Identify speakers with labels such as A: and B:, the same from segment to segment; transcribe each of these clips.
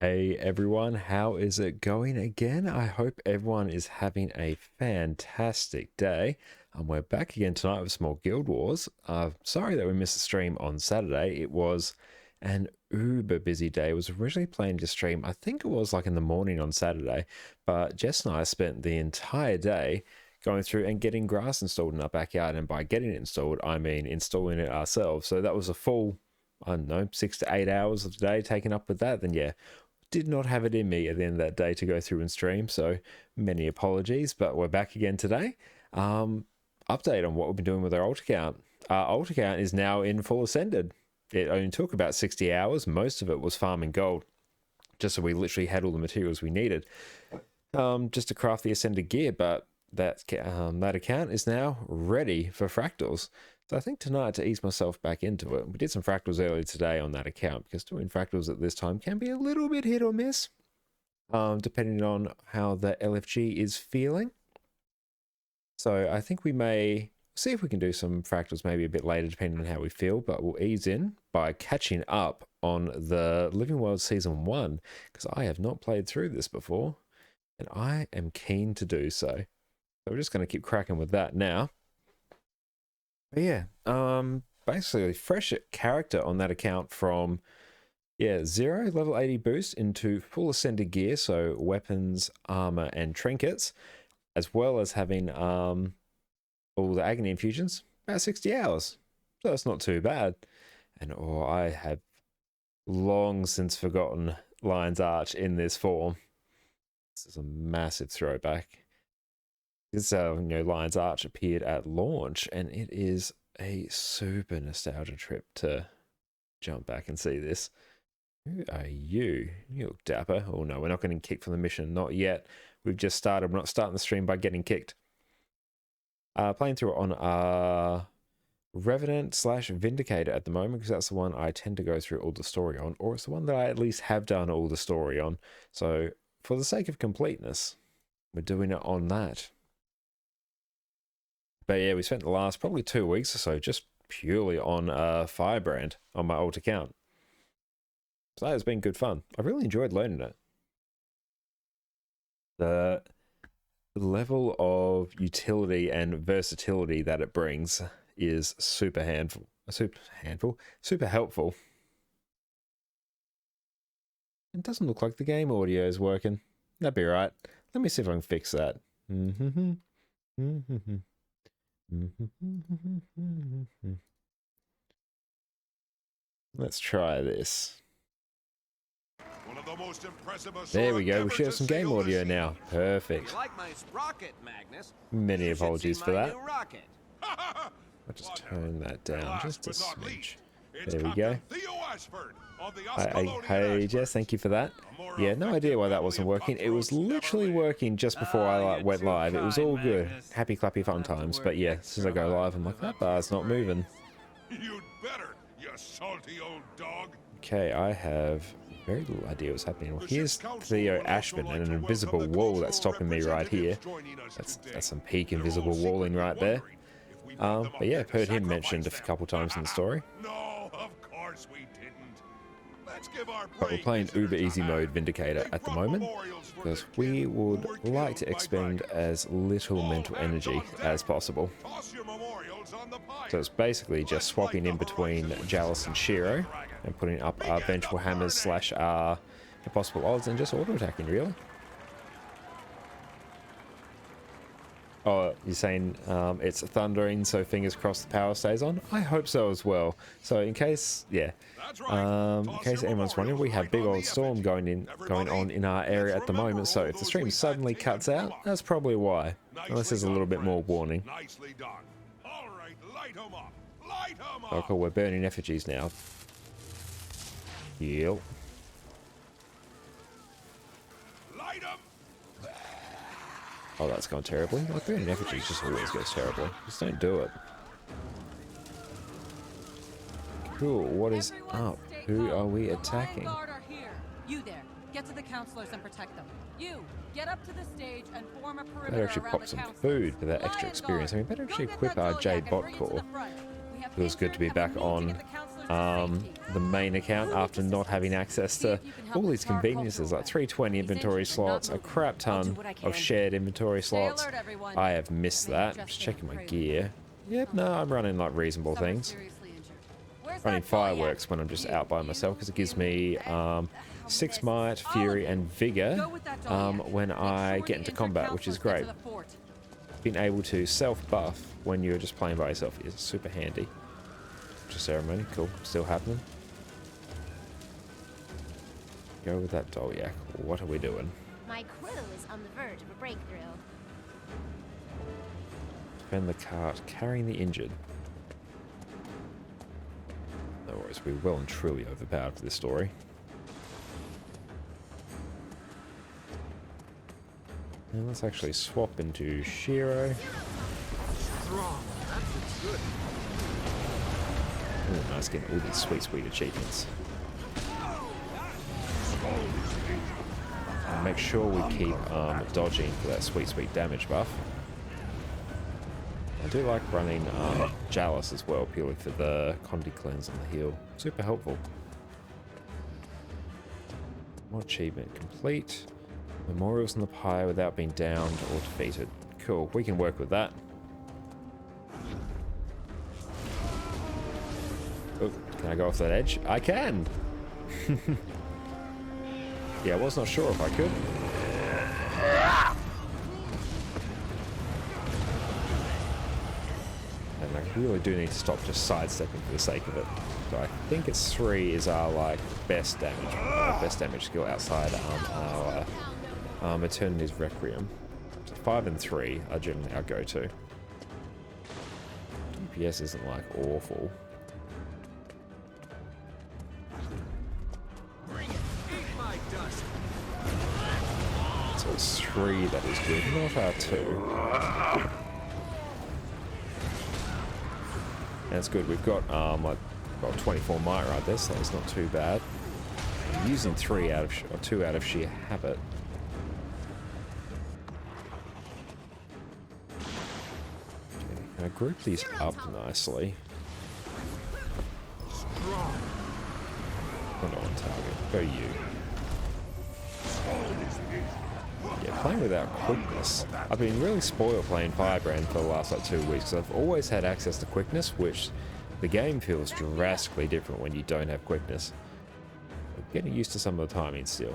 A: Hey everyone, how is it going again? I hope everyone is having a fantastic day. We're back again tonight with some more Guild Wars. Sorry that we missed the stream on Saturday. It was an uber busy day. I was originally planning to stream, I think it was like in the morning on Saturday, but Jess and I spent the entire day going through and getting grass installed in our backyard. And by getting it installed, I mean installing it ourselves. So that was a full, I don't know, 6 to 8 hours of the day taken up with that. Then yeah, did not have it in me at the end of that day to go through and stream, so many apologies, but we're back again today. Update on what we've been doing with our alt account. Our alt account is now in full ascended. It only took about 60 hours. Most of it was farming gold, just so we literally had all the materials we needed just to craft the ascended gear, but that account is now ready for fractals. So I think tonight, to ease myself back into it, we did some fractals earlier today on that account, because doing fractals at this time can be a little bit hit or miss, depending on how the LFG is feeling. So I think we may see if we can do some fractals maybe a bit later, depending on how we feel, but we'll ease in by catching up on the Living World Season 1, because I have not played through this before, and I am keen to do so. So we're just going to keep cracking with that now. But yeah, basically fresh character on that account from 0 level 80 boost into full ascended gear, so weapons, armor, and trinkets, as well as having all the agony infusions, about 60 hours. So that's not too bad. And I have long since forgotten Lion's Arch in this form. This is a massive throwback. This Lion's Arch appeared at launch, and it is a super nostalgia trip to jump back and see this. Who are you? You look dapper. Oh no, we're not getting kicked from the mission. Not yet. We've just started. We're not starting the stream by getting kicked. Playing through it on Revenant / Vindicator at the moment, because that's the one I tend to go through all the story on, or it's the one that I at least have done all the story on. So for the sake of completeness, we're doing it on that. But yeah, we spent the last probably 2 weeks or so just purely on Firebrand on my alt account. So that has been good fun. I really enjoyed learning it. The level of utility and versatility that it brings is super helpful. It doesn't look like the game audio is working. That'd be right. Let me see if I can fix that. Let's try this. There we go. We should have some game audio now. Perfect. Many apologies for that. I'll just turn that down just a smidge. There we go. Hey, Jess, thank you for that. Yeah, no idea why that wasn't working. It was literally working just before I went live. It was all good. Happy, clappy, fun times. But yeah, as soon as I go live, I'm like, that bar's not moving. You'd better, you salty old dog. Okay, I have very little idea what's happening. Well, here's Theo Ashman and an invisible wall that's stopping me right here. That's some peak invisible walling right there. But yeah, I've heard him mentioned a couple times in the story. No, of course we didn't. But we're playing uber easy mode Vindicator at the moment, because we would like to expend as little mental energy as possible. So it's basically just swapping in between Jalis and Shiro and putting up our Vengeful Hammers / our Impossible Odds and just auto-attacking, really. Oh, you're saying it's thundering, so fingers crossed the power stays on? I hope so as well. So in case, in case anyone's wondering, we have big old storm going on in our area at the moment, so if the stream suddenly cuts out, that's probably why. Unless there's a little bit more warning. Oh cool, we're burning effigies now. Yep. Oh, that's gone terribly. Like, burning effigy just always goes terribly. Just don't do it. Cool, what is up? Who are we attacking?
B: You there, get to the counselors and protect them. You, get up to the stage and form a perimeter.
A: Better actually pop some food for that extra experience. I mean, better actually equip our Jade Bot Core. Feels good to be back on the main account after not having access to all these conveniences like 320 inventory slots, a crap ton of shared inventory slots.
B: alert, everyone.
A: I have missed that. Just checking my gear. Yep, no, I'm running like reasonable things.
B: Seriously injured. Where's
A: Running
B: that Zodiac?
A: fireworks when I'm just out by myself because it gives me 6 might, fury, and vigor
B: Go with that Zodiac.
A: when
B: Make
A: I
B: sure
A: get
B: the
A: into
B: injured
A: combat, which is
B: counselors
A: great.
B: get to the fort.
A: Being able to self-buff when you're just playing by yourself is super handy. Just ceremony, cool, still happening. Go with that Dolyak. What are we doing?
C: My crew is on the verge of a breakthrough.
A: Defend the cart, carrying the injured. No worries, we're well and truly overpowered for this story. And let's actually swap into Shiro. Ooh, nice getting all these sweet achievements. And make sure we keep dodging for that sweet damage buff. I do like running Jalis as well, purely for the Condi cleanse on the heal. Super helpful. More achievement complete. Memorials in the pyre without being downed or defeated. Cool, we can work with that. Oh, can I go off that edge? I can! Yeah, I was not sure if I could. And I really do need to stop just sidestepping for the sake of it. So I think it's 3 is our like best damage skill outside our Eternity's Requiem. So 5 and 3 are generally our go-to. DPS isn't like awful. So it's 3 that is good, not our 2. And it's good, we've got like 24 might right there, so it's not too bad. I'm using 2 out of sheer habit. Okay, can I group these up nicely? Not on target. Go you. Yeah, playing without quickness. I've been really spoiled playing Firebrand for the last like 2 weeks. I've always had access to quickness, which the game feels drastically different when you don't have quickness. I'm getting used to some of the timing still.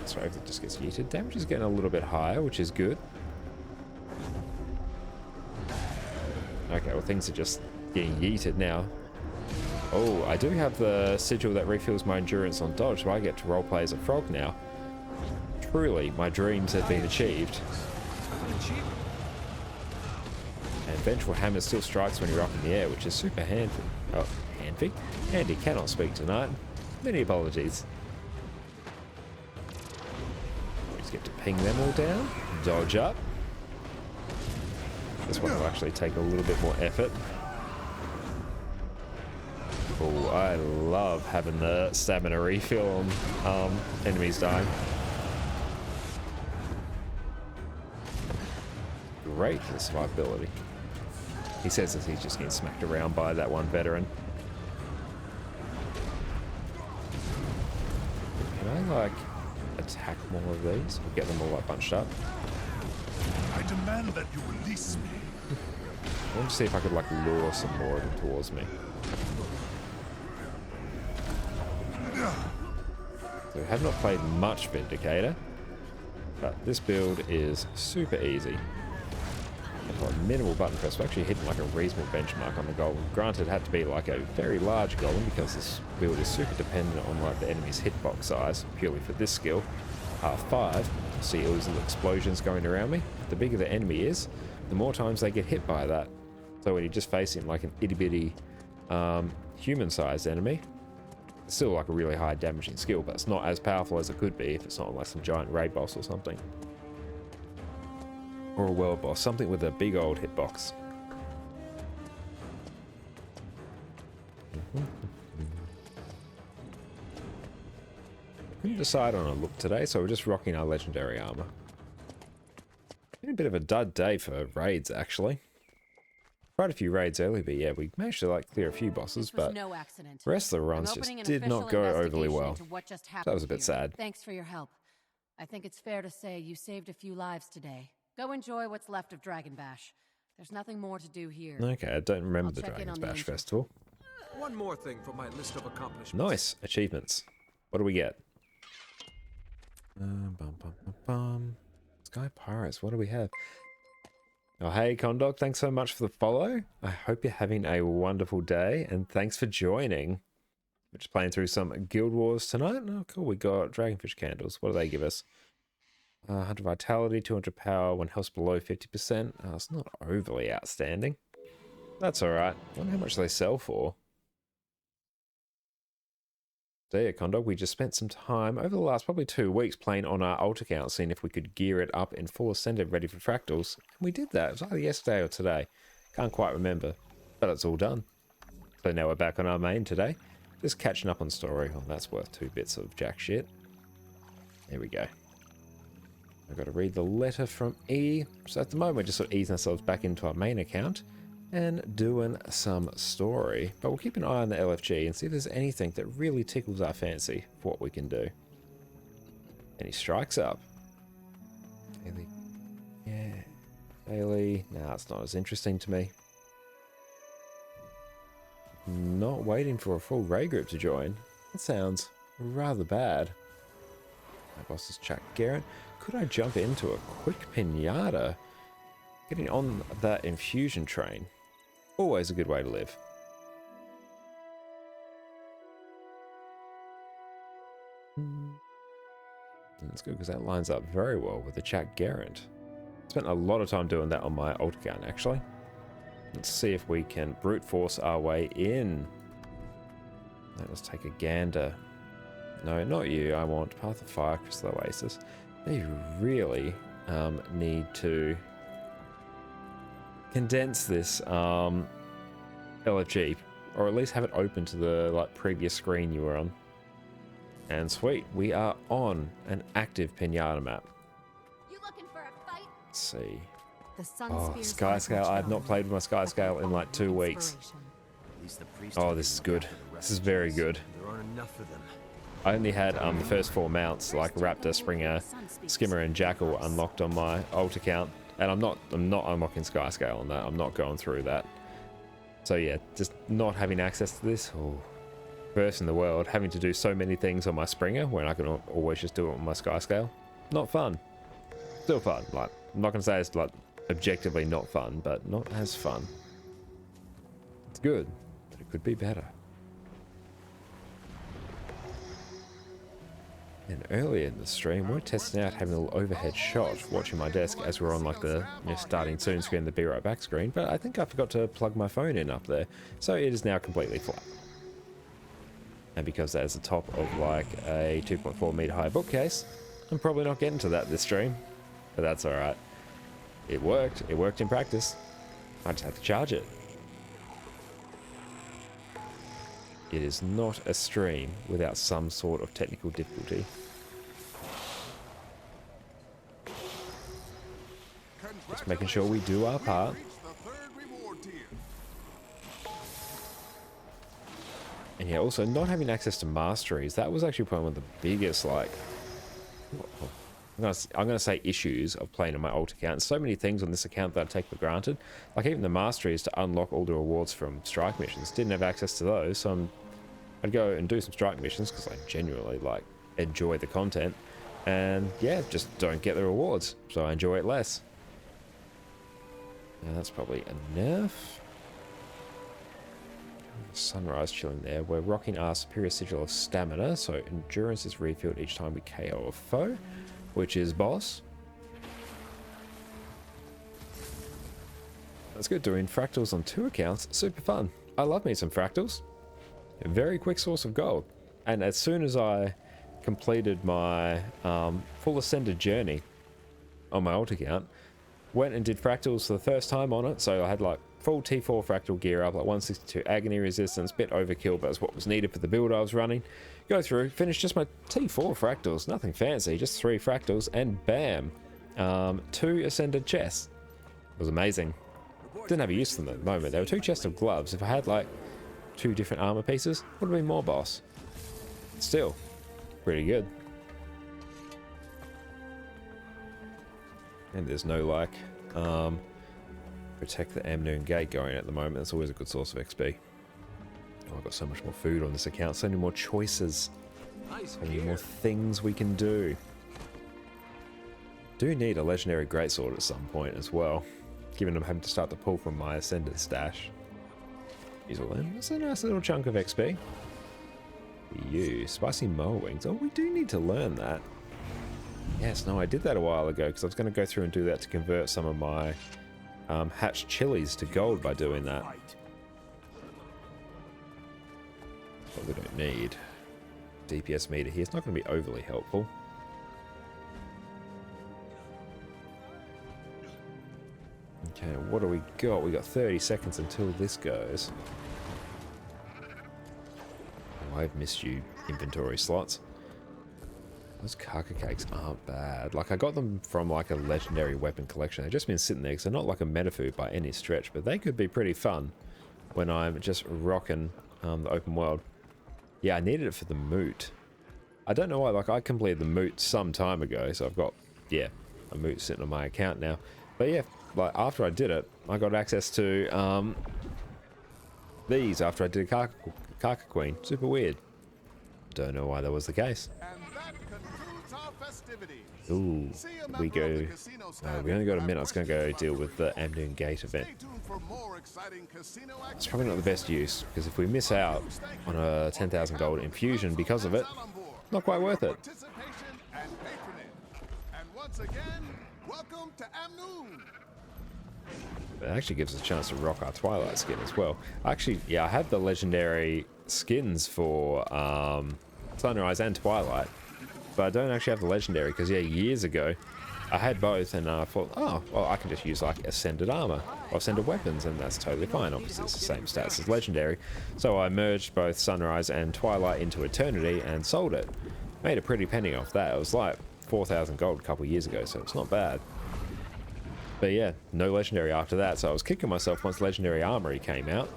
A: Sorry if it just gets yeeted. Damage is getting a little bit higher, which is good. Okay, well things are just getting yeeted now. Oh, I do have the sigil that refills my endurance on dodge, so I get to roleplay as a frog now. Truly, my dreams have been achieved. And Vengeful Hammer still strikes when you're up in the air, which is super handy. Oh, handy? Handy cannot speak tonight. Many apologies. Just get to ping them all down. Dodge up. This one will actually take a little bit more effort. Oh, I love having the stamina refill on enemies dying. Great for the survivability. He says that he's just getting smacked around by that one veteran. Can I, like, attack more of these? Or get them all, like, bunched up?
D: I demand that you release me.
A: I want to see if I could, like, lure some more of them towards me. So I have not played much Vindicator, but this build is super easy. I've got minimal button press. We're actually hitting like a reasonable benchmark on the golem. Granted, it had to be like a very large golem because this build is super dependent on like the enemy's hitbox size, purely for this skill. R5, see all these little explosions going around me. The bigger the enemy is, the more times they get hit by that. So when you're just facing like an itty bitty human-sized enemy, it's still like a really high damaging skill, but it's not as powerful as it could be if it's not like some giant raid boss or something. Or a world boss, something with a big old hitbox. Couldn't decide on a look today, so we're just rocking our legendary armor. a bit of a dud day for raids, actually. Quite a few raids early, but yeah, we managed to like clear a few bosses,
B: This was
A: but
B: no accident.
A: the rest of the
B: I'm
A: runs just
B: opening an
A: did not
B: official
A: go overly
B: investigation
A: well.
B: into what just
A: So that
B: happened
A: was a bit
B: here.
A: sad.
B: Thanks for your help. I think it's fair to say you saved a few lives today. Go enjoy what's left of Dragon Bash. There's nothing more to do here.
A: Okay, I don't remember
B: I'll
A: the
B: check in
A: Dragon's
B: on the
A: Bash
B: ancient.
A: Festival.
E: One more thing for my list of accomplishments.
A: Nice achievements. What do we get? Bum, bum, bum, bum. Sky Pirates, what do we have? Oh, hey, Condog, thanks so much for the follow. I hope you're having a wonderful day, and thanks for joining. We're just playing through some Guild Wars tonight. Oh, cool, we got Dragonfish Candles. What do they give us? 100 Vitality, 200 Power, when health's below 50%. Oh, it's not overly outstanding. That's alright. I wonder how much they sell for. So yeah, Condog, we just spent some time over the last probably 2 weeks playing on our alt account, seeing if we could gear it up in full Ascended ready for Fractals. And we did that. It was either yesterday or today. Can't quite remember. But it's all done. So now we're back on our main today. Just catching up on story. Well, that's worth 2 bits of jack shit. There we go. I've got to read the letter from E. So at the moment, we're just sort of easing ourselves back into our main account and doing some story. But we'll keep an eye on the LFG and see if there's anything that really tickles our fancy for what we can do. And he strikes up. Daily. Yeah. Daily. Nah, it's not as interesting to me. Not waiting for a full raid group to join. That sounds rather bad. My boss is Chuck Garrett. Could I jump into a quick pinata? Getting on that infusion train. Always a good way to live. That's good because that lines up very well with the Chuck Garrett. Spent a lot of time doing that on my alt account actually. Let's see if we can brute force our way in. Let's take a gander. No, not you. I want Path of Fire, Crystal Oasis. They really need to condense this LFG, or at least have it open to the previous screen you were on. And sweet, we are on an active Pinata map.
C: You looking for a fight?
A: Let's see.
C: The sun
A: Oh, Sky Scale. I've not played with my Sky Scale in like 2 weeks. Oh, this is good. This is very good.
E: There aren't enough of them.
A: I only had the first 4 mounts, like Raptor, Springer, Skimmer, and Jackal, unlocked on my alt account, and I'm not unlocking Sky Scale on that. I'm not going through that. So yeah, just not having access to this. Oh, first in the world, having to do so many things on my Springer when I can always just do it on my Sky Scale. Not fun. Still fun. Like, I'm not gonna say it's like objectively not fun, but not as fun. It's good, but it could be better. And earlier in the stream, we we're testing out having a little overhead shot, watching my desk as we're on like the starting soon screen, the be right back screen, but I think I forgot to plug my phone in up there, so it is now completely flat. And because that is the top of like a 2.4 meter high bookcase, I'm probably not getting to that this stream, but that's alright. It worked in practice. I just have to charge it. It is not a stream without some sort of technical difficulty. Just making sure we do our part. And yeah, also not having access to masteries. That was actually probably one of the biggest, like, I'm gonna say issues of playing on my alt account. So many things on this account that I take for granted. Like even the masteries to unlock all the rewards from strike missions. Didn't have access to those, so I'd go and do some strike missions because I genuinely like enjoy the content, and yeah, just don't get the rewards, so I enjoy it less. Now that's probably enough. Sunrise chilling there. We're rocking our superior sigil of stamina, so endurance is refilled each time we KO a foe, which is boss. That's good. Doing fractals on 2 accounts, super fun. I love me some fractals. A very quick source of gold. And as soon as I completed my full ascended journey on my alt account, went and did fractals for the first time on it. So I had like full T4 fractal gear up, like 162 agony resistance, bit overkill, but that's what was needed for the build I was running. Go through, finish just my T4 fractals, nothing fancy, just 3 fractals, and bam, 2 ascended chests. It was amazing. Didn't have a use for them at the moment. There were 2 chests of gloves. If I had like 2 different armor pieces, would have been more boss. Still, pretty good. And there's no like protect the Amnoon Gate going at the moment. That's always a good source of XP. Oh, I've got so much more food on this account. So many more choices.
E: Nice
A: So many
E: gear.
A: more things we can do. Do need a legendary greatsword at some point as well, given I'm having to start to pull from my ascended stash. Use all them. That's a nice little chunk of XP. You spicy mowings. Oh, we do need to learn that. Yes, no, I did that a while ago because I was going to go through and do that to convert some of my hatched chilies to gold by doing that. But we don't need DPS meter here. It's not going to be overly helpful. Okay, what do we got? We got 30 seconds until this goes. Oh, I've missed you, inventory slots. Those kaka cakes aren't bad. Like, I got them from like a legendary weapon collection. They've just been sitting there because they're not like a meta food by any stretch, but they could be pretty fun when I'm just rocking the open world. Yeah, I needed it for the moot. I don't know why, like I completed the moot some time ago, so I've got, yeah, a moot sitting on my account now. But yeah, like after I did it, I got access to these after I did Kaka Queen. Super weird. Don't know why that was the case.
D: And that concludes our festivities.
A: Ooh,
D: See a
A: we
D: member of
A: go.
D: the casino staff
A: We only got a
D: have
A: minute. I was going to go
D: questions
A: deal
D: about
A: with the Amnoon Gate event.
D: Stay tuned for more exciting casino
A: It's probably not the best use because if we miss out on a 10,000 gold infusion because of it, not quite worth it.
D: participation and patronage. And once again, welcome to Amnoon.
A: It actually gives us a chance to rock our Twilight skin as well. Actually, yeah, I have the legendary skins for Sunrise and Twilight, but I don't actually have the legendary because, yeah, years ago I had both and I thought, oh, well, I can just use like ascended armor or ascended weapons and that's totally fine. Obviously, it's the same stats as legendary. So I merged both Sunrise and Twilight into Eternity and sold it. Made a pretty penny off that. It was like 4,000 gold a couple years ago, so it's not bad. But yeah, no legendary after that, so I was kicking myself once legendary armory came out.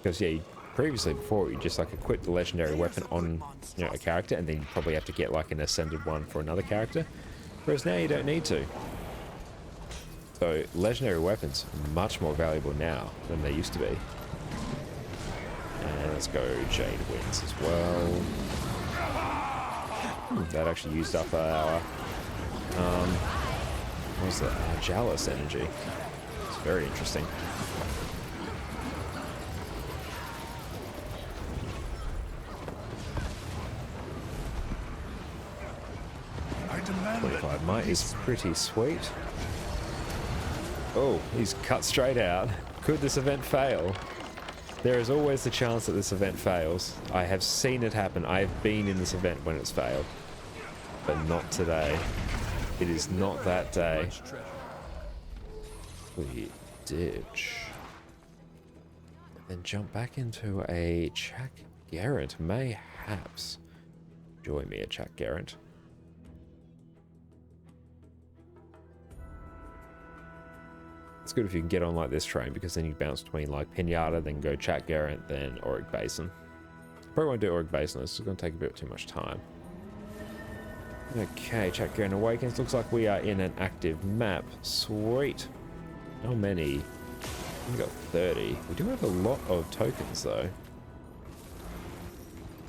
A: Because yeah, previously before you just like equip the legendary weapon on, you know, a character and then you probably have to get like an ascended one for another character. Whereas now you don't need to. So legendary weapons are much more valuable now than they used to be. And let's go Jade Winds as well. That actually used up our what was that? Jalis energy. It's very interesting.
D: I demand
A: 25 might is pretty sweet. Oh, he's cut straight out. Could this event fail? There is always the chance that this event fails. I have seen it happen. I have been in this event when it's failed. But not today. It is not that day.
E: Much treasure.
A: We ditch. Then jump back into a Chak Garrett. Mayhaps. Enjoy me a Chak Garrett. It's good if you can get on like this train because then you bounce between like Pinata, then go Chak Garrett, then Auric Basin. Probably won't do Auric Basin. This is going to take a bit too much time. Okay, Chak Garrett Awakens. Looks like we are in an active map. Sweet. How many? We got 30. We do have a lot of tokens though.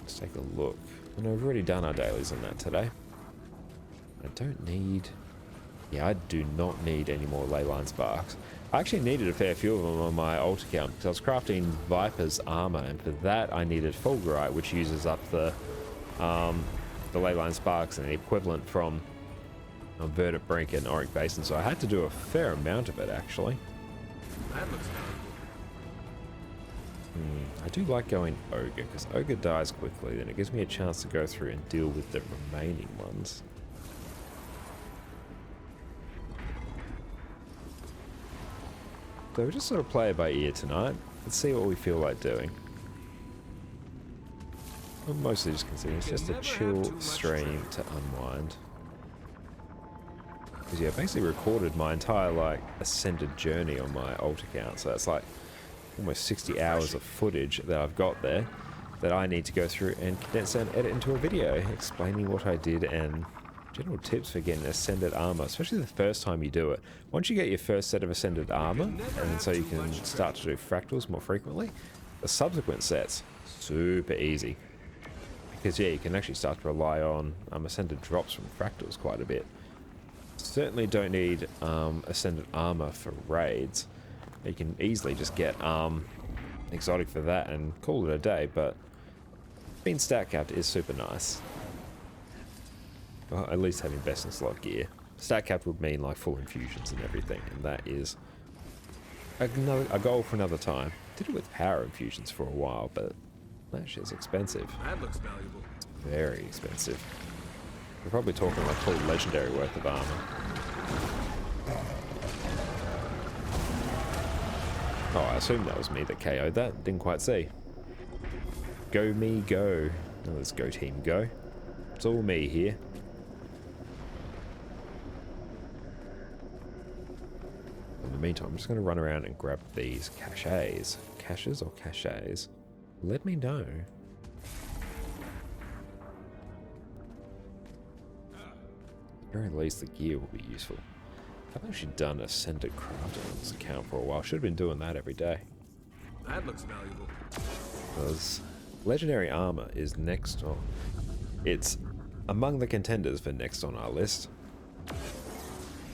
A: Let's take a look. I know we've already done our dailies on that today. I don't need... Yeah, I do not need any more Leyline Sparks. I actually needed a fair few of them on my alt account because I was crafting Viper's armor, and for that I needed Fulgurite, which uses up the Leyline Sparks and the equivalent from Verdant Brink and Auric Basin, so I had to do a fair amount of it actually.
E: That looks good.
A: I do like going Ogre, because Ogre dies quickly, then it gives me a chance to go through and deal with the remaining ones. So we'll just sort of play it by ear tonight. Let's see what we feel like doing. I'm mostly just considering it's just a chill stream to unwind. Because yeah, I basically recorded my entire like ascended journey on my alt account, so that's like almost 60 hours of footage that I've got there that I need to go through and condense and edit into a video explaining what I did and general tips for getting ascended armor, especially the first time you do it. Once you get your first set of ascended armor, and so you can start to do fractals more frequently, the subsequent sets, super easy. Because yeah, you can actually start to rely on ascended drops from fractals quite a bit. Certainly don't need ascended armor for raids. You can easily just get exotic for that and call it a day, but being stat capped is super nice. Well, at least having best in slot gear. Stat capped would mean like full infusions and everything, and that is a goal for another time. Did it with power infusions for a while, but that shit's expensive.
E: That looks valuable.
A: Very expensive. We're probably talking like full legendary worth of armor. Oh, I assume that was me that KO'd that. Didn't quite see. Go me, go. Oh, let's go team, go. It's all me here. In the meantime, I'm just going to run around and grab these caches. Caches or caches? Let me know. At the very least, the gear will be useful. I've actually done Ascended crafting on this account for a while. Should have been doing that every day.
E: That looks valuable.
A: Because legendary armor is next on. It's among the contenders for next on our list.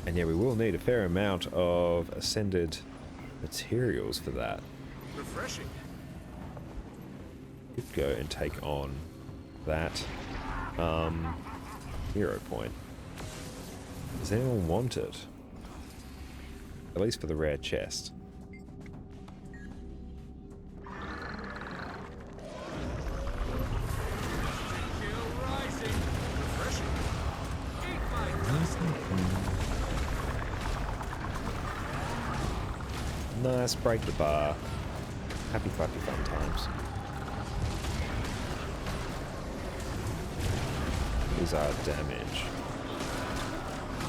A: And yeah, we will need a fair amount of ascended materials for that.
E: Refreshing.
A: Could go and take on that hero point. Does anyone want it? At least for the rare chest. Nice, break the bar. Happy clappy fun times. Is our damage?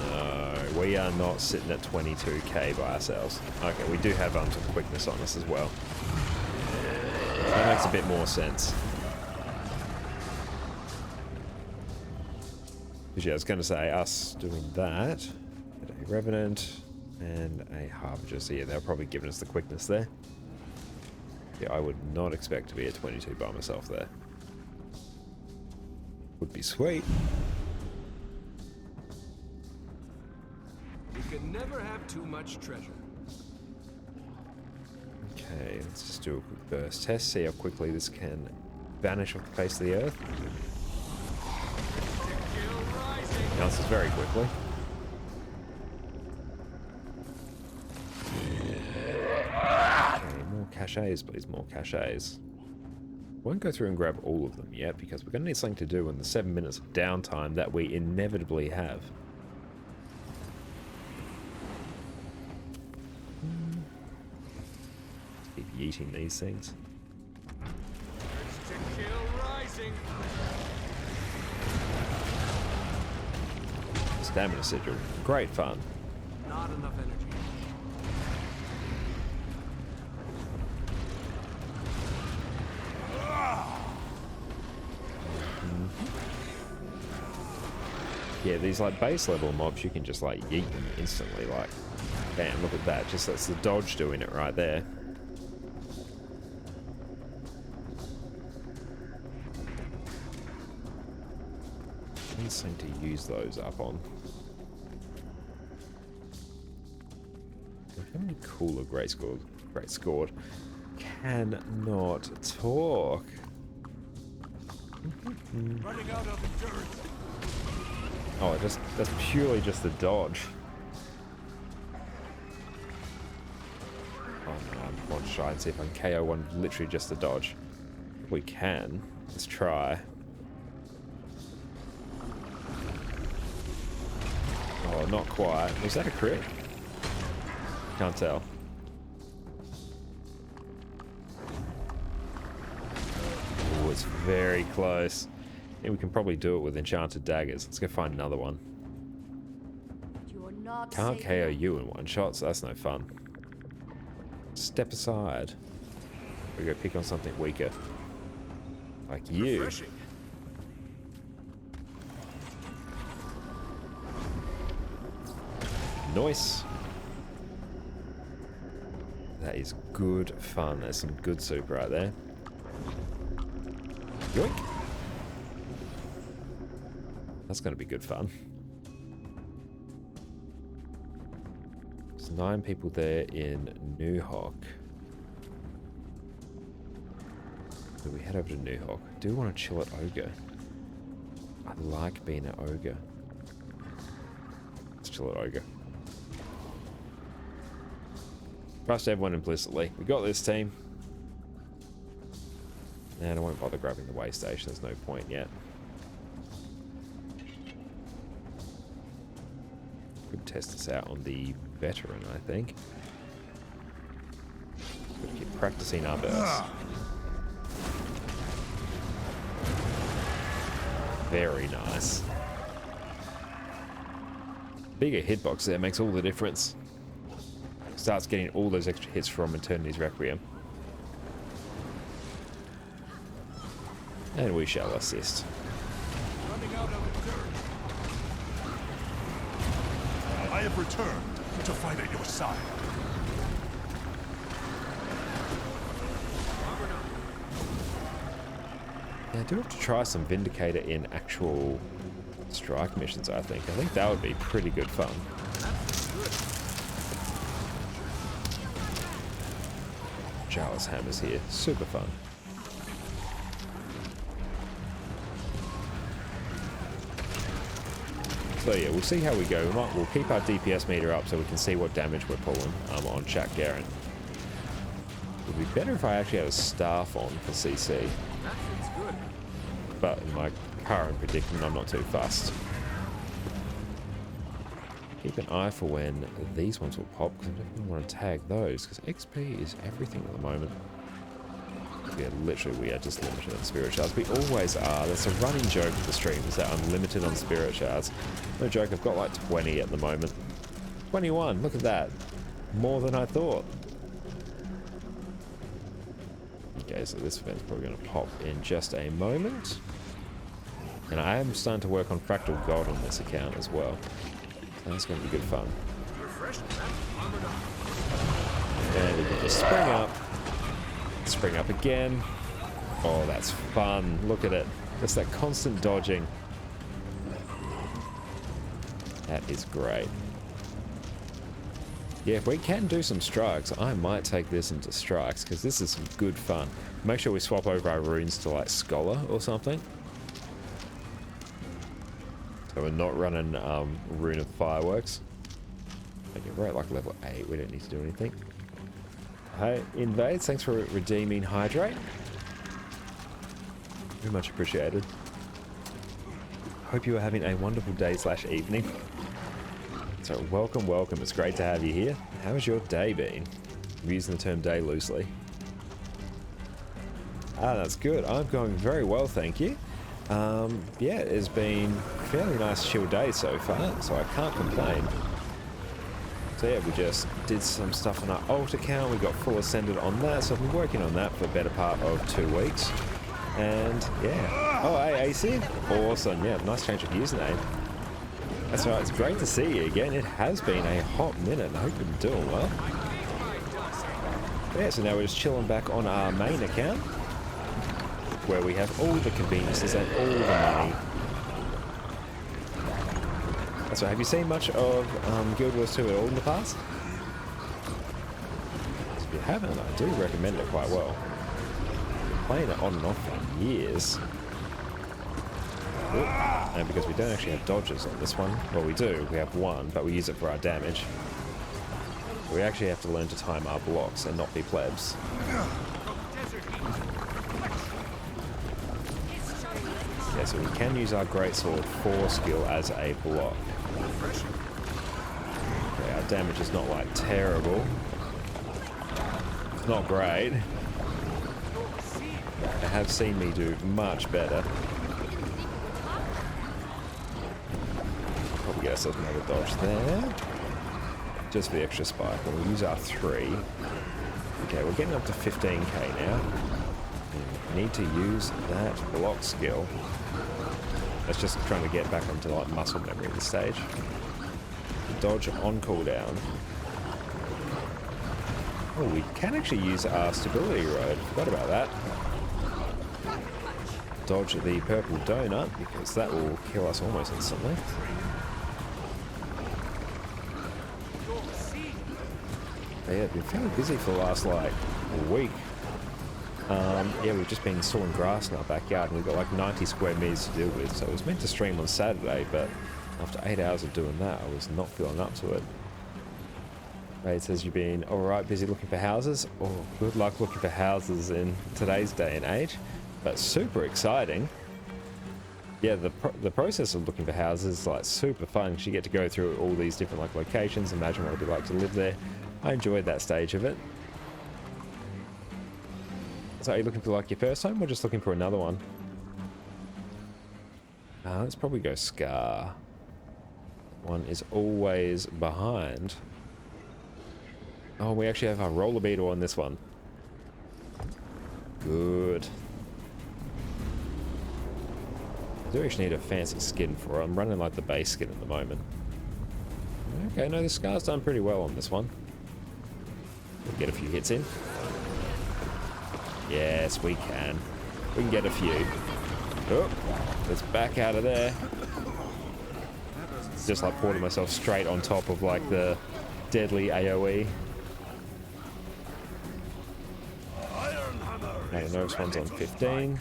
A: No, we are not sitting at 22k by ourselves. Okay, we do have some quickness on us as well. That makes a bit more sense. Because yeah, I was going to say, us doing that, a Revenant and a Harbinger, so yeah, they're probably giving us the quickness there. Yeah, I would not expect to be at 22 by myself there. Would be sweet.
E: You can never have too much treasure.
A: Okay, let's just do a quick burst test, see how quickly this can vanish off the face of the earth. It answers very quickly. Okay, more caches, please, more caches. Won't go through and grab all of them yet because we're going to need something to do in the 7 minutes of downtime that we inevitably have. Keep yeeting these things. Stamina Sigil. Great fun.
E: Not enough energy.
A: Yeah, these like base level mobs, you can just like yeet them instantly, like, bam, look at that, just that's the dodge doing it right there. Need something to use those up on. How many cooler great scored cannot talk.
D: Running out of endurance.
A: Oh, that's purely just the dodge. Oh no, I want to try and see if I can KO one literally just the dodge. We can. Let's try. Oh, not quite. Was that a crit? Can't tell. Oh, it's very close. Yeah, we can probably do it with enchanted daggers. Let's go find another one.
C: You're
B: God
A: Can't
B: save
A: KO you in one shot, so that's no fun. Step aside. We go pick on something weaker. Like you.
E: Refreshing.
A: Nice. That is good fun. There's some good soup right there. Yoink. That's going to be good fun. There's 9 people there in New Hawk. Do we head over to New Hawk? I do want to chill at Ogre. I like being at Ogre. Let's chill at Ogre. Trust everyone implicitly. We got this, team. And I won't bother grabbing the way station. There's no point yet. Could test this out on the veteran, I think. Gotta keep practicing our bursts. Very nice. Bigger hitbox there makes all the difference. Starts getting all those extra hits from Eternity's Requiem. And we shall assist.
D: Running out of endurance. I have returned to fight at your side.
A: Yeah, I do have to try some Vindicator in actual strike missions, I think. I think that would be pretty good fun. Chalice Hammers here. Super fun. So yeah, we'll see how we go. We'll keep our DPS meter up so we can see what damage we're pulling on Shaq Garen. It would be better if I actually had a staff on for CC.
E: That feels good.
A: But in my current predicament, I'm not too fussed. Keep an eye for when these ones will pop, because I definitely want to tag those, because XP is everything at the moment. Yeah, literally, we are just limited on Spirit Shards. We always are. That's a running joke of the stream, is that I'm limited on Spirit Shards. No joke, I've got like 20 at the moment. 21, look at that. More than I thought. Okay, so this event's probably going to pop in just a moment. And I am starting to work on Fractal God on this account as well. So that's going to be good fun.
E: Refreshing. Armored up.
A: And we can just spring up. Spring up again. Oh, that's fun. Look at it. Just that constant dodging. That is great. Yeah, if we can do some strikes, I might take this into strikes, because this is some good fun. Make sure we swap over our runes to like Scholar or something. So we're not running Rune of Fireworks. Okay, we're at like level 8. We don't need to do anything. Hey, Invades, thanks for redeeming Hydrate. Very much appreciated. Hope you are having a wonderful day / evening. So welcome, welcome. It's great to have you here. How has your day been? I'm using the term day loosely. Ah, that's good. I'm going very well, thank you. Yeah, it's been a fairly nice chill day so far, so I can't complain. So yeah, we just did some stuff on our alt account. We got full ascended on that, so I've been working on that for the better part of 2 weeks. And yeah. Oh, hey, AC. Awesome. Yeah, nice change of username. That's right. It's great to see you again. It has been a hot minute, and I hope you're doing well. Yeah, so now we're just chilling back on our main account, where we have all the conveniences and all the money. So have you seen much of Guild Wars 2 at all in the past? If you haven't, I do recommend it quite well. I've been playing it on and off for years. Oop. And because we don't actually have dodges on this one, well we do, we have one, but we use it for our damage. We actually have to learn to time our blocks and not be plebs. Yeah, so we can use our Greatsword 4 skill as a block. Okay, our damage is not like terrible. It's not great. They have seen me do much better. Probably get ourselves another dodge there. just for the extra spike. And we'll use our 3. Okay, we're getting up to 15k now. And we need to use that block skill. That's just trying to get back onto like muscle memory at this stage. Dodge on cooldown. Oh, we can actually use our stability road. Forgot about that. Dodge the purple donut because that will kill us almost instantly. But yeah, been fairly busy for the last like week. Yeah, we've just been sawing grass in our backyard and we've got like 90 square meters to deal with. So it was meant to stream on Saturday, but after 8 hours of doing that, I was not feeling up to it. It says you've been alright busy looking for houses. Oh, good luck looking for houses in today's day and age. But super exciting. Yeah, the process of looking for houses is like super fun. You get to go through all these different like locations, imagine what it'd be like to live there. I enjoyed that stage of it. So are you looking for like your first home or just looking for another one? Let's probably go Scar. One is always behind. Oh, we actually have our roller beetle on this one. Good. I do actually need a fancy skin for it. I'm running like the base skin at the moment. Okay, no, the Scar's done pretty well on this one. We'll get a few hits in. Yes, we can. We can get a few. Oh, let's back out of there. Just like ported myself straight on top of like the deadly AoE. Okay, no response on 15.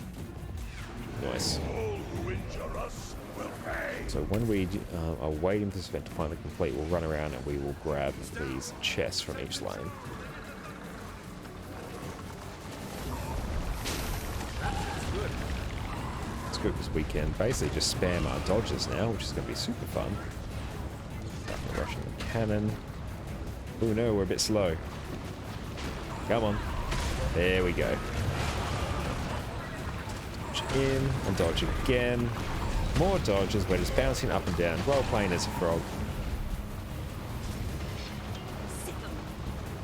A: Nice. So when we are waiting for this event to finally complete, we'll run around and we will grab these chests from each lane. It's good because we can basically just spam our dodges now, which is going to be super fun. Rushing the cannon. Oh no, we're a bit slow. Come on. There we go. Dodge in and dodge again. More dodges. We're just bouncing up and down while playing as a frog.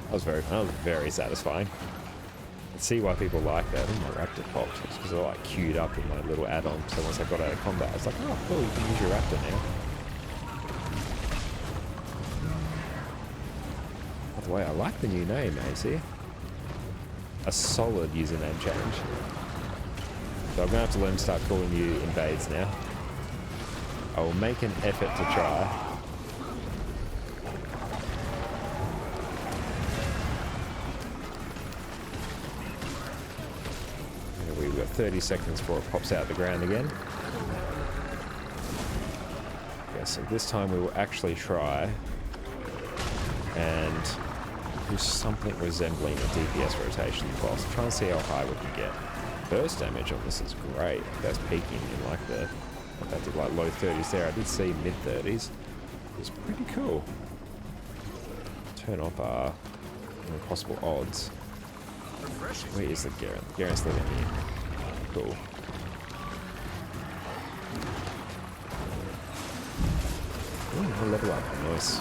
A: That was very satisfying. I can see why people like that. And my raptor popped. It's because they're like queued up in my little add-on. So once I got out of combat, I was like, oh cool, you can use your raptor now. By the way, I like the new name, AC. A solid username change. So I'm going to have to learn to start calling you Invades now. I will make an effort to try. We've got 30 seconds before it pops out of the ground again. Okay, so this time we will actually try and do something resembling a DPS rotation boss. Try and see how high we can get. Burst damage on this is great. That's peaking in like the, I did like low 30s there. I did see mid 30s. It's pretty cool. Turn off our possible odds. Where is the Garen? Garen's still in here. Cool. Ooh, we'll level up. Nice.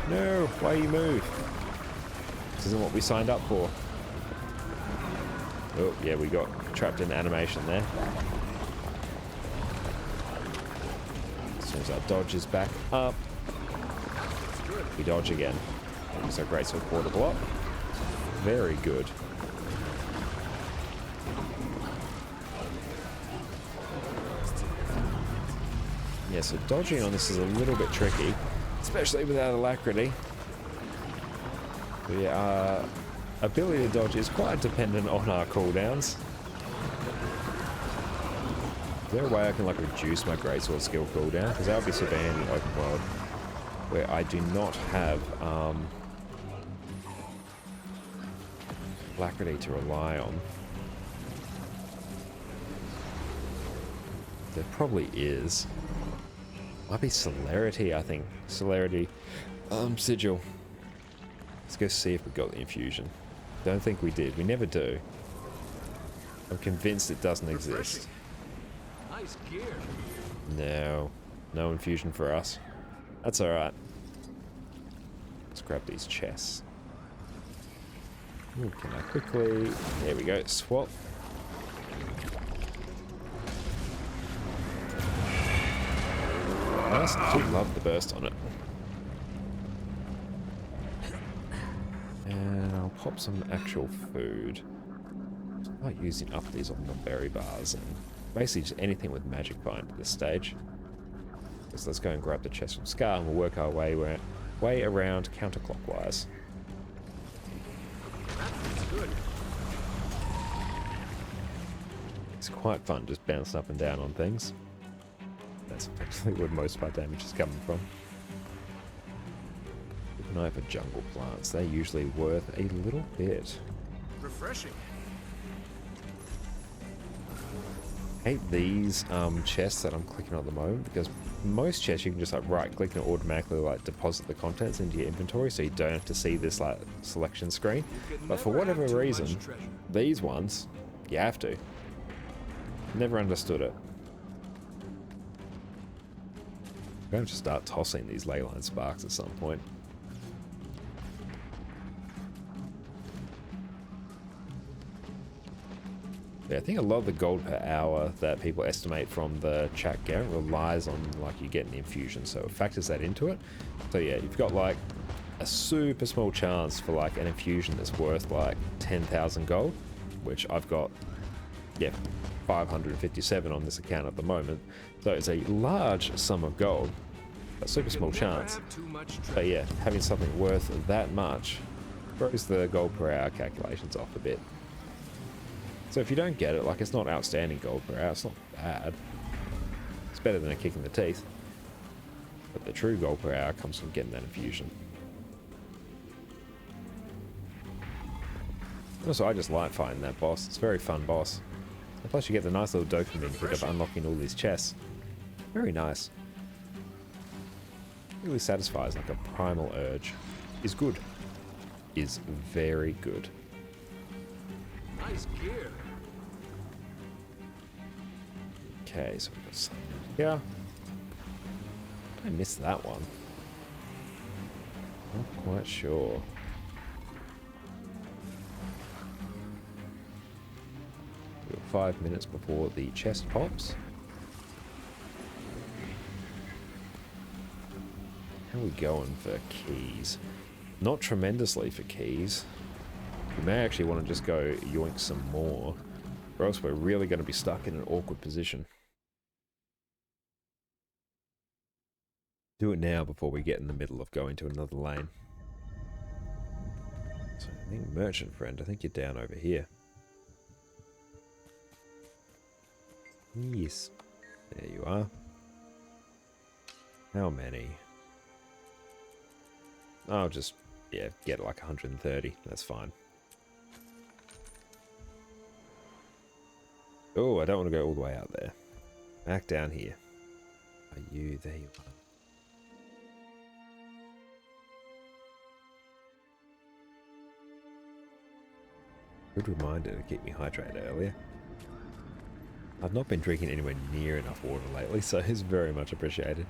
A: No, why you move? This isn't what we signed up for. Oh, yeah, we got trapped in animation there. As soon as our dodge is back up, we dodge again. Use our great sword quarter block. Very good. Yeah, so dodging on this is a little bit tricky, especially without alacrity. But yeah, our ability to dodge is quite dependent on our cooldowns. Is there a way I can like reduce my greatsword skill cooldown? Because that would be super handy in open world, where I do not have alacrity to rely on. There probably is. Might be celerity, I think. Celerity. Sigil. Let's go see if we got the infusion. Don't think we did. We never do. I'm convinced it doesn't exist.
E: Nice gear.
A: No. No infusion for us. That's alright. grab these chests. Ooh, can I quickly... There we go, swap. Nice, I do love the burst on it. And I'll pop some actual food. I like using up these on the berry bars and basically just anything with magic bind at this stage. So let's go and grab the chest from Scar and we'll work our way around counterclockwise.
E: That feels good.
A: It's quite fun just bouncing up and down on things. That's actually where most of our damage is coming from. Keep an eye for jungle plants. They're usually worth a little bit.
E: Refreshing.
A: I hate these chests that I'm clicking on at the moment because most chests you can just like right click and automatically like deposit the contents into your inventory so you don't have to see this like selection screen. But for whatever reason, these ones, you have to. Never understood it. I'm going to start tossing these leyline sparks at some point. Yeah, I think a lot of the gold per hour that people estimate from the chat Garrett relies on like you getting the infusion, so it factors that into it. So yeah, you've got like a super small chance for like an infusion that's worth like 10,000 gold, which I've got, yeah, 557 on this account at the moment. So it's a large sum of gold, a super small chance. But yeah, having something worth that much throws the gold per hour calculations off a bit. So if you don't get it, like it's not outstanding gold per hour, it's not bad. It's better than a kick in the teeth. But the true gold per hour comes from getting that infusion. Also, I just like fighting that boss. It's a very fun boss. And plus you get the nice little dopamine hit of unlocking all these chests. Very nice. Really satisfies like a primal urge. Is good. Is very good.
E: Nice gear.
A: Okay, so we've got some here. I missed that one. Not quite sure. We've got 5 minutes before the chest pops. How are we going for keys? Not tremendously for keys. We may actually want to just go yoink some more, or else we're really going to be stuck in an awkward position. Do it now before we get in the middle of going to another lane. So I think merchant friend, I think you're down over here. Yes. There you are. How many? I'll just, yeah, get like 130. That's fine. Oh, I don't want to go all the way out there. Back down here. Are you? There you are. Good reminder to keep me hydrated earlier. I've not been drinking anywhere near enough water lately, so it's very much appreciated.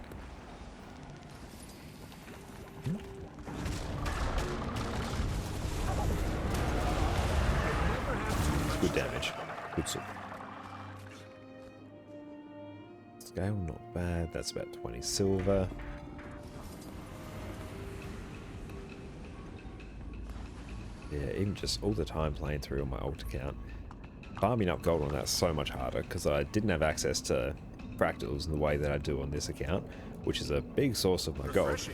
A: Good damage. Good soup. Scale not bad. That's about 20 silver. Yeah, even just all the time playing through on my alt account. Farming up gold on that's so much harder because I didn't have access to fractals in the way that I do on this account, which is a big source of my gold.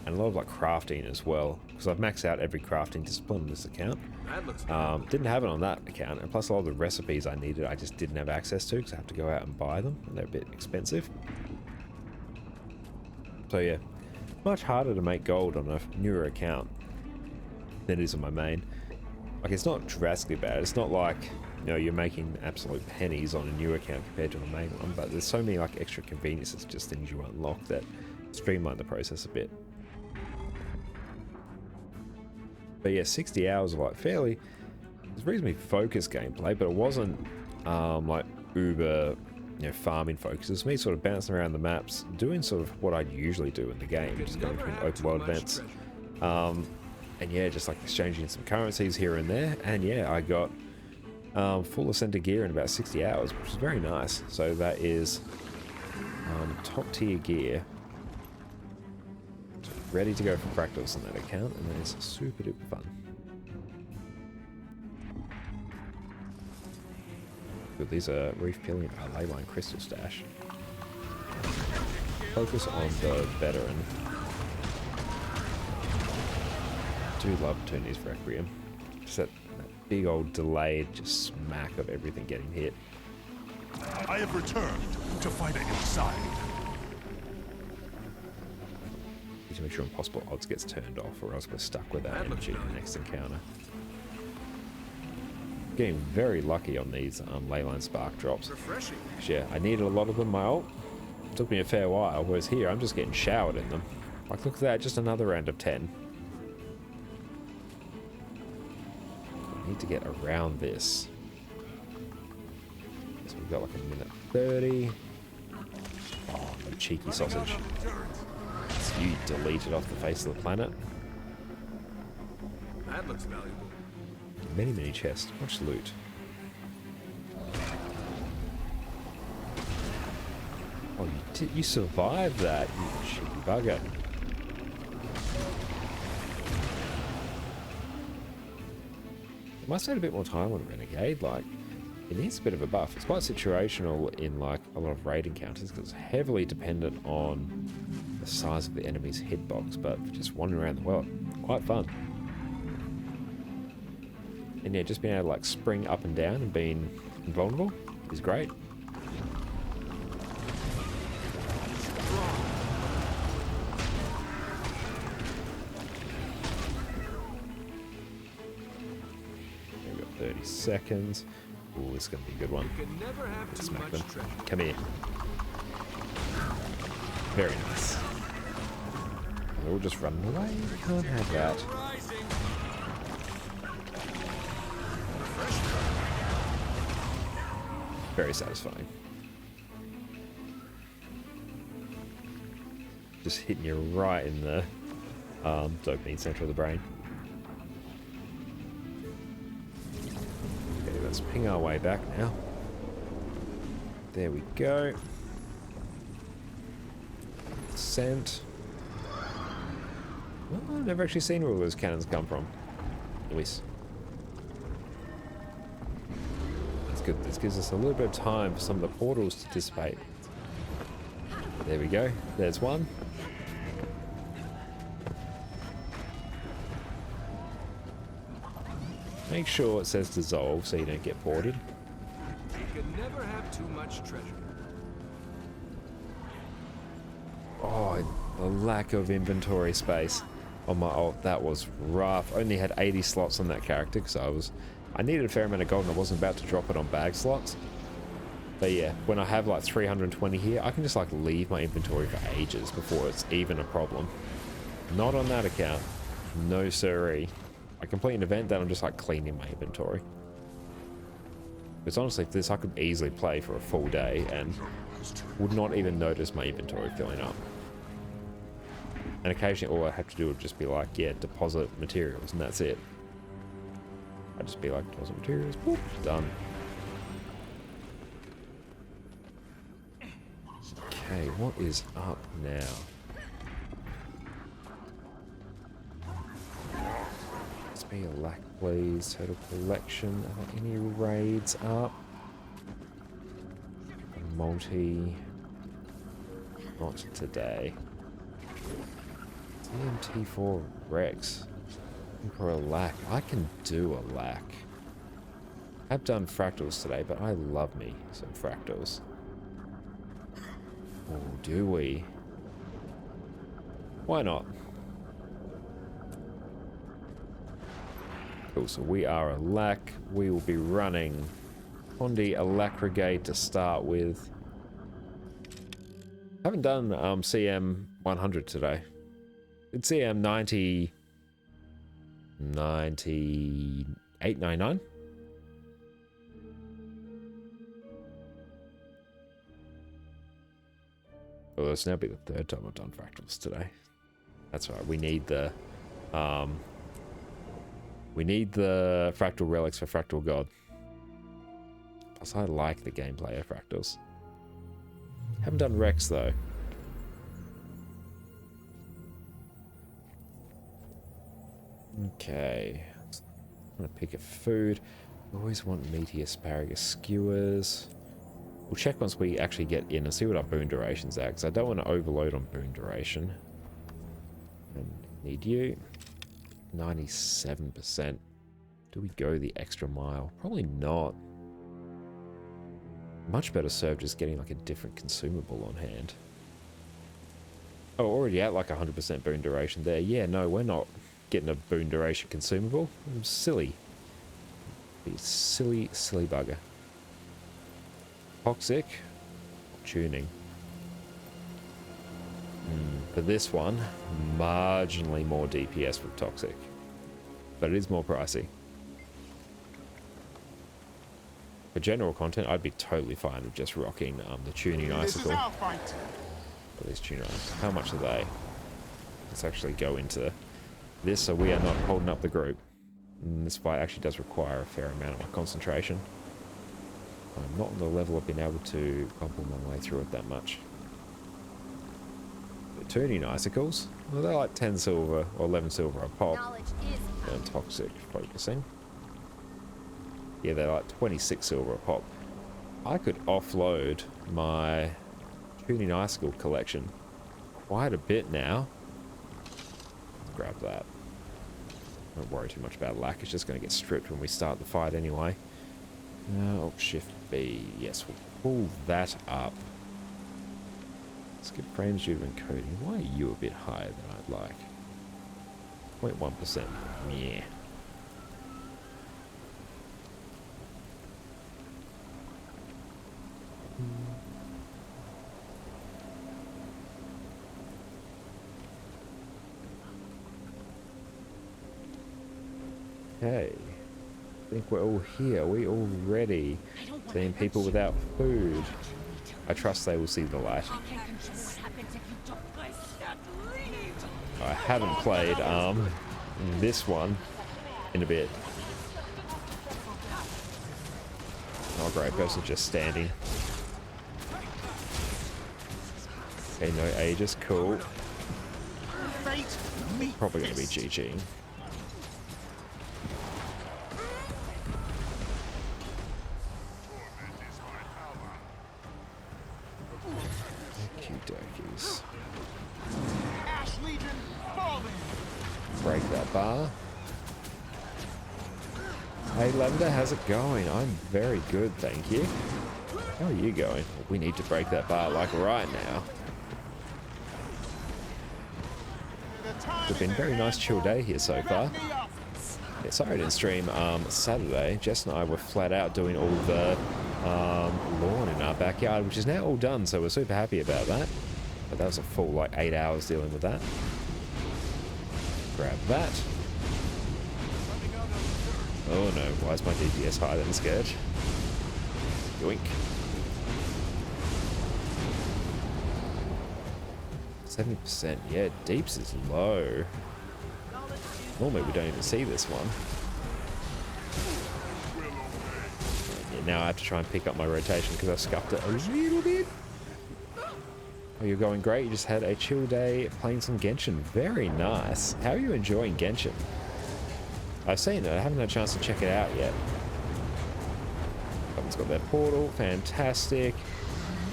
A: And a lot of like crafting as well, because I've maxed out every crafting discipline on this account.
E: That looks good.
A: Didn't have it on that account, and plus a lot of the recipes I needed I just didn't have access to because I have to go out and buy them, and they're a bit expensive. So yeah, much harder to make gold on a newer account than it is on my main. Like it's not drastically bad, it's not like, you know, you're making absolute pennies on a new account compared to the main one, but there's so many like extra conveniences, just things you unlock that streamline the process a bit. But yeah, 60 hours of like fairly, it was reasonably focused gameplay, but it wasn't like uber, you know, farming focus. It's me sort of bouncing around the maps, doing sort of what I usually do in the game, just going between open world events. And yeah, just like exchanging some currencies here and there. And yeah, I got full Ascender gear in about 60 hours, which is very nice. So that is top tier gear. Ready to go for Fractals on that account, and that is super duper fun. Good, these are Reef Pillion Leyline Crystal Stash. Focus on the veteran. Do love Tony's Requiem. Just that big old delayed just smack of everything getting hit.
D: I have returned to fight at your side.
A: Need to make sure Impossible Odds gets turned off, or else we're stuck with that
E: That looks
A: energy in the
E: nice.
A: next encounter. Getting very lucky on these Leyline Spark drops.
E: Refreshing.
A: Yeah, I needed a lot of them. My ult took me a fair while, whereas here I'm just getting showered in them. Like, look at that, just another round of 10. I need to get around this. So we've got like a minute 30. Oh, you cheeky sausage. You deleted off the face of the planet.
E: That looks valuable.
A: Many, many chests. Much loot. Oh, you survived that, you cheeky bugger. Must have had a bit more time on Renegade. Like, it needs a bit of a buff. It's quite situational in like a lot of raid encounters because it's heavily dependent on the size of the enemy's hitbox, but just wandering around the world, quite fun. And yeah, just being able to like spring up and down and being invulnerable is great. We've got 30 seconds. Oh, this is going to be a good one.
E: You can never have too
A: Smack
E: much
A: them.
E: treasure.
A: Come here. Very nice. They're all just running away. We can't have that.
E: Rising.
A: Very satisfying. Just hitting you right in the dopamine center of the brain. Okay, let's ping our way back now. There we go. Sent. Well, I've never actually seen where those cannons come from. Luis. That's good. This gives us a little bit of time for some of the portals to dissipate. There we go. There's one. Make sure it says dissolve so you don't get ported.
E: You can never have too much treasure.
A: Oh, the lack of inventory space on my ult, that was rough. Only had 80 slots on that character because I needed a fair amount of gold and I wasn't about to drop it on bag slots. But yeah, when I have like 320 here, I can just like leave my inventory for ages before it's even a problem. Not on that account. No siree. I complete an event, then I'm just like cleaning my inventory. Because honestly, for this I could easily play for a full day and would not even notice my inventory filling up. And occasionally all I have to do would just be like, yeah, deposit materials, and that's it. I'd just be like, deposit materials, whoop, done. Okay, what is up now? Let's be a lack, please. Total collection. Are there any raids up? A multi. Not today. TMT4 Rex. For a lack. I can do a lack. I've done fractals today, but I love me some fractals. Oh, do we? Why not? Cool, so we are a lack. We will be running Condi a lack brigade to start with. Haven't done CM 100 today. Did CM 90... 98, 99? Well, this now be the third time I've done fractals today. That's right. We need the We need the fractal relics for Fractal God. Plus, I like the gameplay of fractals. Haven't done Rex though. Okay. I'm gonna pick a food. I always want meaty asparagus skewers. We'll check once we actually get in and see what our boon durations are, because I don't want to overload on boon duration. And need you. 97%. Do we go the extra mile? Probably not. Much better served just getting like a different consumable on hand. Oh, already at like 100% boon duration there. Yeah, no, we're not getting a boon duration consumable. I'm silly. Be silly, silly bugger. Toxic. Tuning. For this one, marginally more DPS with Toxic. But it is more pricey. For general content, I'd be totally fine with just rocking the tuning icicle. Or these tuning icicles. How much are they? Let's actually go into this so we are not holding up the group. And this fight actually does require a fair amount of my concentration. I'm not on the level of being able to bumble my way through it that much. The tuning icicles, well, they're like 10 silver or 11 silver a pop.
C: Knowledge is
A: And Toxic focusing. Yeah, they're like 26 silver a pop. I could offload my tuning icicle collection quite a bit now. Grab that. Don't worry too much about lack. It's just going to get stripped when we start the fight anyway. Now, Shift B. Yes, we'll pull that up. Skip frames due to encoding. Why are you a bit higher than I'd like? 0.1%. Yeah. Okay. I think we're all here. We all ready. Seeing people without food. I trust they will see the light. I haven't played this one in a bit. Oh great, person just standing. Okay, no Aegis, cool. Probably gonna be GG. Okie-dokies. Break that bar. Hey Lavender, how's it going? I'm very good, thank you. How are you going? We need to break that bar like right now. It's been a very nice chill day here so far. Yeah, sorry I didn't stream Saturday. Jess and I were flat out doing all the lawn in our backyard, which is now all done, so we're super happy about that. But that was a full like 8 hours dealing with that. Grab that. Oh no, why is my DPS higher than Scourge? Yoink. 70%, yeah, Deeps is low. Normally we don't even see this one. Yeah, now I have to try and pick up my rotation because I've scuffed it a little bit. Oh, you're going great. You just had a chill day playing some Genshin. Very nice. How are you enjoying Genshin? I've seen it. I haven't had a chance to check it out yet. Someone's got their portal. Fantastic.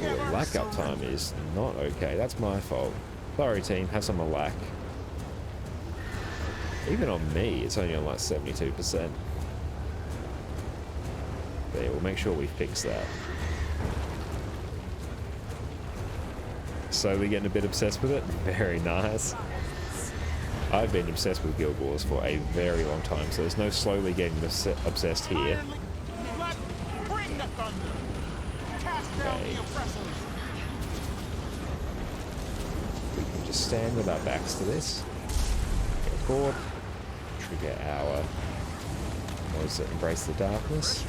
A: Oh, the lack up time is not okay. That's my fault. Sorry, team. Have some lack. Even on me, it's only on like 72%. But yeah, we'll make sure we fix that. Slowly getting a bit obsessed with it. Very nice. I've been obsessed with Guild Wars for a very long time, so there's no slowly getting obsessed here. Okay. We can just stand with our backs to this. Get forward. Trigger our... What is it? Embrace the darkness.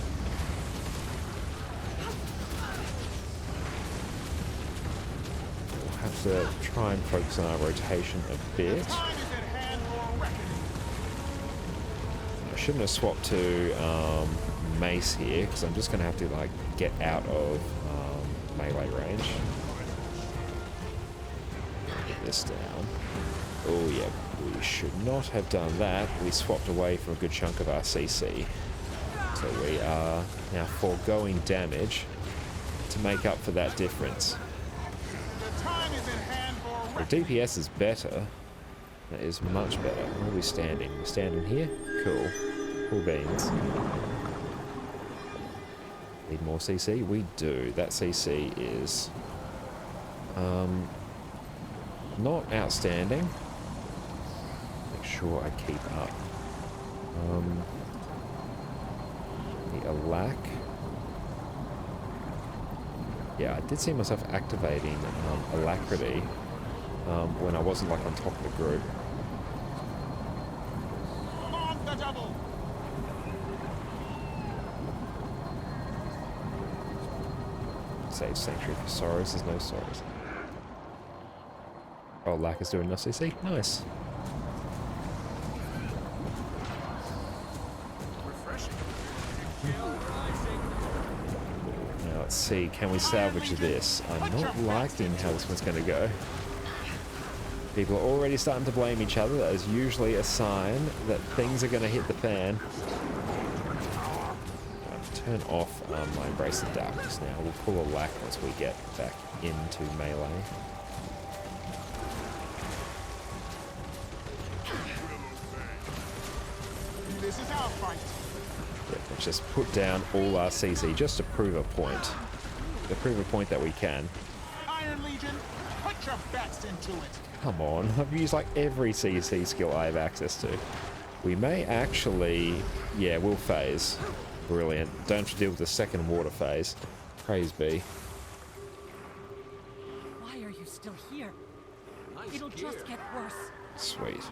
A: We'll have to try and focus on our rotation a bit. shouldn't have swapped to mace here, because I'm just going to have to like get out of melee range. Get this down. Oh yeah, we should not have done that. We swapped away from a good chunk of our CC. So we are now foregoing damage to make up for that difference.
D: The time is in hand for
A: The DPS is better. That is much better. Where are we standing? We're standing here? Cool. Cool beans. Need more CC? We do. That CC is not outstanding. Make sure I keep up. The Alack. Yeah, I did see myself activating Alacrity when I wasn't like on top of the group.
D: on the double.
A: Save Sanctuary for Sorrows, there's no Sorrows. Oh, Lack is doing enough CC? Nice.
E: Refreshing.
A: Now let's see, can we salvage this? I'm not liking how this one's going to go. People are already starting to blame each other. That is usually a sign that things are going to hit the fan. Turn off my Embrace of Darkness now. We'll pull a Lack once we get back into melee.
D: This is our fight.
A: Yeah, let's just put down all our CC just to prove a point. To prove a point that we can.
D: Iron Legion, put your best into it.
A: Come on, I've used like every CC skill I have access to. We may actually... Yeah, we'll phase. Brilliant. Don't have to deal with the second water phase. Praise be.
B: Why are you still here?
E: Nice
B: It'll
E: gear.
B: just get worse.
A: Sweet.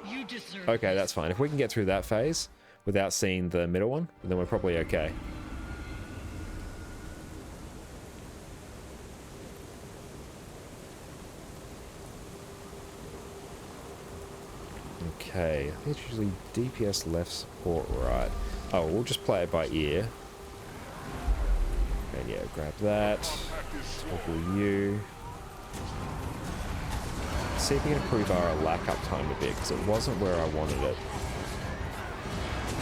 B: You deserve
A: Okay, that's fine. If we can get through that phase without seeing the middle one, then we're probably okay. Okay, I think it's usually DPS left, support right. Oh, we'll just play it by ear. And yeah, grab that. Toggle you. See if we can improve our lack uptime a bit, because it wasn't where I wanted it.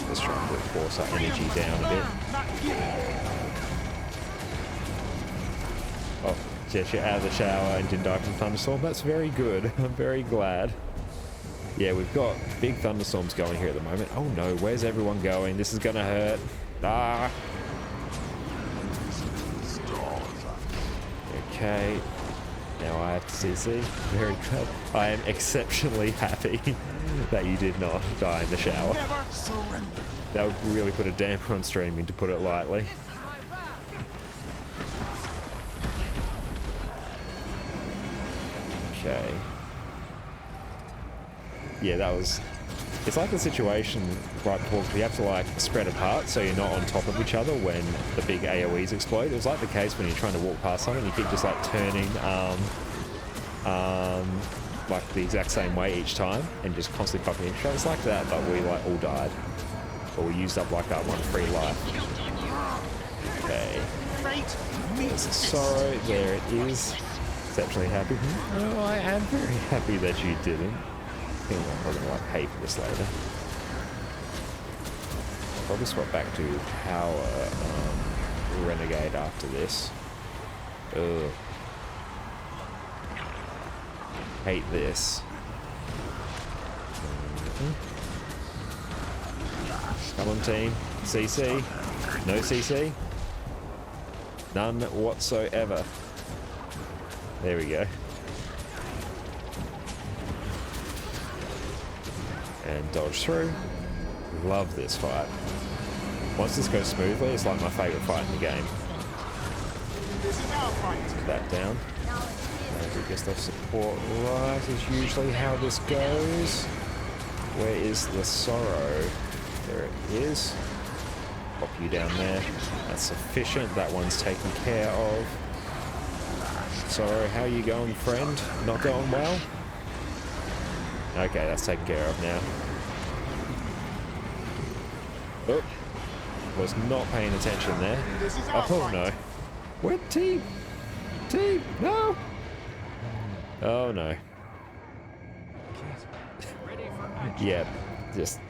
A: Let's try and force our energy down a bit. Oh, yes, you're out of the shower and didn't die from thunderstorm. That's very good. I'm very glad. Yeah, we've got big thunderstorms going here at the moment. Oh no, where's everyone going? This is gonna hurt. Ah. Okay. Now I have to CC. Very good. I am exceptionally happy that you did not die in the shower.
D: Never surrender.
A: That would really put a damper on streaming, to put it lightly. Okay. Yeah, that was... It's like the situation right before we have to like spread apart so you're not on top of each other when the big AoEs explode. It was like the case when you're trying to walk past something, you keep just like turning like the exact same way each time and just constantly popping in. It's like that, but we like all died. But we used up like our one free life. Okay.
D: Fate
A: There's
D: meets
A: the sorrow, there it is. Exceptionally happy. Oh, I am very happy that you didn't. I think I'm probably gonna like pay for this later. I'll probably swap back to power renegade after this. Ugh. Hate this. Come on team. CC. No CC. None whatsoever. There we go. And dodge through. Love this fight. Once this goes smoothly, it's like my favourite fight in the game.
D: This is our fight.
A: Put that down. And I guess the support right is usually how this goes. Where is the sorrow? There it is. Pop you down there. That's sufficient. That one's taken care of. Sorrow, how you going, friend? Not going well? Okay, that's taken care of now. Oh, was not paying attention there.
D: This is our
A: Oh
D: fight.
A: no. What team? Team, no! Oh no.
E: Ready for action.
A: Yeah, just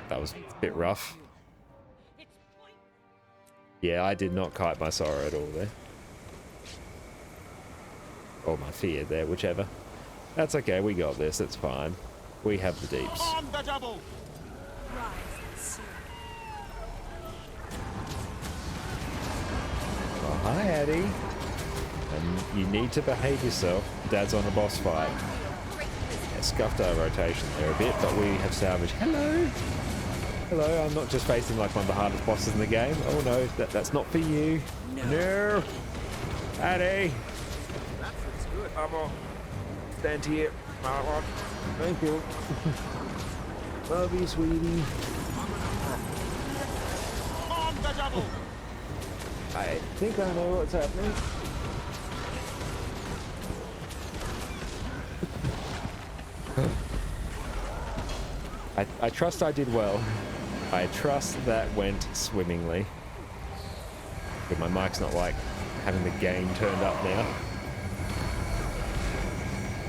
A: that was a bit rough. Yeah, I did not kite my sorrow at all there. Or my fear there, whichever. That's okay, we got this, it's fine. We have the deeps.
D: On the double.
A: Oh, hi, Addie. And you need to behave yourself. Dad's on a boss fight. Yeah, scuffed our rotation there a bit, but we have salvaged. Hello! Hello, I'm not just facing like one of the hardest bosses in the game. Oh no, that's not for you. No! Addie!
E: That feels good.
A: I'm on. Stand here. Thank you. Love you, sweetie.
D: On the double.
A: I think I know what's happening. I trust I did well. I trust that went swimmingly. But my mic's not like having the gain turned up now.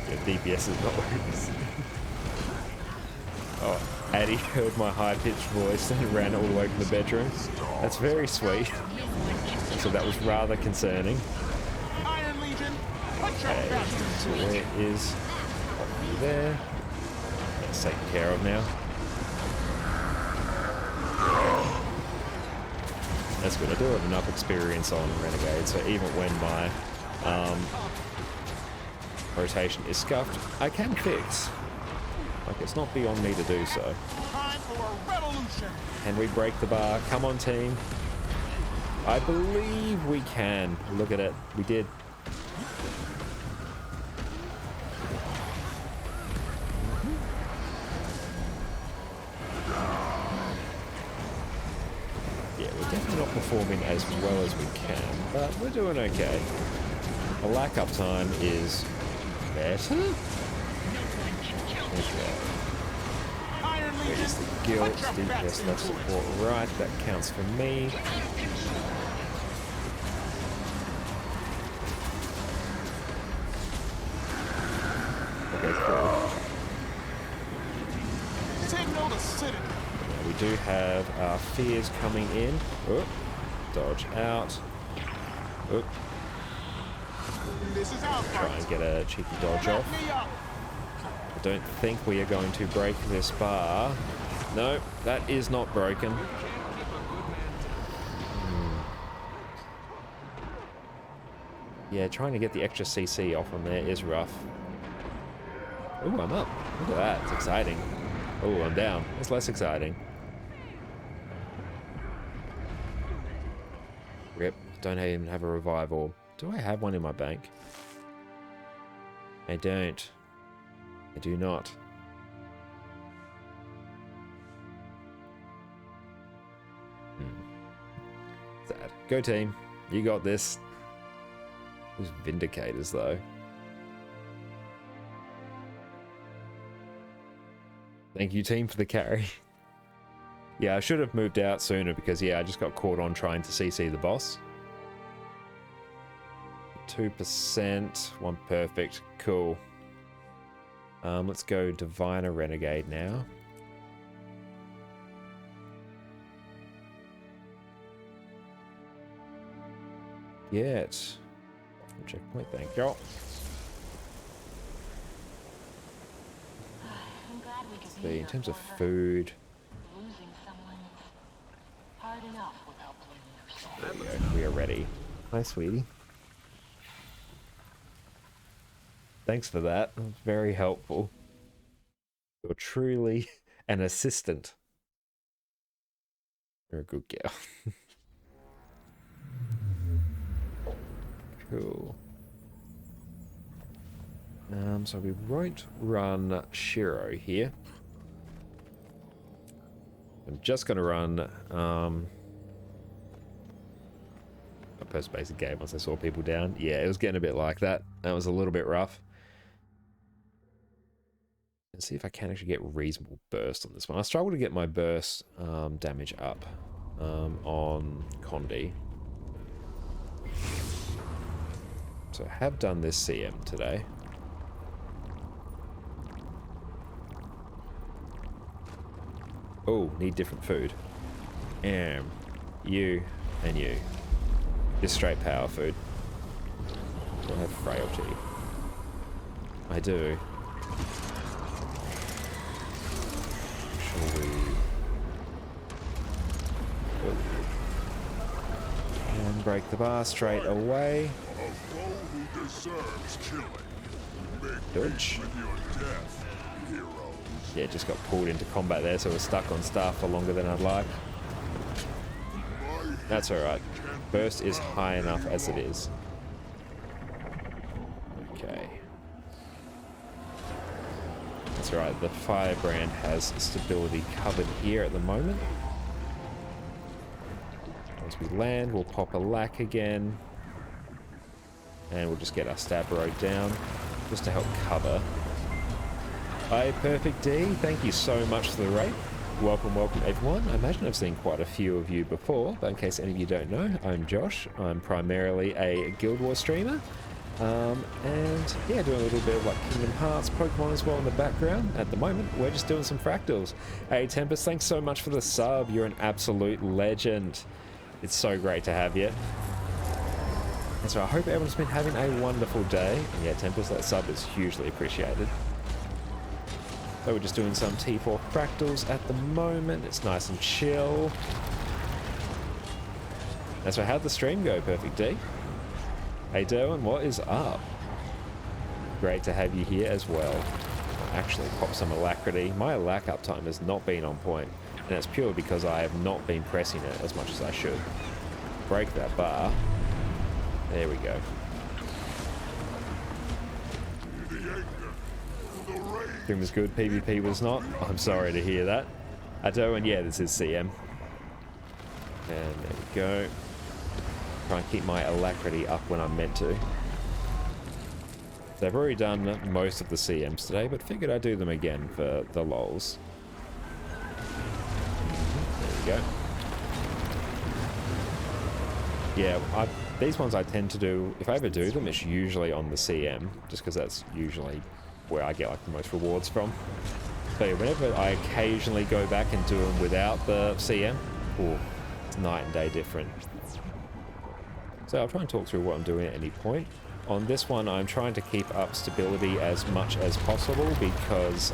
A: Yeah, DPS is not working. Oh, Addie heard my high-pitched voice and ran all the way from the bedroom. That's very sweet. So that was rather concerning.
D: Iron Legion. Put your
A: Okay,
D: best into
A: so
D: it.
A: where is there? That's taken care of now. That's good. I do have enough experience on Renegade, so even when my rotation is scuffed, I can fix. Like, it's not beyond me to do so.
D: Time for a revolution.
A: Can we break the bar? Come on, team. I believe we can. Look at it. We did. Yeah, we're definitely not performing as well as we can, but we're doing okay. The lack up time is better. Okay.
D: Iron Legion.
A: Where's the guild?
D: Put your
A: DPS
D: best
A: left
D: into it.
A: support right. That counts for me. Okay, cool.
D: Signal the citadel.
A: Now we do have our fears coming in. Oh, dodge out. Oh,
D: This is our
A: try
D: fight.
A: and get a cheeky dodge
D: Let
A: off.
D: me up.
A: I don't think we are going to break this bar. No, that is not broken. Yeah, trying to get the extra CC off on there is rough. Ooh, I'm up. Look at that. It's exciting. Oh, I'm down. It's less exciting. Rip. Don't even have a revive orb. Do I have one in my bank? I don't. I do not. Sad. Go team. You got this. Those Vindicators though. Thank you team for the carry. Yeah, I should have moved out sooner because yeah, I just got caught on trying to CC the boss. 2%, one perfect, cool. Let's go Diviner Renegade now. Get checkpoint, thank you.
F: I'm glad we could
A: See,
F: be
A: in
F: here
A: terms of
F: for her.
A: food,
F: Losing someone hard enough without blaming yourself.
A: there we go, we are ready. Hi, sweetie. Thanks for that. That was very helpful. You're truly an assistant. You're a good girl. Cool. So we won't run Shiro here. I'm just gonna run a post basic game once I saw people down. Yeah, it was getting a bit like that. That was a little bit rough. and see if I can actually get reasonable burst on this one. I struggle to get my burst damage up on Condi. So I have done this CM today. Oh, need different food. You and you. Just straight power food. Do I have frailty? I do. Shall we... Oh. And break the bar straight away.
D: A foe who deserves killing. Make
A: Dodge.
D: peace with your death, heroes.
A: Yeah, just got pulled into combat there, so we're stuck on staff for longer than I'd like. That's alright. Burst is high enough as it is. Okay. That's alright, the firebrand has stability covered here at the moment. Once we land, we'll pop a lack again. And we'll just get our Stabro down, just to help cover. Hi, Perfect D, thank you so much for the raid. Welcome, welcome everyone. I imagine I've seen quite a few of you before, but in case any of you don't know, I'm Josh. I'm primarily a Guild Wars streamer. And yeah, doing a little bit of like Kingdom Hearts, Pokemon as well in the background. At the moment, we're just doing some fractals. Hey Tempest, thanks so much for the sub. You're an absolute legend. It's so great to have you. And so I hope everyone's been having a wonderful day. And yeah, Tempest, that sub is hugely appreciated. So we're just doing some T4 fractals at the moment. It's nice and chill. And so how'd the stream go, Perfect D? Hey Derwin, what is up? Great to have you here as well. I'll actually pop some alacrity. My alac uptime has not been on point, and that's purely because I have not been pressing it as much as I should. Break that bar. There we go. Stream was good, PvP was not. I'm sorry to hear that. And yeah, this is CM. And there we go. Try and keep my alacrity up when I'm meant to. So I've already done most of the CMs today, but figured I'd do them again for the lols. There we go. Yeah, these ones I tend to do, if I ever do them, it's usually on the CM, just because that's usually where I get like the most rewards from. So yeah, whenever I occasionally go back and do them without the CM, oh, it's night and day different. So I'll try and talk through what I'm doing at any point. On this one, I'm trying to keep up stability as much as possible because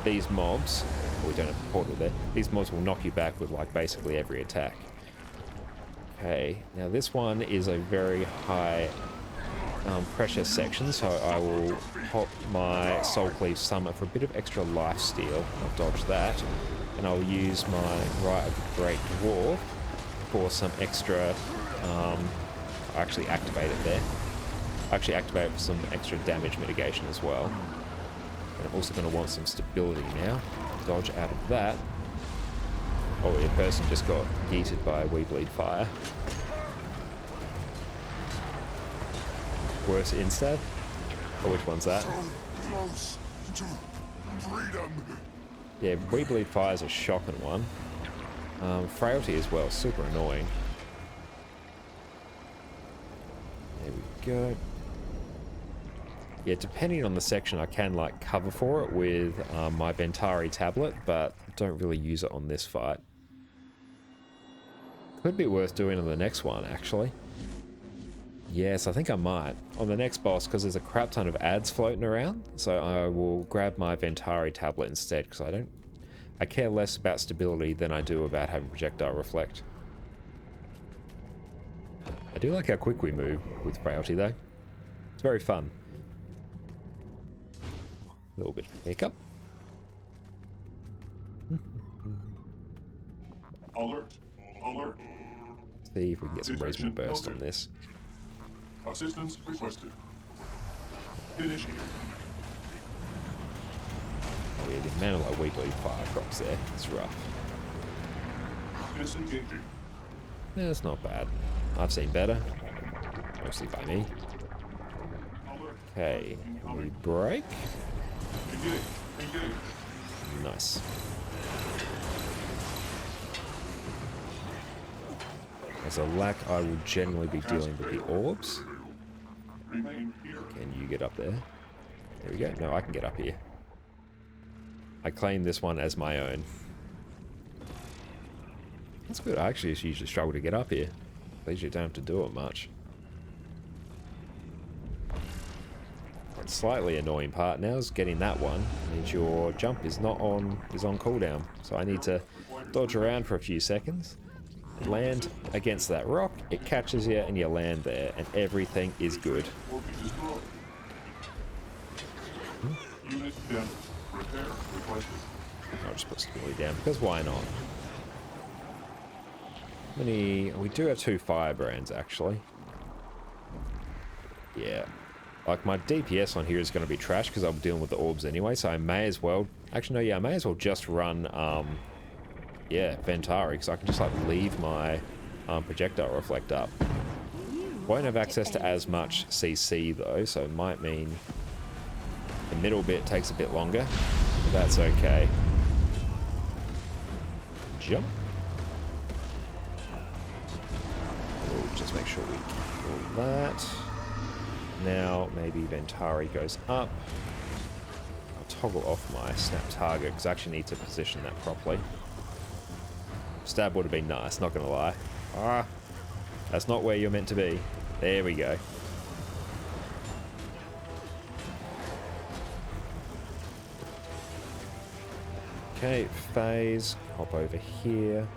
A: these mobs, we don't have a portal there, these mobs will knock you back with like basically every attack. Okay, now this one is a very high pressure section, so I will pop my Soul Cleave Summit for a bit of extra life steal. I'll dodge that, and I'll use my Right of the Great Dwarf for some extra, I actually activate it there. I actually activate it for some extra damage mitigation as well. And I'm also going to want some stability now. Dodge out of that. Oh, your person just got yeeted by We Bleed Fire. Worse instab? Or which one's that?
D: Close to freedom.
A: Yeah, We Bleed Fire is a shocking one. Frailty as well, super annoying. There we go. Yeah, depending on the section, I can like cover for it with my Ventari tablet, but don't really use it on this fight. Could be worth doing on the next one, actually. Yes, I think I might. On the next boss, because there's a crap ton of ads floating around, so I will grab my Ventari tablet instead, because I care less about stability than I do about having projectile reflect. I do like how quick we move with Frailty, though. It's very fun. A little bit of hiccup.
G: Alert! Alert!
A: See if we can get some reasonable burst on this.
G: Assistance requested. Initiated.
A: Oh yeah, the amount of like We Bleed Fire drops there. It's rough.
G: Disengaging.
A: Yeah, it's not bad. I've seen better. Mostly by me.
G: Alert.
A: Okay, we break.
G: Beginning. Engage.
A: Nice. As a lack, I will generally be dealing with the orbs.
G: Remain here.
A: Can you get up there? There we go. No, I can get up here. I claim this one as my own. That's good. I actually just usually struggle to get up here. At least you don't have to do it much. One slightly annoying part now is getting that one. Means your jump is not on cooldown. So I need to dodge around for a few seconds. Land against that rock, it catches you and you land there and everything is good.
G: Or be destroyed. Unit damage. Repair requested.
A: I'll just put stability down because why not? We do have 2 firebrands actually. Yeah. Like my DPS on here is going to be trash because I'm dealing with the orbs anyway, so I may as well... Actually no, yeah, I may as well just run, yeah, Ventari, because I can just like leave my projectile reflect up. Won't have access to as much CC though, so it might mean the middle bit takes a bit longer, but that's okay. Jump. We'll just make sure we kill that. Now maybe Ventari goes up. I'll toggle off my snap target because I actually need to position that properly. Stab would have been nice, not gonna lie. Ah, that's not where you're meant to be. There we go. Okay, phase, hop over here.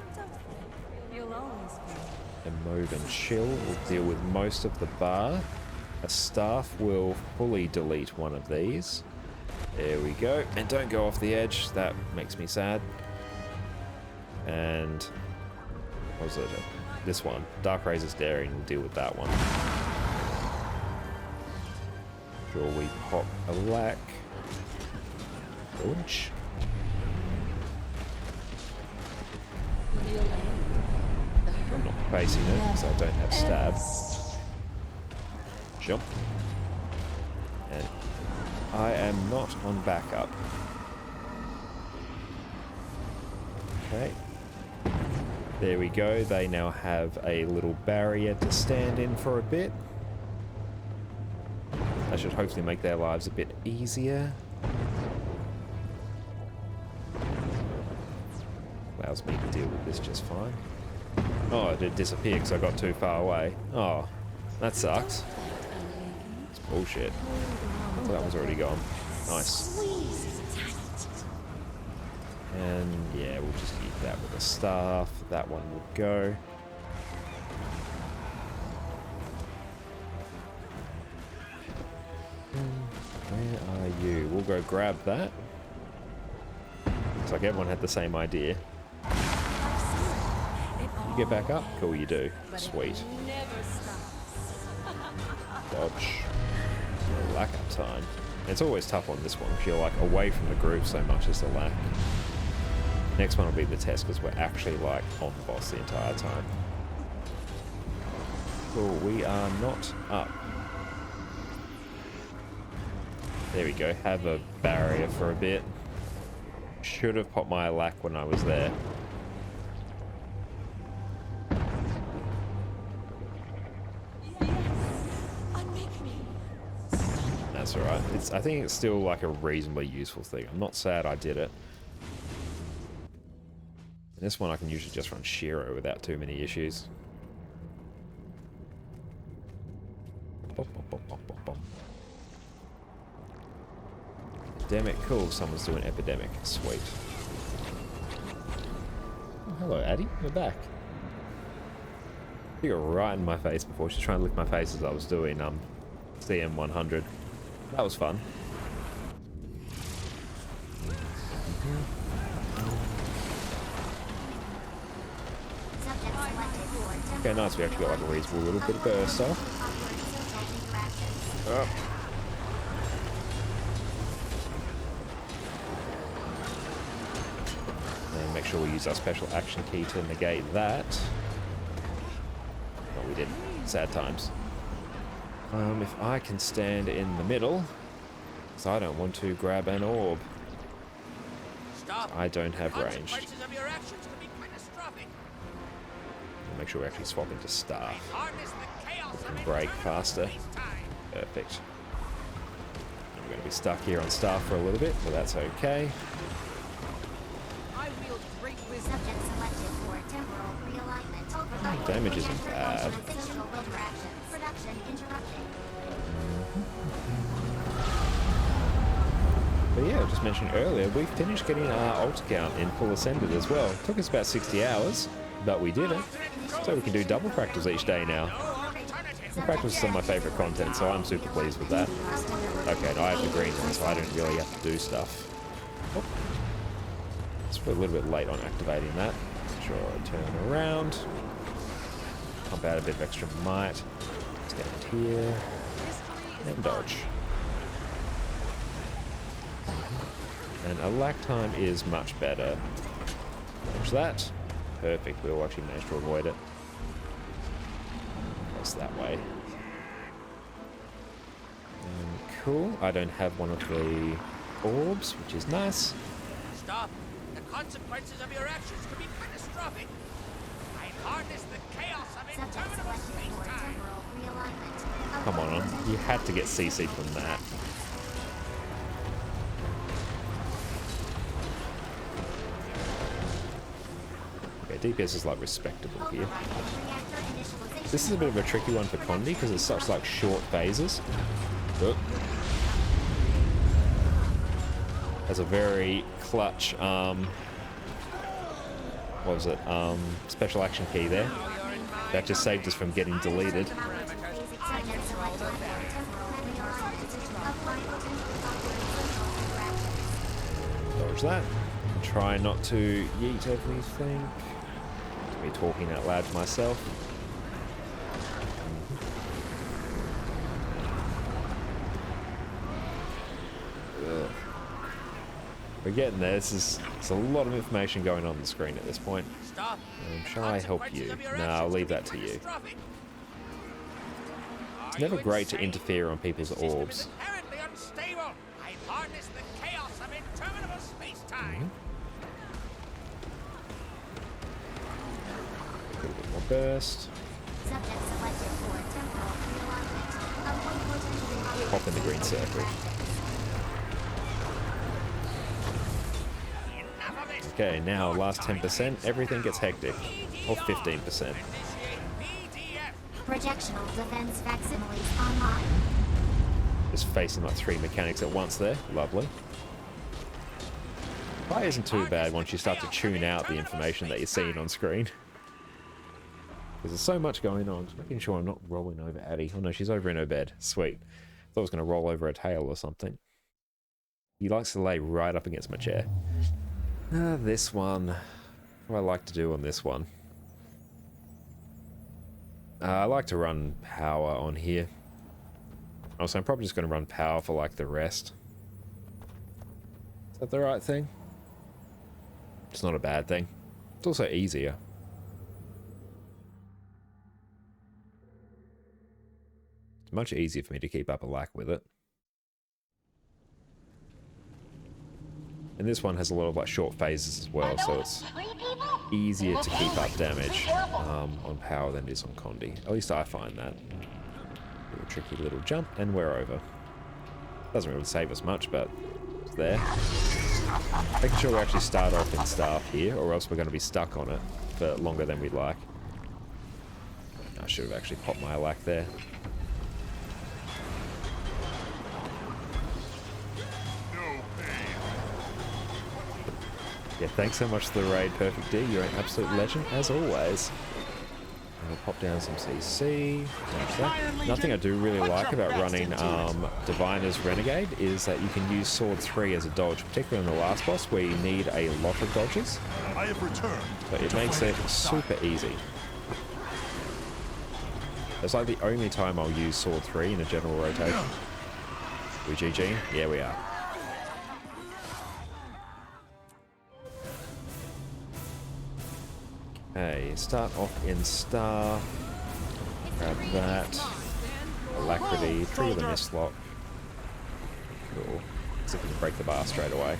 C: You'll always be.
A: And move and chill will deal with most of the bar. A staff will fully delete one of these. There we go. And don't go off the edge, that makes me sad. And what was it? This one. Dark Razor's Daring will deal with that one. Sure, we pop a lack. Dodge. I'm not facing it because I don't have stab. Jump. And I am not on backup. Okay. There we go. They now have a little barrier to stand in for a bit. That should hopefully make their lives a bit easier. Allows me to deal with this just fine. Oh, it did disappear because I got too far away. Oh, that sucks. It's bullshit. So that one's already gone. Nice. And yeah, we'll just keep that with a staff. That one will go. Where are you? We'll go grab that. Looks like everyone had the same idea. You get back up? Cool, you do. Sweet. Dodge. Lack up time. It's always tough on this one if you're like away from the group so much as the lack. Next one will be the test because we're actually like on the boss the entire time. Cool, we are not up. There we go, have a barrier for a bit. Should have popped my lack when I was there. That's alright. I think it's still like a reasonably useful thing. I'm not sad I did it. And this one I can usually just run Shiro without too many issues. Bom, bom, bom, bom, bom, bom. Epidemic, cool. Someone's doing Epidemic. Sweet. Oh, hello, Addie. You're back. You got right in my face before. She's trying to lick my face as I was doing CM100. That was fun. Okay, nice. We actually got like a reasonable little bit of burst off. Oh. And make sure we use our special action key to negate that. Oh, we did. Sad times. If I can stand in the middle, because I don't want to grab an orb. I don't have ranged.
E: Consequences of your actions could be catastrophic.
A: Make sure we actually swap into staff.
E: Harness the chaos of
A: Break
E: eternal
A: faster.
E: space-time.
A: Perfect. We're going to be stuck here on staff for a little bit, but that's okay.
C: I wield great wisdom.
H: Subject selected for temporal realignment. Override
A: Damage isn't
H: reactor
A: bad.
H: functional interactions. Production interrupted.
A: But yeah, I just mentioned earlier, we finished getting our alt count in full ascended as well. Took us about 60 hours, but we did it. So we can do double fractals each day now. The fractals is some of my favourite content, so I'm super pleased with that. Okay, now I have the green one, so I don't really have to do stuff. Oh. We're a little bit late on activating that. Sure, I turn around. Pump out a bit of extra might. Stand here. And dodge. And a lack time is much better. Watch that. Perfect. We'll actually manage to avoid it. That's that way. Cool. I don't have one of the orbs, which is nice.
E: Stop. The consequences of your actions could be catastrophic. I harness the chaos of
H: Subject
E: interminable
H: selected for
E: space-time.
H: temporal realignment.
A: Come on. You had to get CC from that. Okay, DPS is like respectable here. This is a bit of a tricky one for Condi because it's such like short phases. Oh. Has a very clutch what was it? Special action key there. That just saved us from getting deleted. Dodge that. And try not to yeet everything. To be talking out loud to myself. Ugh. We're getting there. It's a lot of information going on the screen at this point.
E: Stop.
A: Shall I help you? No, I'll leave that to you. It's never great to interfere on people's orbs.
E: Inherently unstable. I harness the chaos of interminable space-time.
A: A little bit more burst.
H: Subject selected for temporal realignment. Avoid potentially
A: Pop in the green circle. Okay, now last 10%, everything gets hectic. Or 15%.
H: projectional defense facsimiles online.
A: Just facing like 3 mechanics at once there. Lovely. Fire isn't too bad once you start to tune out the information that you're seeing on screen. Because there's so much going on. Just making sure I'm not rolling over Addie. Oh no, she's over in her bed. Sweet. Thought I was going to roll over her tail or something. He likes to lay right up against my chair. This one. What do I like to do on this one? I like to run power on here. Also, I'm probably just going to run power for like the rest. Is that the right thing? It's not a bad thing. It's also easier. It's much easier for me to keep up a lack with it. And this one has a lot of like short phases as well, so it's easier to keep up damage on power than it is on Condi. At least I find that. A tricky little jump, and we're over. Doesn't really save us much, but it's there. Making sure we actually start off in staff here, or else we're going to be stuck on it for longer than we'd like. I should have actually popped my lack there. Yeah, thanks so much for the raid, Perfect D. You're an absolute legend, as always. And we'll pop down some CC. Nothing I do really like about running Diviner's Renegade is that you can use Sword 3 as a dodge, particularly in the last boss where you need a lot of dodges.
D: I have returned.
A: So it makes it super easy. It's like the only time I'll use Sword 3 in a general rotation. We GG? Yeah, we are. Okay, start off in Star. Grab that. Alacrity, trigger the mist lock. Cool. See if we can break the bar straight away.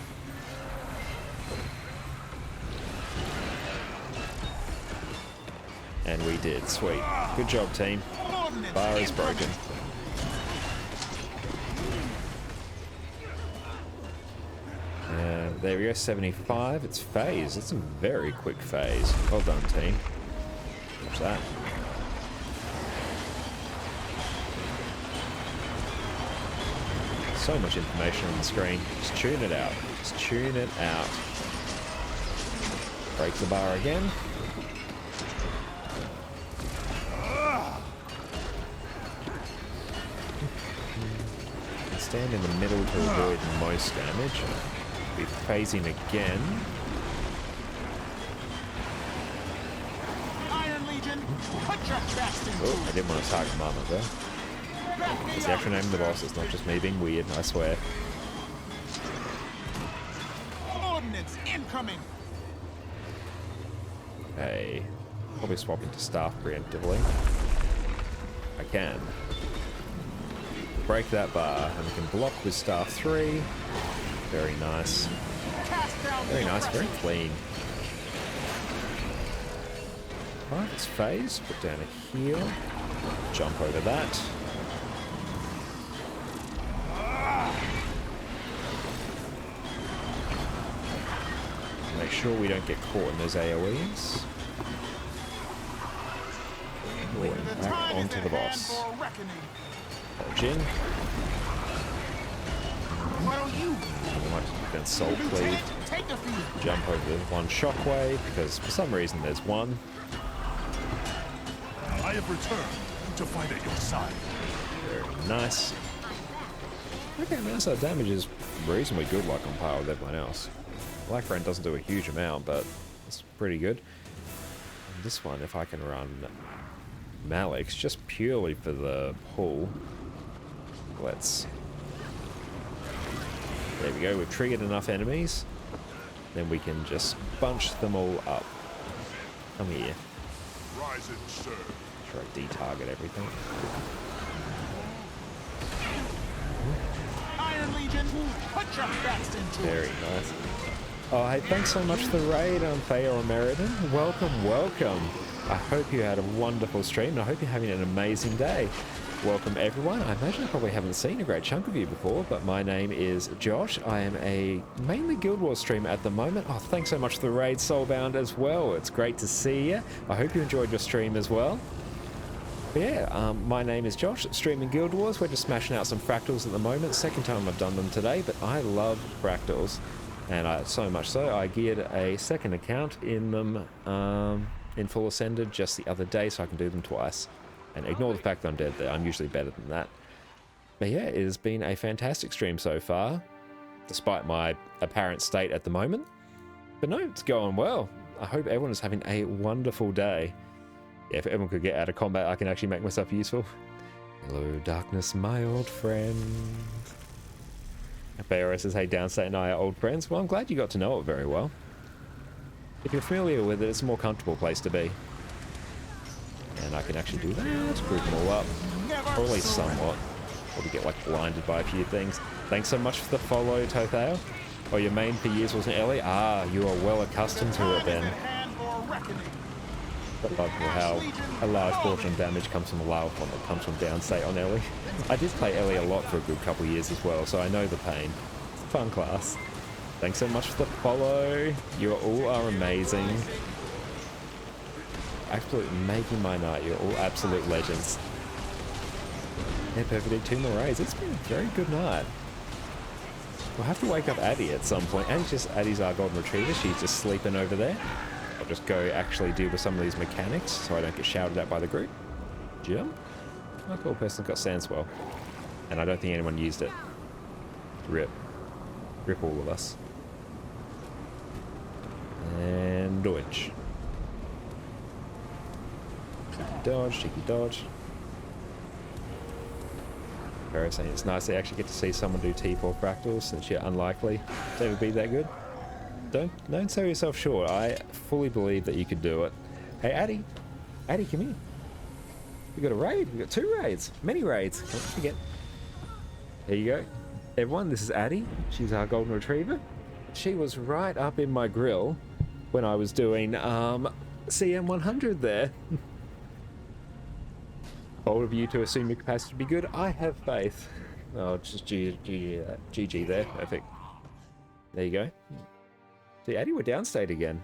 A: And we did. Sweet. Good job, team. Bar is broken. And there we go, 75. It's phase. It's a very quick phase. Well done, team. Watch that. So much information on the screen. Just tune it out. Just tune it out. Break the bar again. Stand in the middle to avoid most damage. Be phasing again.
C: Iron Legion, put your best into
A: Oh, I didn't want to target Mama though. It's the actual name of the boss, it's not just me being weird, I swear.
C: ordnance incoming.
A: Hey, probably swap into staff preemptively. I can. Break that bar, and we can block with staff 3. Very nice.
C: Cast down
A: Very
C: the
A: nice, very
C: oppressor.
A: clean. Alright, it's phase. Put down a heal. Jump over that. Make sure we don't get caught in those AoEs. Going
C: The
A: back
C: time is
A: onto
C: at
A: the
C: hand
A: boss.
C: for a reckoning.
A: Dodge in.
C: While you
A: We might then soul cleave.
C: Lieutenant, take the field.
A: Jump over the one shockwave because for some reason there's one.
D: I have returned to fight at your side.
A: Very nice. Okay, now our damage is reasonably good like on par with everyone else. Black Ren doesn't do a huge amount, but it's pretty good. And this one, if I can run Malix just purely for the pull. Let's... There we go, we've triggered enough enemies. Then we can just bunch them all up. Come here.
D: Rise and serve.
A: Try to de-target everything.
C: Iron Legion, put your best into it.
A: Very nice. Oh, hey, thanks so much for the raid on Thea and Meriden. Welcome, welcome. I hope you had a wonderful stream, and I hope you're having an amazing day. Welcome, everyone. I imagine I probably haven't seen a great chunk of you before, but my name is Josh. I am a mainly Guild Wars streamer at the moment. Oh, thanks so much for the raid, Soulbound, as well. It's great to see you. I hope you enjoyed your stream as well. But yeah, my name is Josh, streaming Guild Wars. We're just smashing out some fractals at the moment. Second time I've done them today, but I love fractals. And so much so, I geared a second account in them in Full Ascended just the other day, so I can do them twice. And ignore the fact that I'm dead there, I'm usually better than that. But yeah, it has been a fantastic stream so far, despite my apparent state at the moment. But no, it's going well. I hope everyone is having a wonderful day. Yeah, if everyone could get out of combat, I can actually make myself useful. Hello, darkness, my old friend. Bayora says, hey, Downstate and I are old friends. Well, I'm glad you got to know it very well. If you're familiar with it, it's a more comfortable place to be. And I can actually do that, group them all up. Or at least somewhat. Probably get like blinded by a few things. Thanks so much for the follow, Tothao. Oh, your main for years wasn't Ellie? Ah, you are well accustomed to it then. I love how a large portion of damage comes from a large one that comes from downstate on Ellie. I did play Ellie a lot for a good couple of years as well, so I know the pain. It's a fun class. Thanks so much for the follow. You all are amazing. Absolutely making my night. You're all absolute legends. Yeah, Perfect did 2 more raids. It's been a very good night. We'll have to wake up Addie at some point. Addie's our golden retriever. She's just sleeping over there. I'll just go actually deal with some of these mechanics so I don't get shouted at by the group. Jump. Oh, cool. Person's got Sandswell. And I don't think anyone used it. Rip. Rip all of us. And dodge. Cheeky dodge. Farrah saying it's nice to actually get to see someone do T4 fractals since you're unlikely to ever be that good. Don't sell yourself short. I fully believe that you could do it. Hey, Addie. Addie, come here. We got a raid. We got 2 raids. Many raids. Don't forget. There you go. Everyone, this is Addie. She's our golden retriever. She was right up in my grill when I was doing CM100 there. Bold of you to assume your capacity to be good. I have faith. Oh, just GG there. Perfect. There you go. See, Addy, we're downstate again.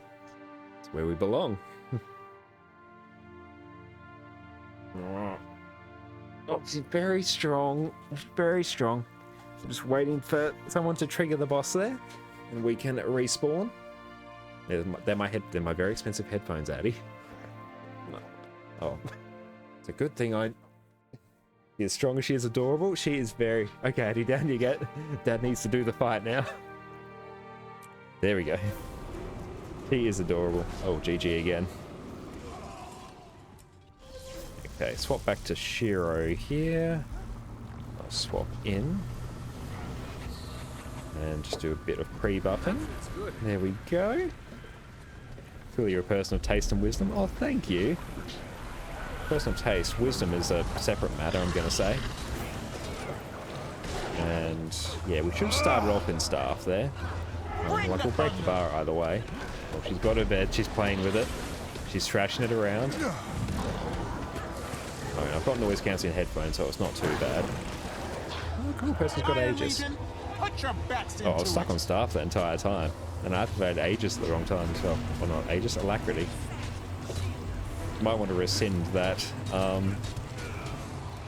A: It's where we belong. Oh, she's very strong. Very strong. I'm just waiting for someone to trigger the boss there, and we can respawn. They're my very expensive headphones, Addy. Oh, it's a good thing she's as strong as she is adorable. She is very... Okay, Addy, down you get. Dad needs to do the fight now. There we go. He is adorable. Oh, GG again. Okay, swap back to Shiro here. I'll swap in. And just do a bit of pre-buffing. There we go. Feel you're a person of taste and wisdom. Oh, thank you. Personal taste. Wisdom is a separate matter, I'm going to say. And yeah, we should have started off in staff there. Like, we'll break the bar either way. Well, she's got her bed. She's playing with it. She's thrashing it around. I mean, I've got noise cancelling headphones, so it's not too bad. Oh, cool. Person's got
C: Iron
A: Aegis.
C: Legion, put your backs
A: Oh, I was
C: into
A: stuck
C: it.
A: on staff the entire time. And I activated Aegis at the wrong time as well. Well, not Aegis, Alacrity. Might want to rescind that,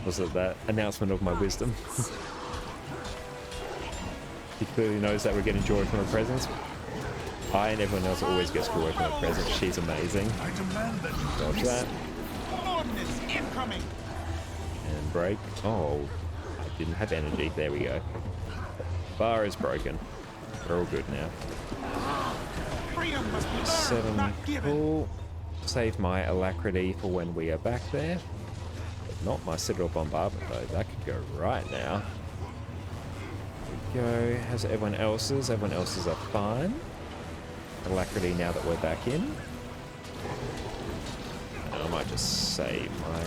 A: was it that announcement of my wisdom? He clearly knows that we're getting joy from her presence. I and everyone else always gets joy from her presence. She's amazing.
D: I demand that you
A: Dodge that.
C: Ordnance incoming.
A: And break. Oh, I didn't have energy. There we go. Bar is broken. We're all good now.
C: Freedom must be earned,
A: 7.
C: not given.
A: Cool. Save my Alacrity for when we are back there. But not my Citadel Bombardment though. That could go right now. There we go. How's everyone else's? Everyone else's are fine. Alacrity now that we're back in. And I might just save my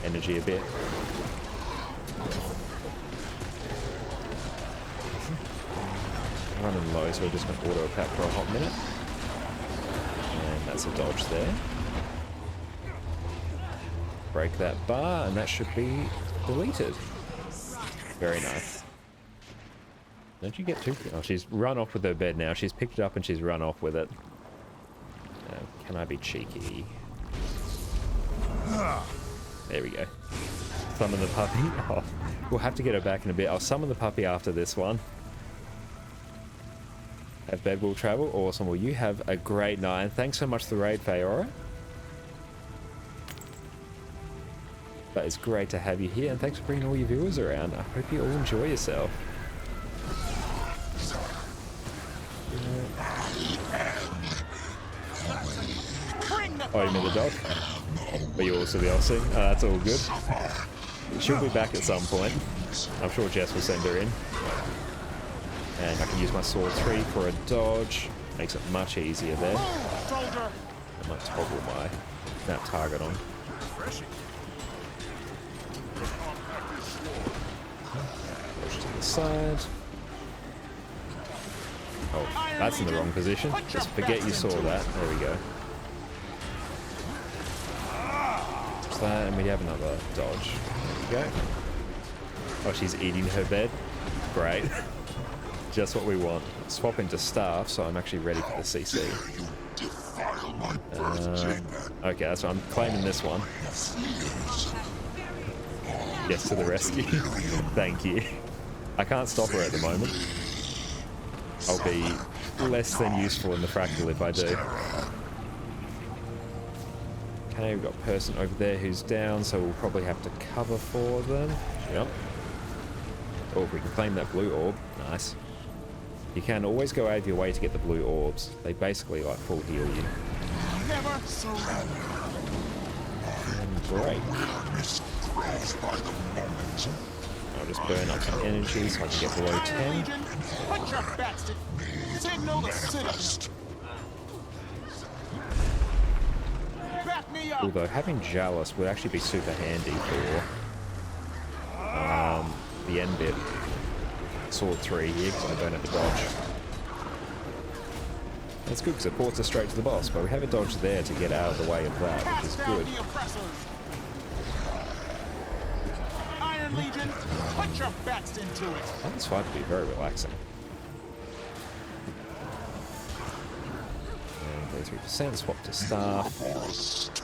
A: energy a bit. Running low, so we're just going to auto attack for a hot minute. And that's a dodge there. Break that bar, and that should be deleted. Very nice. Don't you get too... Oh, she's run off with her bed now. She's picked it up and she's run off with it. Can I be cheeky? There we go. Summon the puppy. Oh, we'll have to get her back in a bit. I'll summon the puppy after this one. Have bed will travel. Awesome. Well, you have a great night. And thanks so much for the raid, Fayora. But it's great to have you here, and thanks for bringing all your viewers around. I hope you all enjoy yourself. Oh, you mean the dog? But you also the Aussie? Oh, that's all good. She'll be back at some point. I'm sure Jess will send her in. And I can use my sword 3 for a dodge. Makes it much easier there.
C: Soldier.
A: I might toggle my snap target on. Push to the side. Oh, that's in the wrong position. Just forget you saw that. There we go. Just that, and we have another dodge. There we go. Oh, she's eating her bed. Great. Just what we want. Swap into staff, so I'm actually ready for the CC. Okay, that's what I'm claiming this one. Yes, to the rescue. Thank you. I can't stop her at the moment. I'll be less than useful in the fractal if I do. Okay, we've got a person over there who's down, so we'll probably have to cover for them. Yep. Oh, we can claim that blue orb. Nice. You can always go out of your way to get the blue orbs. They basically like full heal you.
C: Never surrender.
A: And break. I'll just burn up some energy so I can get below 10.
C: Legion, put your backs to... Signal the citizen. Back me up.
A: Although having Jealous would actually be super handy for the end bit. Sword 3 here because I don't have a dodge. That's good because it ports us straight to the boss, but we have a dodge there to get out of the way of that, which is
C: Cast down
A: good.
C: the oppressors. Legion? Put your best into it.
A: I find this fight to be very relaxing. And 33% swap to staff.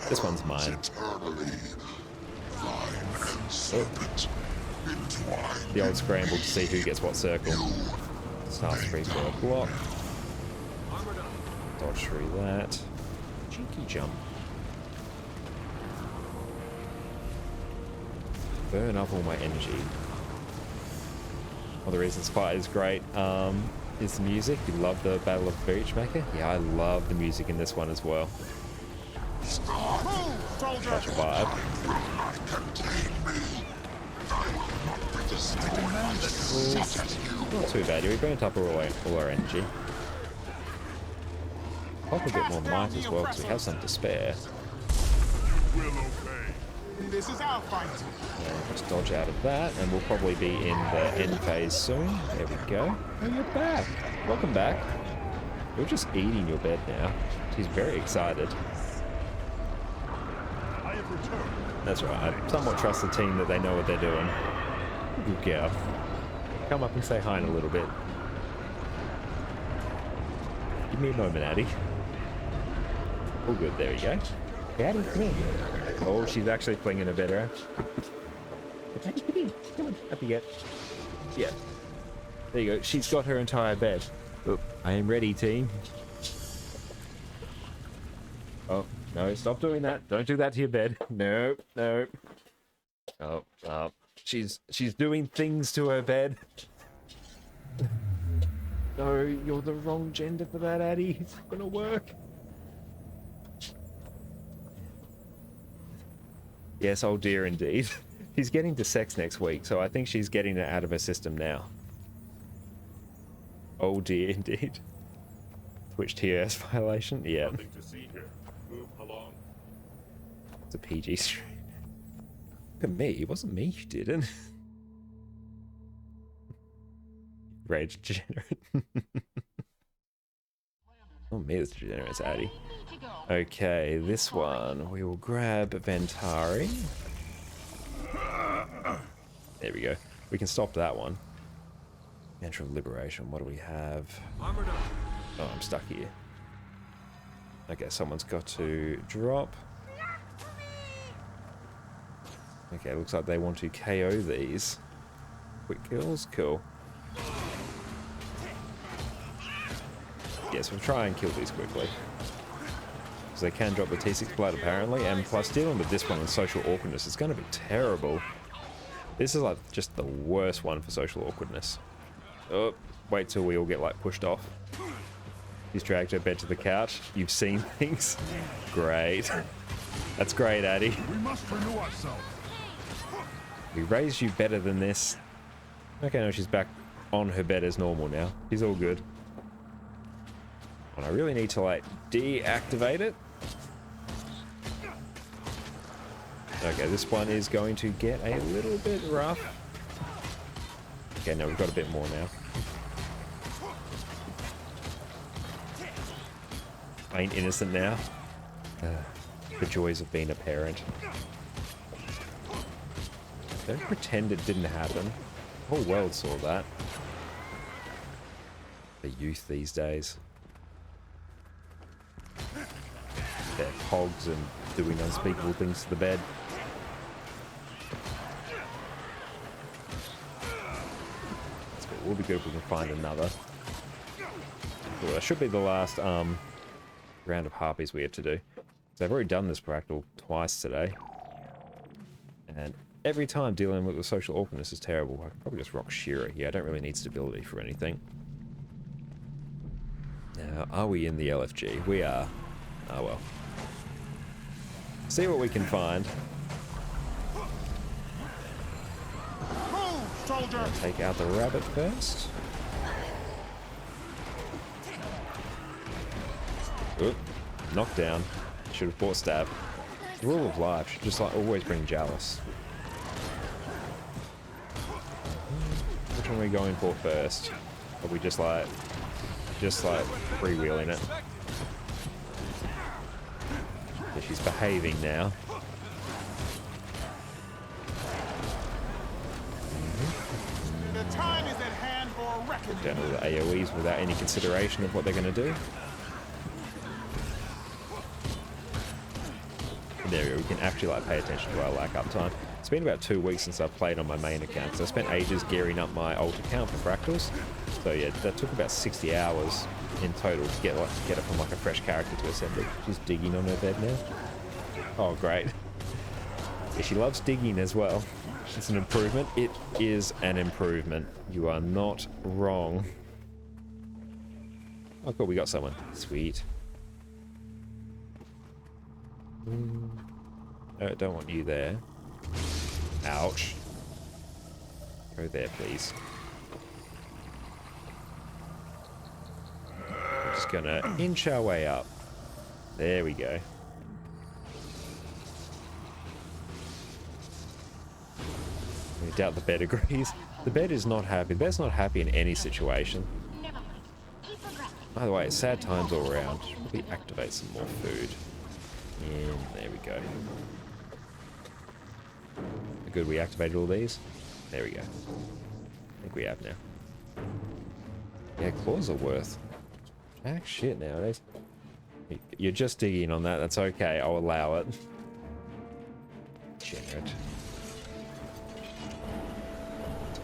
A: This one's mine. Oh. The old scramble to see who gets what circle. Staff's free for a block. Dodge through that. Cheeky jump. Burn up all my energy. One of the reasons fight is great is the music. You love the Battle of the Breachmaker? Yeah, I love the music in this one as well. Such a vibe. Not too bad. We burnt up all our energy. Pop a bit more might as well because we have some to spare.
C: This is our fight.
A: Just dodge out of that, and we'll probably be in the end phase soon. There we go. Oh, you're back. Welcome back. You're just eating your bed now. She's very excited.
G: I have returned.
A: That's right. I somewhat trust the team that they know what they're doing. Good girl. Come up and say hi in a little bit. Give me a moment, Addie. All good. There we go. Addie, come here. Oh, she's actually flinging her bed around. Come on, up you get. Yeah. There you go. She's got her entire bed. Oh, I am ready, team. Oh, no, stop doing that. Don't do that to your bed. No, no. Oh, oh. She's doing things to her bed. No, you're the wrong gender for that, Addie. It's not gonna work. Yes, oh dear indeed. She's getting to sex next week, so I think she's getting it out of her system now. Oh dear indeed. Twitch TOS violation? Yeah.
G: Nothing to see here. Move along.
A: It's a PG stream. Look at me, it wasn't me who did it. Rage degenerate. Oh, me, it's degenerate, Addy. Okay, this one. We will grab Ventari. There we go. We can stop that one. Mantra of Liberation. What do we have? Oh, I'm stuck here. Okay, someone's got to drop. Okay, looks like they want to KO these. Quick kills, cool. Yes, we'll try and kill these quickly. Because they can drop the T6 blood apparently, and plus dealing with this one in social awkwardness is going to be terrible. This is like just the worst one for social awkwardness. Oh, wait till we all get like pushed off. He's dragged her bed to the couch. You've seen things? Great. That's great, Addy.
D: We must renew ourselves.
A: We raised you better than this. Okay, no, she's back on her bed as normal now. She's all good. And I really need to like deactivate it. Okay, this one is going to get a little bit rough. Okay, no, we've got a bit more now. I ain't innocent now. The joys of being a parent. Don't pretend it didn't happen. The whole world saw that. The youth these days. They're hogs and doing unspeakable things to the bed. That's good. We'll be good if we can find another. Cool. That should be the last round of harpies we have to do. So I've already done this fractal twice today. And every time dealing with the social awkwardness is terrible. I can probably just rock Shira here. I don't really need stability for anything. Now, are we in the LFG? We are. Oh well. See what we can find.
C: Move, soldier!
A: I'll take out the rabbit first. Oop. Knockdown. Should have bought stab. The rule of life should just like always bring Jalis. Which one are we going for first? Are we just like freewheeling it? So she's behaving now.
C: time is at hand for reckoning.
A: Down all the AoEs without any consideration of what they're going to do. And there we go. We can actually like pay attention to our lag up time. It's been about 2 weeks since I've played on my main account, because I spent ages gearing up my alt account for Fractals. So yeah, that took about 60 hours in total to get it from like a fresh character to assemble. She's digging on her bed now. Oh great. Yeah, she loves digging as well. It's an improvement. It is an improvement. You are not wrong. Oh cool, we got someone. Sweet. Oh, don't want you there. Ouch. Go there, please. We're just gonna inch our way up. There we go. I doubt the bed agrees. The bed is not happy. The bed's not happy in any situation.
F: Never mind. Keep progressing.
A: By the way, it's sad times all around. Should probably activate some more food. And there we go. Good, we activated all these. There we go. I think we have now. Yeah, claws are worth jack shit nowadays. You're just digging on that. That's okay. I'll allow it. Degenerate.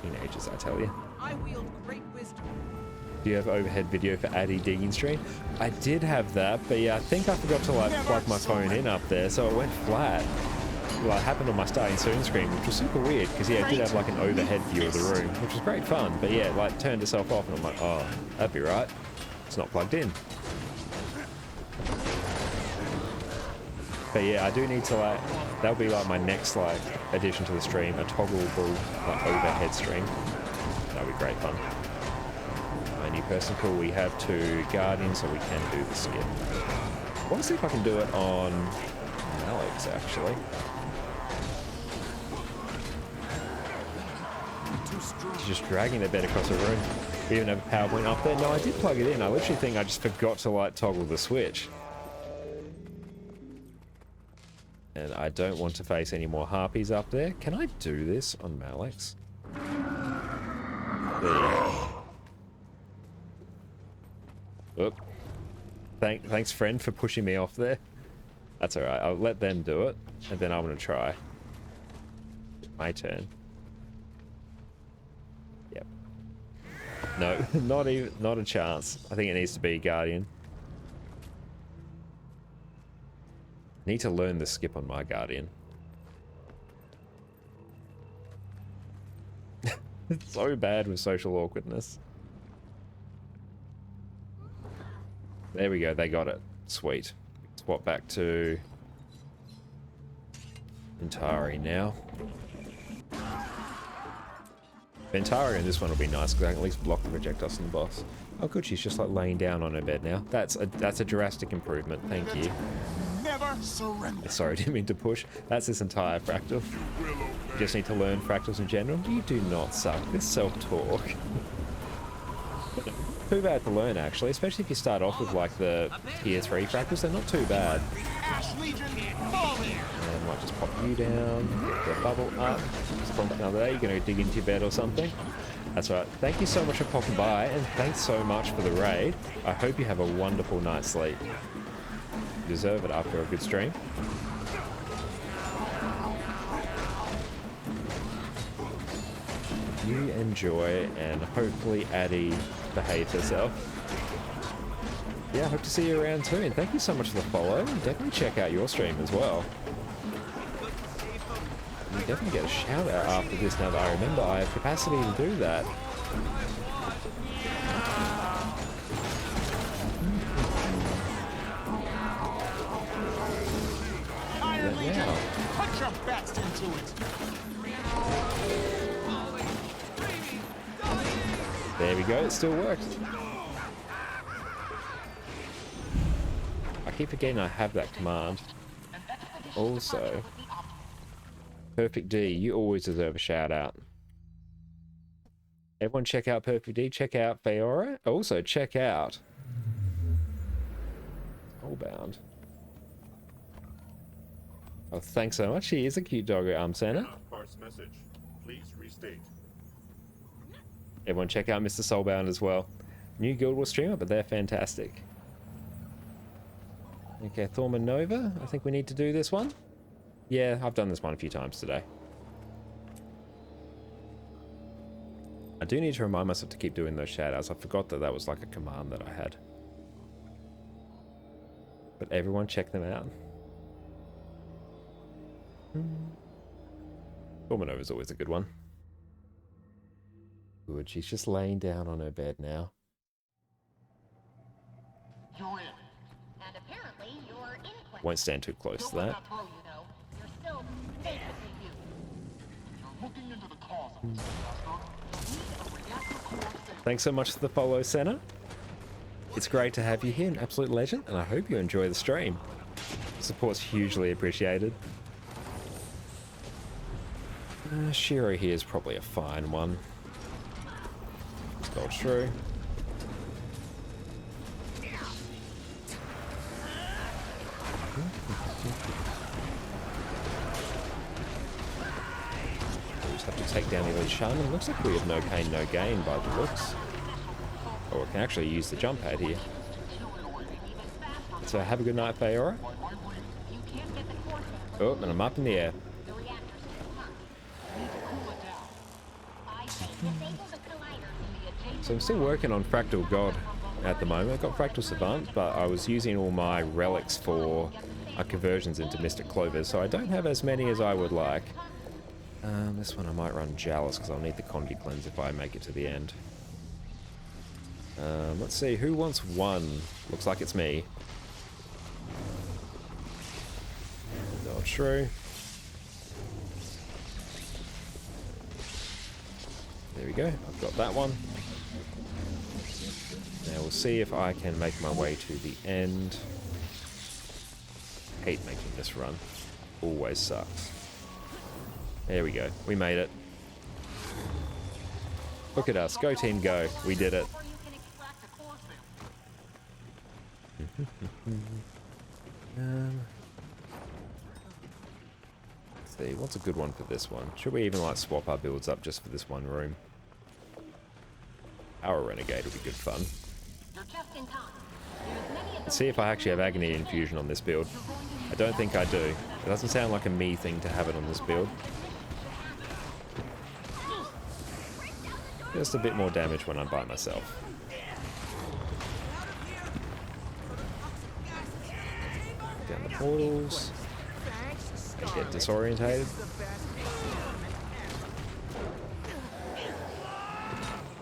A: Teenagers, I tell you.
E: I wield great wisdom.
A: Do you have overhead video for Addy digging stream? I did have that, but yeah, I think I forgot to like plug my phone in up there, so it went flat. Well, it happened on my starting soon screen, which was super weird, because yeah, it did have like an overhead view of the room, which was great fun, but yeah, it like turned itself off, and I'm like, oh, that'd be right. It's not plugged in. But yeah, I do need to like, that'll be like my next like addition to the stream, a toggleable like overhead stream. That'll be great fun. My new person, cool. We have 2 guardians, so we can do the skip. I want to see if I can do it on Alex actually. She's just dragging their bed across the room. We even have a power point up there. No, I did plug it in. I literally think I just forgot to like toggle the switch. And I don't want to face any more harpies up there. Can I do this on Malix? There you go. Oop. Thanks, friend, for pushing me off there. That's alright. I'll let them do it, and then I'm going to try. My turn. Yep. No, not a chance. I think it needs to be Guardian. Need to learn the skip on my Guardian. It's so bad with social awkwardness. There we go, they got it. Sweet. Swap back to Ventari now. Ventari in this one will be nice because I can at least block the projectiles from the boss. Oh good, she's just like laying down on her bed now. That's a drastic improvement, thank you.
C: Never surrender.
A: Sorry, didn't mean to push. That's this entire fractal. You just need to learn fractals in general. You do not suck. This self-talk. Too bad to learn actually, especially if you start off with like the tier 3 fractals. They're not too bad.
C: Ash Legion, fall here.
A: And might just pop you down, get the bubble up. Just bump another day. You're gonna dig into your bed or something. That's right. Thank you so much for popping by, and thanks so much for the raid. I hope you have a wonderful night's sleep. You deserve it after a good stream. You enjoy, and hopefully Addy behaves herself. Yeah, I hope to see you around too, and thank you so much for the follow. Definitely check out your stream as well. You definitely get a shout out after this now that I remember I have capacity to do that.
C: Iron Legion,
A: Now.
C: put your best into it.
A: There we go, it still works. I keep forgetting I have that command. Also, Perfect D, you always deserve a shout out. Everyone check out Perfect D, check out Feora. Also check out Soulbound. Oh, thanks so much. He is a cute doggo, Santa.
G: Parse message. Please restate.
A: Everyone check out Mr. Soulbound as well. New Guild Wars streamer, but they're fantastic. Okay, Thorman Nova. I think we need to do this one. Yeah, I've done this one a few times today. I do need to remind myself to keep doing those shoutouts. I forgot that that was like a command that I had. But everyone check them out. Thorman Nova is always a good one. Good, she's just laying down on her bed now.
C: You're in.
F: And apparently you're in question.
A: Won't stand too close to that.
F: Throw, you know. You're still basically you.
C: You're looking into the cause of this disaster. You need a reactor core failure.
A: Thanks so much for the follow, Senna. It's great to have you here, an absolute legend, and I hope you enjoy the stream. Support's hugely appreciated. Shiro here is probably a fine one. Gold Shrew. We just have to take down the Elite Shaman. Looks like we have no pain, no gain by the looks. Oh, we can actually use the jump pad here. So have a good night, Feora.
F: You can't get the core sample.
A: Oh, and I'm up in the air.
F: The reactor's still hot. You need to cool it down. I say disable the collider in the adjacent.
A: So I'm still working on Fractal God at the moment. I've got Fractal Savant, but I was using all my relics for conversions into Mystic Clovers, so I don't have as many as I would like. This one I might run Jealous, because I'll need the Condi Cleanse if I make it to the end. Let's see, who wants one? Looks like it's me. Not true. There we go, I've got that one. Now we'll see if I can make my way to the end. Hate making this run. Always sucks. There we go, we made it. Look at us, go team go, we did it.
F: Before you can extract the core sample.
A: Let's see, what's a good one for this one? Should we even like swap our builds up just for this one room? Our Renegade will be good fun.
F: You're just in time. There's many of
A: Let's
F: those
A: see if I actually have Agony Infusion on this build. I don't think I do. It doesn't sound like a me thing to have it on this build. Just a bit more damage when I'm by myself. Down the portals. And get disorientated.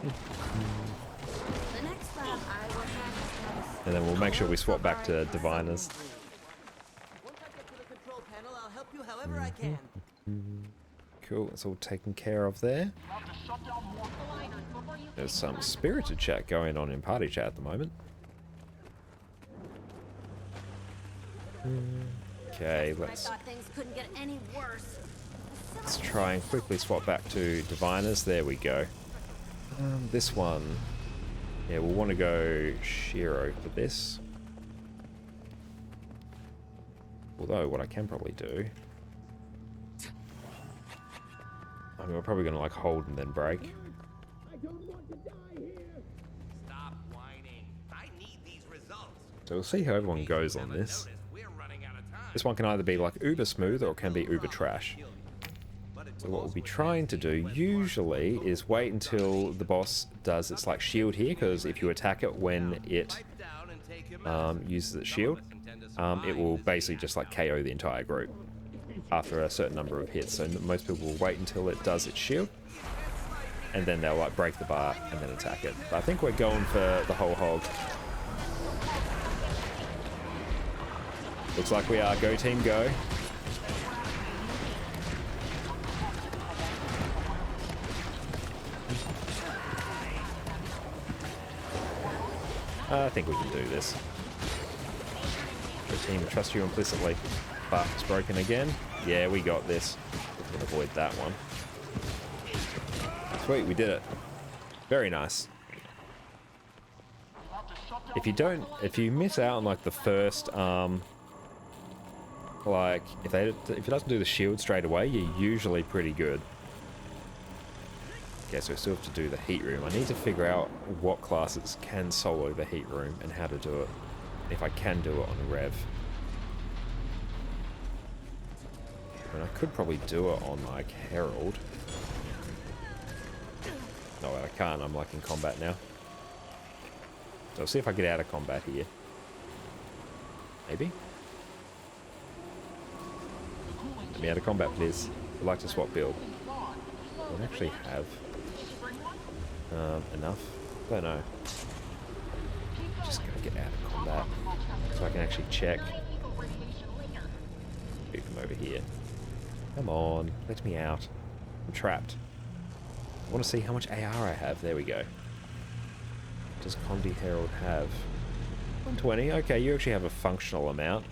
H: The next lab I will have
A: And then we'll make sure we swap back to Diviners.
I: Once I get to the control panel, I'll help you however I can.
A: Cool, it's all taken care of there. There's some spirited chat going on in party chat at the moment. Okay,
H: I thought things couldn't get any worse.
A: let's try and quickly swap back to Diviners. There we go. This one, yeah, we'll want to go Shiro for this. Although, what I can probably do, I mean, we're probably going to like hold and then break.
E: Stop whining. I need these results.
A: So we'll see how everyone goes on this.
E: We're running out of time.
A: This one can either be like uber smooth or it can be uber trash. So what we'll be trying to do usually is wait until the boss does its like shield here, because if you attack it when it uses its shield, it will basically just like KO the entire group after a certain number of hits. So most people will wait until it does its shield, and then they'll like break the bar and then attack it. But I think we're going for the whole hog. Looks like we are. Go team go. I think we can do this. Go team, trust you implicitly. But it's broken again. Yeah, we got this. We can avoid that one. Sweet, we did it. Very nice. If you miss out on like the first, like if it doesn't do the shield straight away, you're usually pretty good. Okay, so I still have to do the heat room. I need to figure out what classes can solo the heat room and how to do it. If I can do it on Rev. And I could probably do it on, like, Herald. No, I can't. I'm, like, in combat now. So I'll see if I get out of combat here. Maybe? Let me out of combat, please. I'd like to swap build. I don't actually have enough. Don't know. Just gotta get out of combat so I can actually check. Move him over here. Come on, let me out. I'm trapped. I want to see how much AR I have. There we go. What does Condi Herald have? 120. Okay, you actually have a functional amount.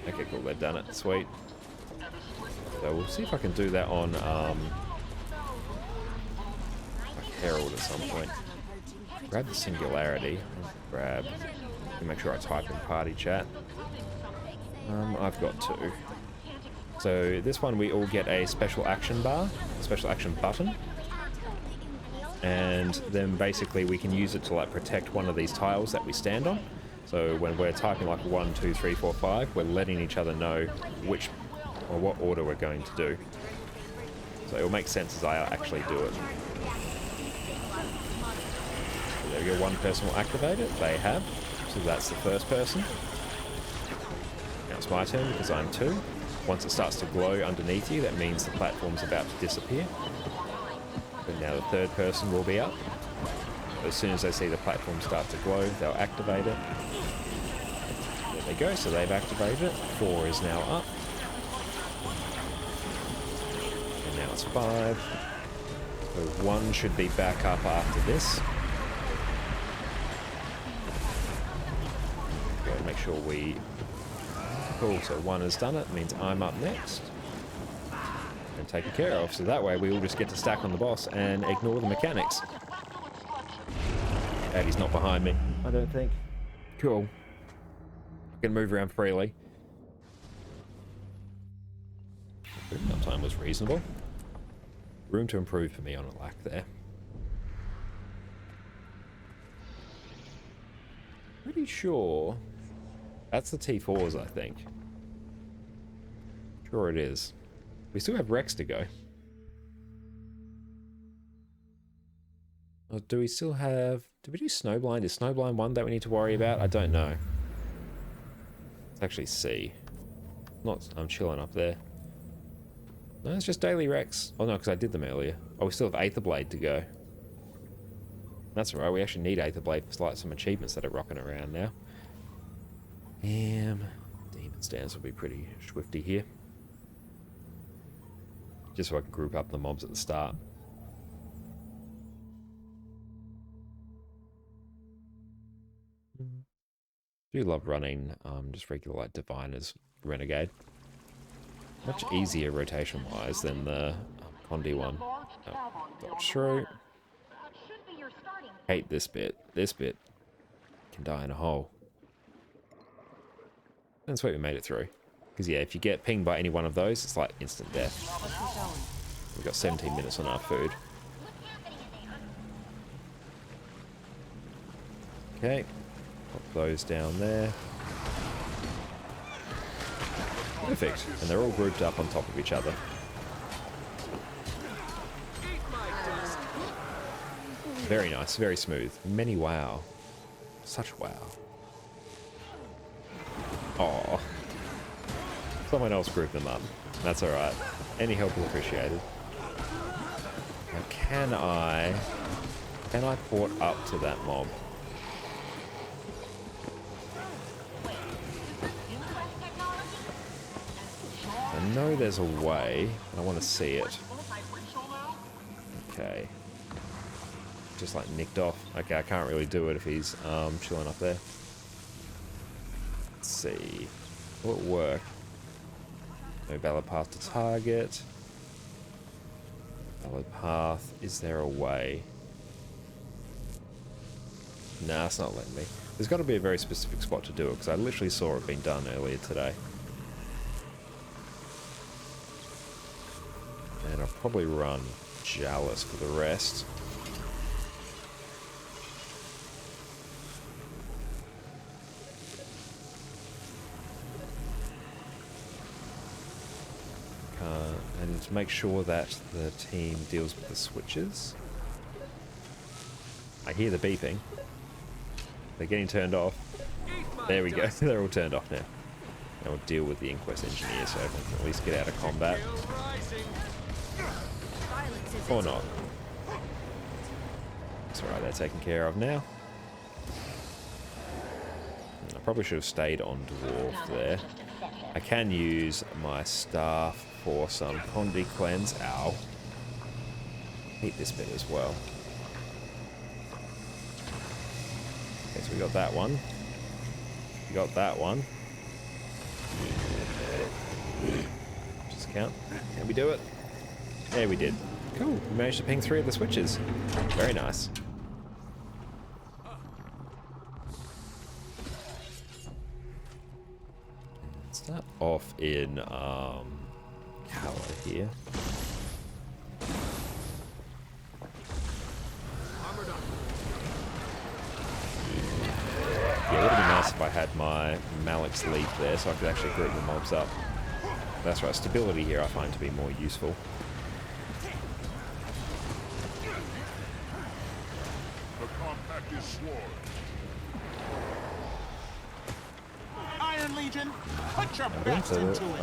A: Okay, cool, they've done it. Sweet. So we'll see if I can do that on like Herald at some point. Grab the Singularity. Grab. Make sure I type in party chat. I've got 2. So this one we all get a special action bar, a special action button. And then basically we can use it to like protect one of these tiles that we stand on. So when we're typing like 1, 2, 3, 4, 5, we're letting each other know which or what order we're going to do. So it will make sense as I actually do it. So there we go, one person will activate it, they have. So that's the first person. Now it's my turn because I'm 2. Once it starts to glow underneath you, that means the platform's about to disappear. But now the third person will be up. As soon as they see the platform start to glow, they'll activate it. There they go, so they've activated it. 4 is now up. And now it's 5. So 1 should be back up after this. Go and make sure we... Cool, so 1 has done it, means I'm up next. And taken care of, so that way we all just get to stack on the boss and ignore the mechanics. Addy's not behind me, I don't think. Cool. I can move around freely. Uptime was reasonable. Room to improve for me on a lack there. Pretty sure that's the T4s, I think. Sure it is. We still have Rex to go. Or do we still have... Did we do Snowblind? Is Snowblind one that we need to worry about? I don't know. Let's actually see. I'm chilling up there. No, it's just Daily Rex. Oh no, because I did them earlier. Oh, we still have Aetherblade to go. That's alright, we actually need Aetherblade for like some achievements that are rocking around now. Demon Stance will be pretty swifty here. Just so I can group up the mobs at the start. Do love running just regular like Divine as Renegade. Much easier rotation wise than the Condi one. Oh, not true. Hate this bit. This bit can die in a hole. And sweet, we made it through. Because yeah, if you get pinged by any one of those, it's like instant death. We've got 17 minutes on our food. Okay. Pop those down there. Perfect. And they're all grouped up on top of each other. Very nice, very smooth. Many wow. Such wow. Aww. Someone else grouped them up. That's alright. Any help is appreciated. Now can I port up to that mob? I know there's a way. I want to see it. Okay. Just like nicked off. Okay, I can't really do it if he's chilling up there. Let's see. Will it work? No valid path to target. Valid path. Is there a way? Nah, it's not letting me. There's got to be a very specific spot to do it, because I literally saw it being done earlier today. And I'll probably run Jealous for the rest. And to make sure that the team deals with the switches. I hear the beeping. They're getting turned off. There we go. They're all turned off now. Now we'll deal with the Inquest engineer so everyone can at least get out of combat. Or not. It's alright, they're taken care of now. I probably should have stayed on Dwarf there. I can use my staff for some Condi cleanse. Ow. Hate this bit as well. Okay, so we got that one. We got that one. Just count. Can we do it? Yeah, we did. Cool. We managed to ping 3 of the switches. Very nice. Start off in Calla here. Yeah, it would have been nice if I had my Malik's Leap there so I could actually group the mobs up. That's right, stability here I find to be more useful.
G: The compact is sworn.
C: Iron Legion, put your
A: I'm going
C: best into it.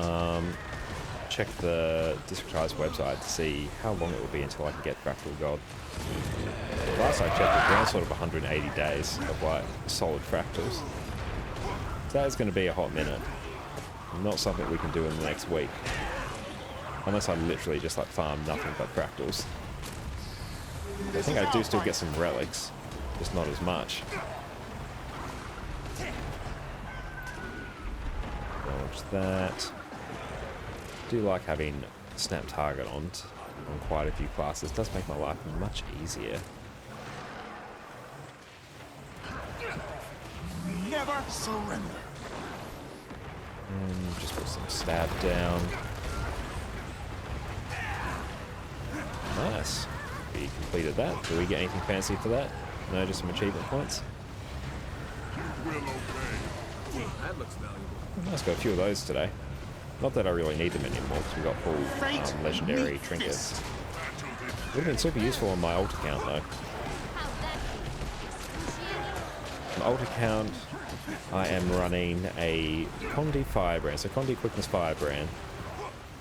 A: to check the Districtized website to see how long it will be until I can get Fractal Gold. Last I checked, it's around sort of 180 days of like solid fractals. So that is going to be a hot minute. Not something we can do in the next week. Unless I literally just like farm nothing but fractals. I think I do still get some relics, just not as much. Dodge that. Do like having snap target on quite a few classes. It does make my life much easier.
C: Never surrender.
A: And just put some stab down. Nice. We completed that. Do we get anything fancy for that? No, just some achievement points.
G: Will obey.
E: That looks valuable.
A: Nice, got a few of those today. Not that I really need them anymore because we got full legendary trinkets. Would have been super useful on my alt account though. My alt account, I am running a Condi Firebrand, so Condi Quickness Firebrand.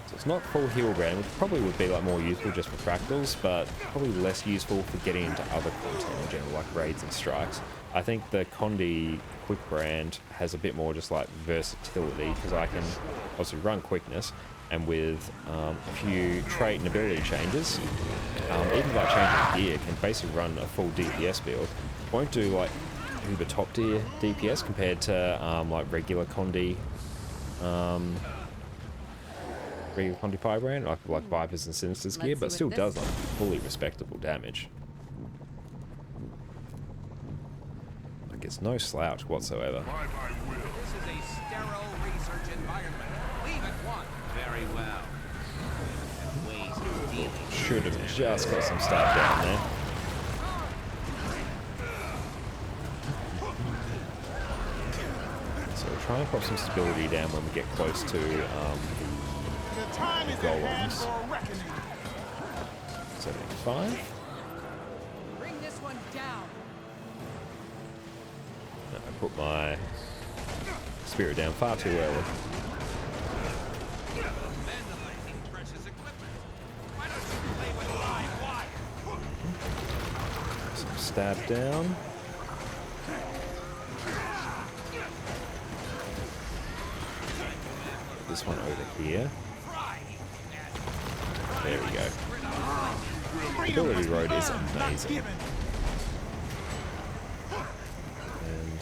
A: So it's not full heal brand, which probably would be like more useful just for fractals, but probably less useful for getting into other content in general, like raids and strikes. I think the Condi Quick brand has a bit more just like versatility because I can obviously run quickness, and with a few trait and ability changes, even by changing gear, can basically run a full DPS build. Won't do like uber top tier DPS compared to like regular Condi Firebrand, like Vipers and Sinisters gear, but still does like fully respectable damage. Like it's no slouch whatsoever.
G: By my will.
E: This is a sterile research environment. Leave at once. Very well. And ways of dealing.
A: Should have just got some stuff down there. So we'll try and pop some stability down when we get close to
C: The time is at hand
A: golems.
C: for reckoning.
A: 75.
E: Bring this one down.
A: No, I put my spirit down far too early.
E: Vandalizing precious equipment. Why don't you play with live wire?
A: Some stab down. This one over here. There we go. Ability Road is amazing. And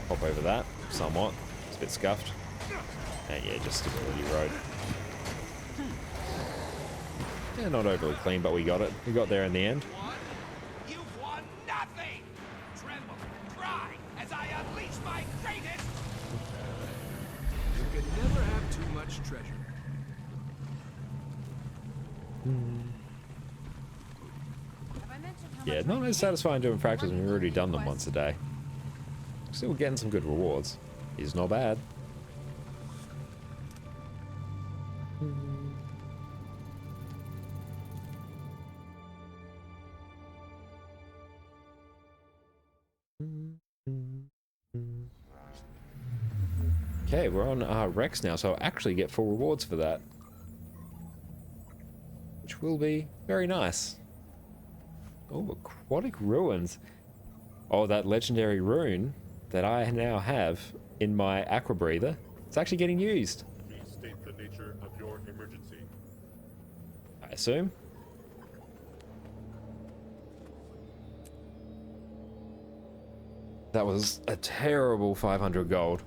A: pop over that somewhat. It's a bit scuffed. And yeah, just Stability Road. Yeah, not overly clean, but we got it. We got there in the end.
E: You've won nothing. Tremble. cry as I unleash my greatest.
J: You can never have too much treasure.
B: Have I mentioned how
A: Yeah,
B: much
A: not
B: I
A: as
B: hate
A: satisfying doing practice when we've already done them
B: Quest?
A: once a day. Still getting some good rewards. Is not bad. Okay, we're on Rex now, so I'll actually get full rewards for that. Which will be very nice. Oh, aquatic ruins. Oh, that legendary rune that I now have in my aqua breather. It's actually getting used.
G: Please state the nature of your emergency.
A: I assume. That was a terrible 500 gold.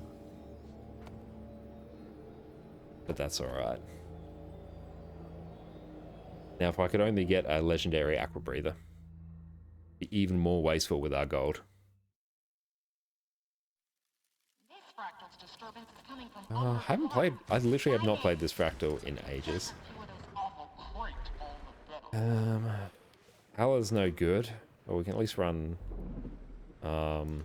A: But that's alright. Now, if I could only get a legendary aqua breather, be even more wasteful with our gold.
F: This fractal's disturbance is coming from
A: I haven't played. I literally have not played this fractal in ages. Hala's no good. But we can at least run. Go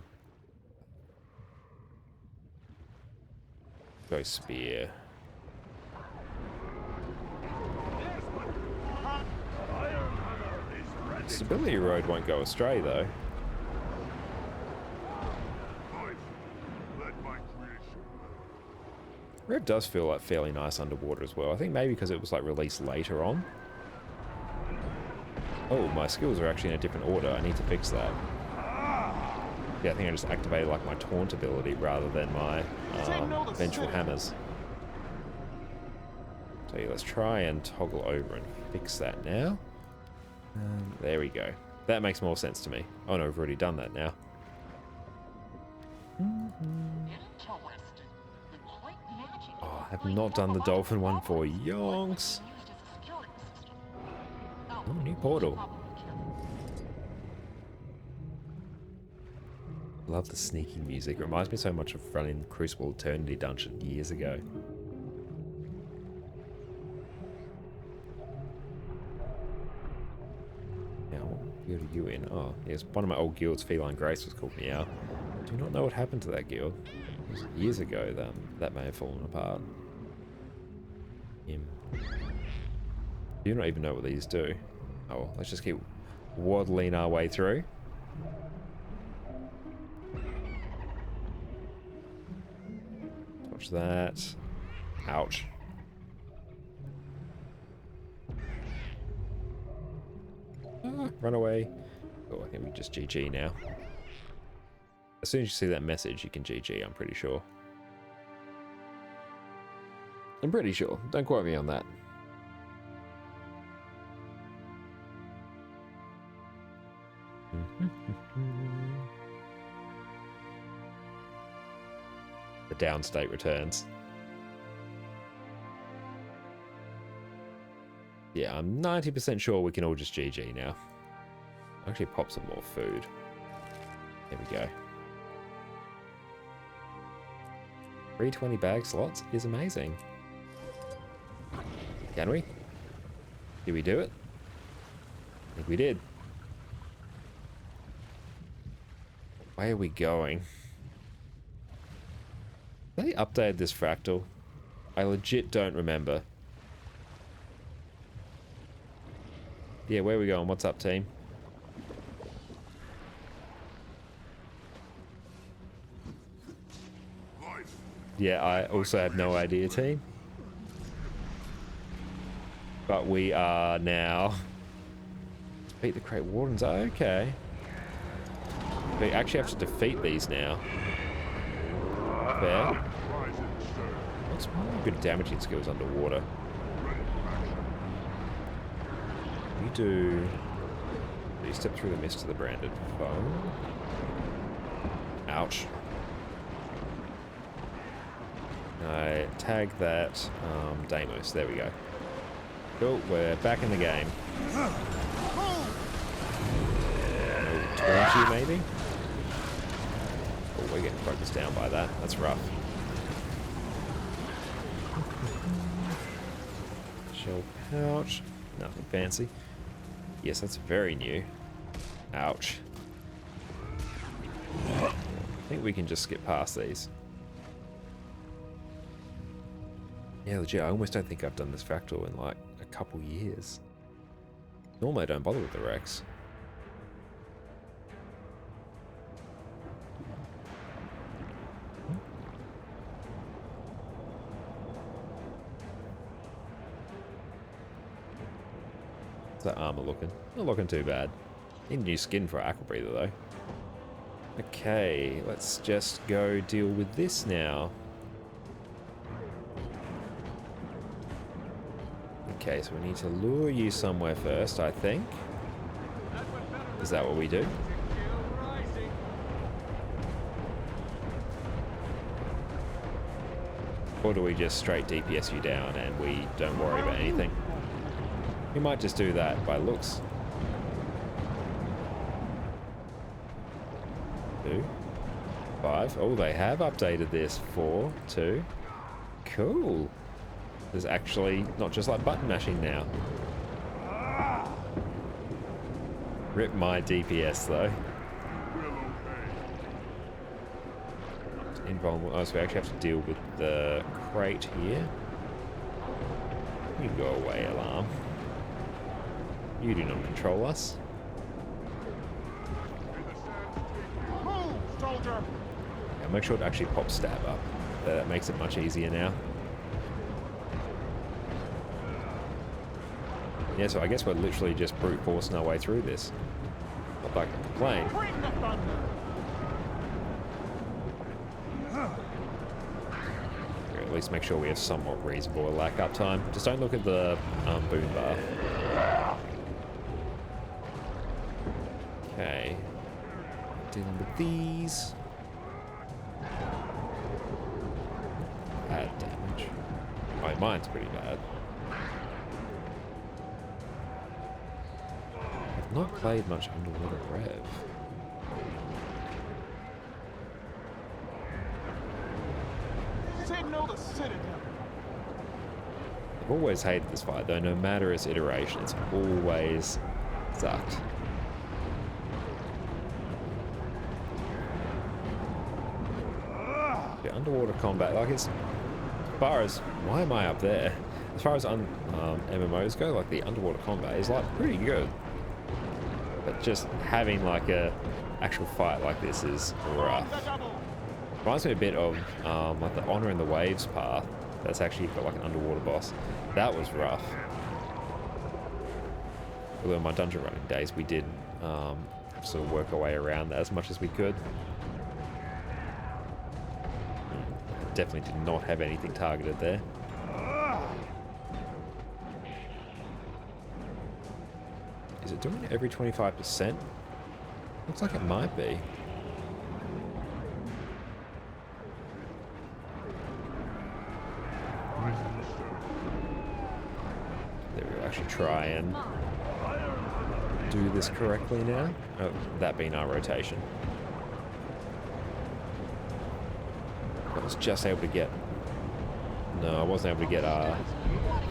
A: spear. Stability road won't go astray though.
G: Let my creation.
A: Red does feel like fairly nice underwater as well. I think maybe because it was like released later on. Oh, my skills are actually in a different order. I need to fix that. Yeah, I think I just activated like my taunt ability rather than my vengeful hammers. So yeah, let's try and toggle over and fix that now. There we go. That makes more sense to me. Oh no, we've already done that now. Oh, I have not done the dolphin one for yonks. Oh, new portal. Love the sneaky music. It reminds me so much of running Crucible Eternity Dungeon years ago. Now, what guild are you in? Oh, yes, one of my old guilds, Feline Grace, was called me out. I do not know what happened to that guild. It was years ago that may have fallen apart. Do not even know what these do. Oh, well, let's just keep waddling our way through. Watch that. Ouch. Run away. Oh, I think we just GG now. As soon as you see that message, you can GG, I'm pretty sure. I'm pretty sure. Don't quote me on that. The downstate returns. Yeah, I'm 90% sure we can all just GG now. Actually pop some more food. There we go. 320 bag slots is amazing. Can we? Did we do it? I think we did. Where are we going? They updated this fractal. I legit don't remember. Yeah, where are we going? What's up, team? Yeah, I also have no idea, team. But we are now... Beat the Great Wardens. Okay. We actually have to defeat these now. Fair. What's my good damaging skills underwater? You do... You step through the mist to the branded foe. Ouch. I tag that Deimos. There we go. Cool, we're back in the game. 20 maybe? we're getting focused down by that. That's rough. Shell pouch. Nothing fancy. Yes, that's very new. Ouch. I think we can just skip past these. Yeah, legit, I almost don't think I've done this fractal in like a couple years. Normally I don't bother with the Rex. How's that armor looking? Not looking too bad. Need new skin for Aqua Breather though. Okay, let's just go deal with this now. Okay, so we need to lure you somewhere first, I think. Is that what we do? Or do we just straight DPS you down and we don't worry about anything? We might just do that by looks. 2, 5. Oh, they have updated this. 4, 2. Cool. There's actually not just like button mashing now. Rip my DPS though. Invulnerable. Oh, so we actually have to deal with the crate here. You go away, alarm. You do not control us.
C: Move, soldier!
A: Yeah, make sure to actually pop stab up. That makes it much easier now. Yeah, so I guess we're literally just brute forcing our way through this. Not like a complain.
C: Bring the thunder!
A: Or at least make sure we have somewhat reasonable lack up time. Just don't look at the boom bar. Okay. Dealing with these. Bad damage. Oh, mine's pretty bad. I've not played much Underwater Rev.
C: Signal the Citadel!
A: I've always hated this fight though, no matter its iteration, it's always sucked. The underwater combat, like as far as, why am I up there? As far as MMOs go, like the underwater combat is like pretty good. But just having like a actual fight like this is rough. Reminds me a bit of like the Honor in the Waves path. That's actually got like an underwater boss. That was rough. Although in my dungeon running days we did sort of work our way around that as much as we could. Definitely did not have anything targeted there. Is it doing it every 25%? Looks like it might be. There we go, actually try and do this correctly now. Oh, that being our rotation. I was just able to get... No, I wasn't able to get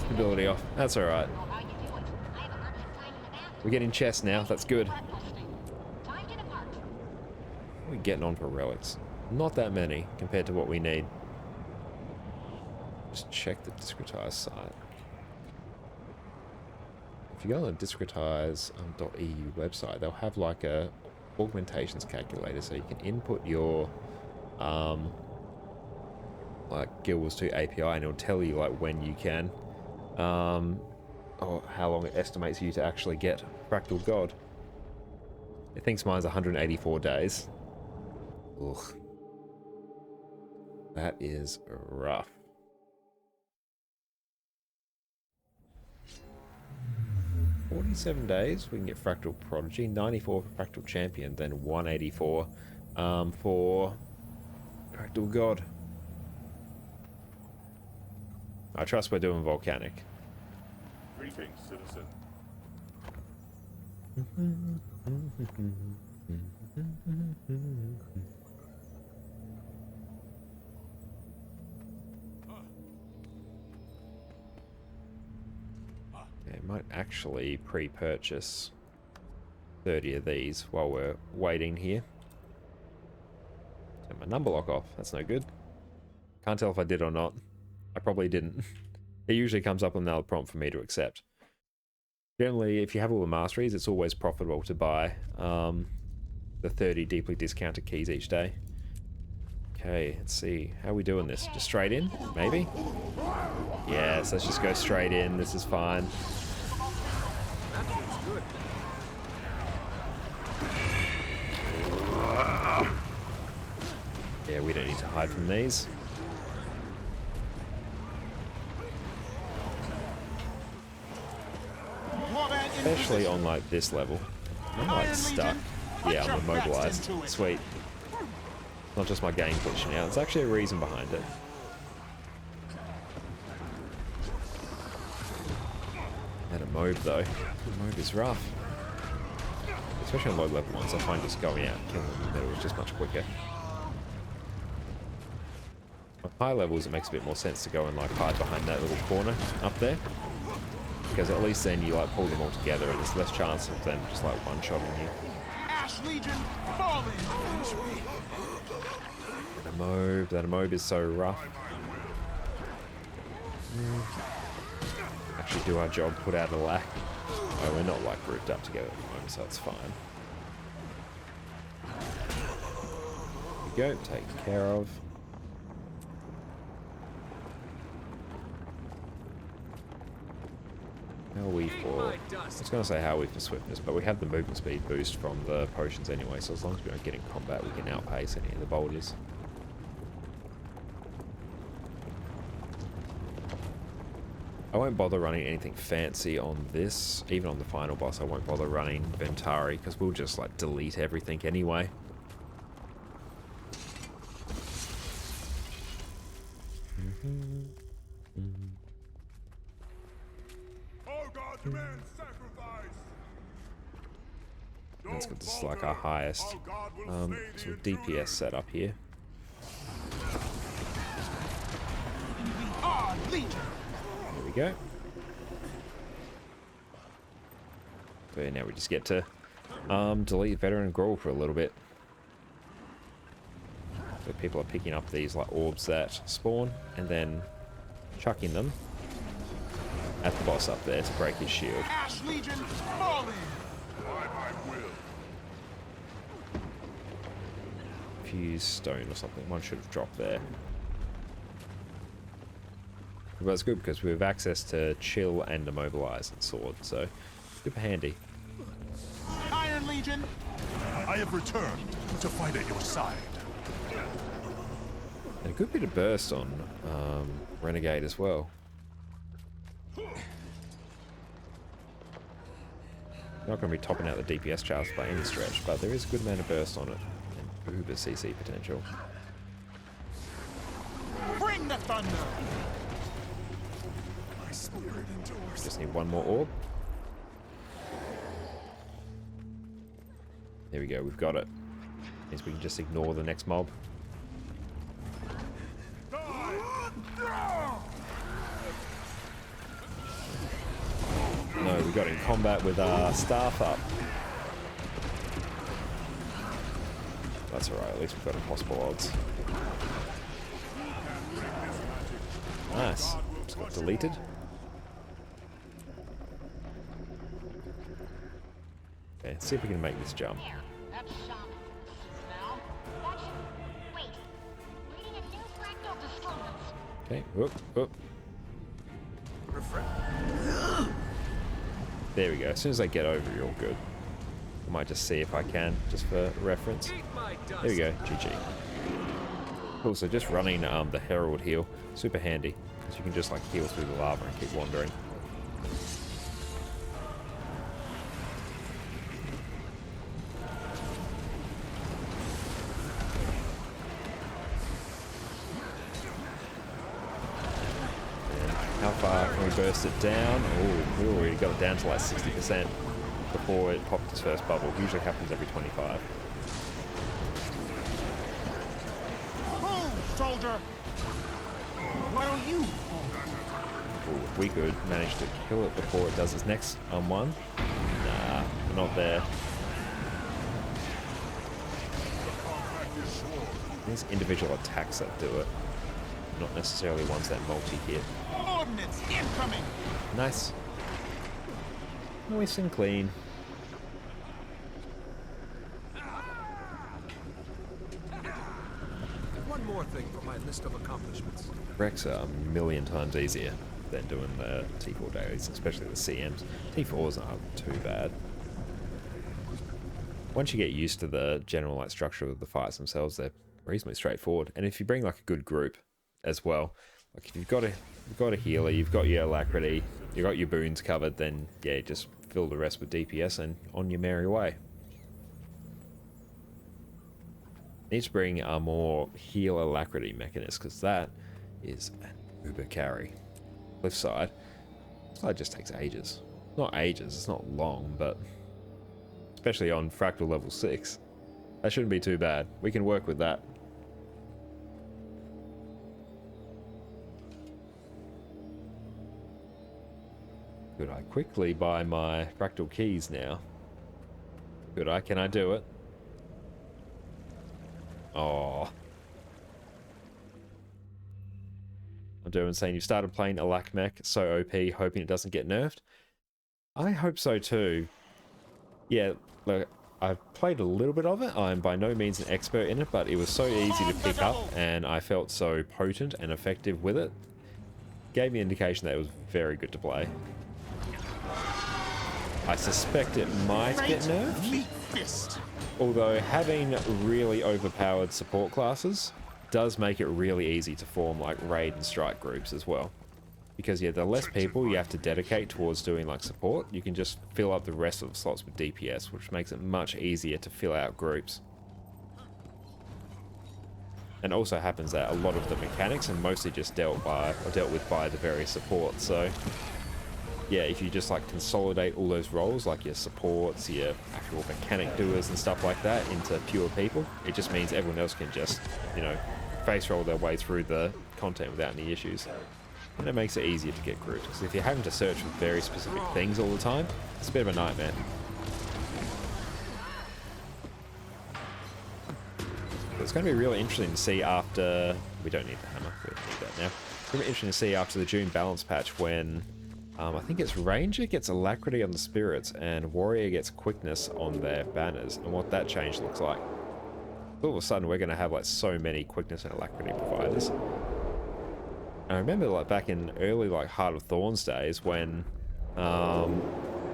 A: stability off. That's alright. We're getting chests now, that's good. We're getting on for relics. Not that many compared to what we need. Just check the Discretize site. If you go on the discretize.eu website, they'll have like a augmentations calculator, so you can input your like Guild Wars 2 API and it'll tell you like when you can or how long it estimates you to actually get Fractal God. It thinks mine's 184 days. Ugh. That is rough. $47 days, we can get Fractal Prodigy, 94 for Fractal Champion, then 184 for Fractal God. I trust we're doing Volcanic.
G: Greetings, citizen.
A: Might actually pre-purchase 30 of these while we're waiting here. Turn my number lock off. That's no good. Can't tell if I did or not. I probably didn't. It usually comes up with another prompt for me to accept. Generally, if you have all the masteries, it's always profitable to buy the 30 deeply discounted keys each day. Okay, let's see. How are we doing this? Just straight in? Maybe? Yes, let's just go straight in. This is fine.
J: That feels good.
A: Yeah, we don't need to hide from these. Especially on like this level. I'm like stuck. Yeah, I'm immobilized. Sweet. Not just my game glitching out. There's actually a reason behind it. That a mob though. Mob is rough. Especially on low level ones, I find just going out and killing them in the middle is just much quicker. On high levels it makes a bit more sense to go and like hide behind that little corner up there. Because at least then you like pull them all together and there's less chance of them just like one-shotting you.
C: Ash Legion falling.
A: That mob is so rough. Actually do our job, put out a lack. Oh, we're not like grouped up together at the moment, so that's fine. There we go, taken care of. How are we for... I was going to say how are we for swiftness, but we have the movement speed boost from the potions anyway, so as long as we don't get in combat, we can outpace any of the boulders. I won't bother running anything fancy on this. Even on the final boss, I won't bother running Ventari, because we'll just like delete everything anyway. Let's get this like our highest sort of DPS setup here. There we go. So now we just get to delete Veteran Grawl for a little bit. So people are picking up these like orbs that spawn and then chucking them at the boss up there to break his shield.
C: Ash Legion falling.
A: Fuse stone or something. One should have dropped there. But it's good because we have access to chill and immobilize and sword, so super handy.
C: Iron Legion. I have returned to fight at your side.
A: And a good bit of burst on Renegade as well. Not going to be topping out the DPS charts by any stretch, but there is a good amount of burst on it. And uber CC potential.
C: Bring the thunder. My spirit endures.
A: Just need one more orb. There we go, we've got it. Means we can just ignore the next mob. No, we got in combat with our staff up. That's alright, at least we've got impossible odds. Nice. Just got deleted. Okay, let's see if we can make this jump.
F: That's some. Now, that's... Wait. Reading a new fractal disturbance.
A: Okay, whoop, whoop. There we go. As soon as I get over, you're all good. I might just see if I can, just for reference. There we go, GG. Cool, so just running the Herald heal, super handy, because you can just like heal through the lava and keep wandering. How far can we burst it down? Oh, we already got it down to like 60% before it popped its first bubble. It usually happens every 25.
C: Move, soldier. Why don't you?
A: Ooh, we could manage to kill it before it does its next one. Nah, we're not there. There's individual attacks that do it, not necessarily ones that multi-hit.
C: Ordnance incoming!
A: Nice. Nice and clean.
J: One more thing for my list of accomplishments.
A: Wrecks are a million times easier than doing the T4 dailies, especially the CMs. T4s aren't too bad. Once you get used to the general like structure of the fights themselves, they're reasonably straightforward. And if you bring like a good group as well, like if you've got a healer, you've got your alacrity, you've got your boons covered, then yeah, just fill the rest with DPS and on your merry way. Need to bring a more heal alacrity mechanist, because that is an uber carry. Cliffside. Cliffside just takes ages. Not ages, it's not long, but especially on Fractal level 6. That shouldn't be too bad. We can work with that. Could I quickly buy my Fractal keys now? Could I? Can I do it? Oh. I'm doing saying you started playing Alac Mech so OP, hoping it doesn't get nerfed. I hope so too. Yeah, look, I've played a little bit of it. I'm by no means an expert in it, but it was so easy to pick up and I felt so potent and effective with it. Gave me an indication that it was very good to play. I suspect it might get nerfed. Although having really overpowered support classes does make it really easy to form like raid and strike groups as well. Because yeah, the less people you have to dedicate towards doing like support, you can just fill up the rest of the slots with DPS, which makes it much easier to fill out groups. And also happens that a lot of the mechanics are mostly just dealt with by the various supports, so yeah, if you just like consolidate all those roles, like your supports, your actual mechanic doers and stuff like that into fewer people, it just means everyone else can just, you know, face roll their way through the content without any issues. And it makes it easier to get groups. Because if you're having to search for very specific things all the time, it's a bit of a nightmare. But it's going to be really interesting to see after... We don't need the hammer, we don't need that now. It's going to be interesting to see after the June balance patch when... I think it's Ranger gets Alacrity on the Spirits and Warrior gets Quickness on their banners, and what that change looks like. All of a sudden we're going to have like so many Quickness and Alacrity providers. And I remember like back in early like Heart of Thorns days when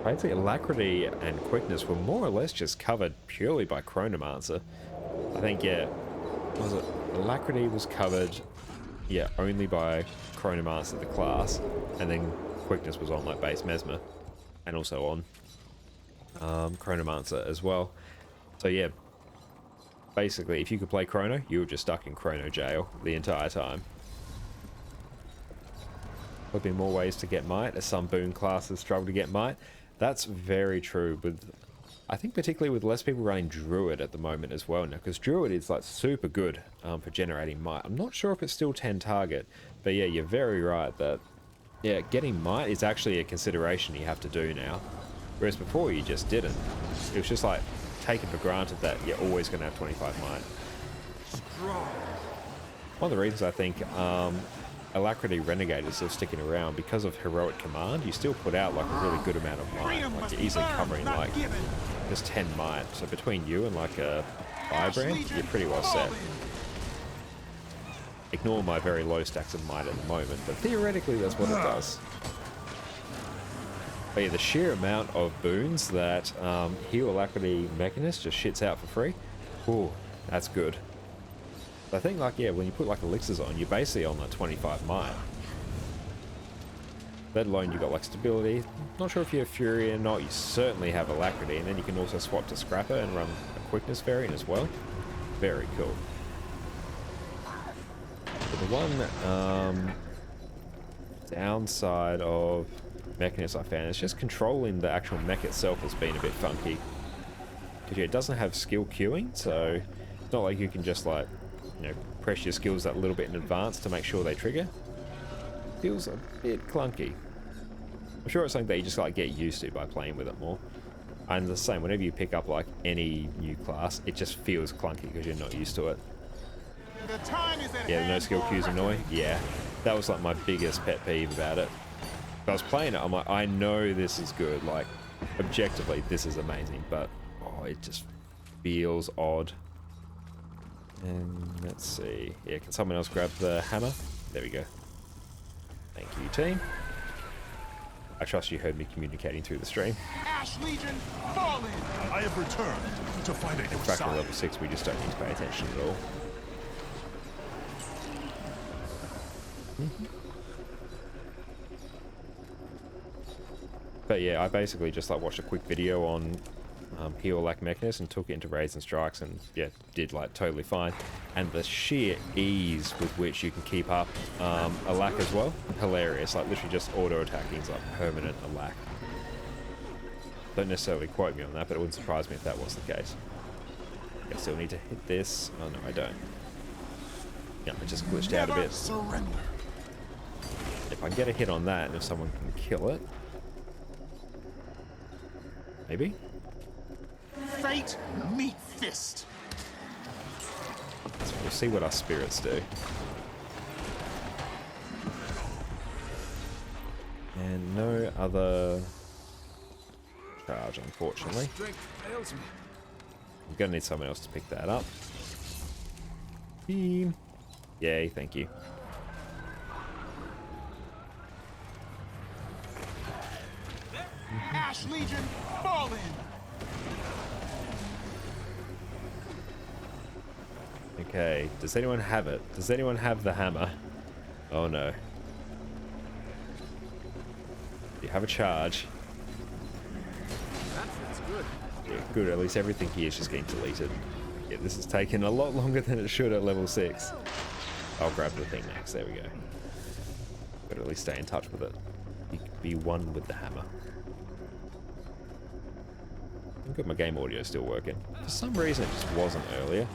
A: basically Alacrity and Quickness were more or less just covered purely by Chronomancer. I think, yeah, was it Alacrity was covered, yeah, only by Chronomancer the class, and then Quickness was on like base Mesmer, and also on Chronomancer as well. So yeah, basically if you could play Chrono, you were just stuck in Chrono jail the entire time. There'll be more ways to get might as some boon classes struggle to get might. That's very true, with I think particularly with less people running Druid at the moment as well now, because Druid is like super good for generating might. I'm not sure if it's still 10 target, but yeah, you're very right that yeah, getting might is actually a consideration you have to do now. Whereas before you just didn't. It was just like taken for granted that you're always going to have 25 might. One of the reasons I think Alacrity Renegade is still sticking around, because of Heroic Command, you still put out like a really good amount of might. Like you're easily covering like just 10 might. So between you and like a Firebrand, you're pretty well set. Ignore my very low stacks of might at the moment, but theoretically that's what it does. But yeah, the sheer amount of boons that Heal Alacrity Mechanist just shits out for free, ooh, that's good. I think like, yeah, when you put like elixirs on, you're basically on like 25 might. Let alone you got like stability. Not sure if you have Fury or not, you certainly have Alacrity, and then you can also swap to Scrapper and run a Quickness variant as well. Very cool. But the one downside of Mechanist I found is just controlling the actual mech itself has been a bit funky. Because yeah, it doesn't have skill queuing, so it's not like you can just like, you know, press your skills that little bit in advance to make sure they trigger. Feels a bit clunky. I'm sure it's something that you just like get used to by playing with it more. And the same, whenever you pick up like any new class, it just feels clunky because you're not used to it.
D: The time is at
A: Yeah, the no
D: hand
A: skill
D: for
A: cues annoy.
D: reckoning.
A: Yeah, that was like my biggest pet peeve about it. If I was playing it, I'm like, I know this is good. Like, objectively, this is amazing, but oh, it just feels odd. And let's see. Yeah, can someone else grab the hammer? There we go. Thank you, team. I trust you heard me communicating through the stream.
D: Ash Legion, fall in! I have returned to find a new
A: Back to
D: side.
A: level 6, we just don't need to pay attention at all. But yeah, I basically just like watched a quick video on Heal Lack Mechanist and took it into Raids and Strikes and yeah, did like totally fine. And the sheer ease with which you can keep up a lack as well, hilarious. Like literally just auto attacking is like permanent a lack. Don't necessarily quote me on that, but it wouldn't surprise me if that was the case. I still need to hit this. Oh no, I don't. Yeah, it just glitched out a
D: Never
A: bit.
D: surrender.
A: If I get a hit on that, and if someone can kill it, maybe.
D: Fate meet fist.
A: So we'll see what our spirits do. And no other charge, unfortunately.
J: Strength fails me.
A: I'm gonna need someone else to pick that up. Team. Yay, thank you.
D: Ash Legion, fall in!
A: Okay, does anyone have it? Does anyone have the hammer? Oh no. You have a charge.
J: That feels good.
A: Yeah, good, at least everything here is just getting deleted. Yeah, this has taken a lot longer than it should at level 6. I'll grab the thing next, there we go. But at least stay in touch with it. You can be one with the hammer. I've got my game audio still working. For some reason it just wasn't earlier.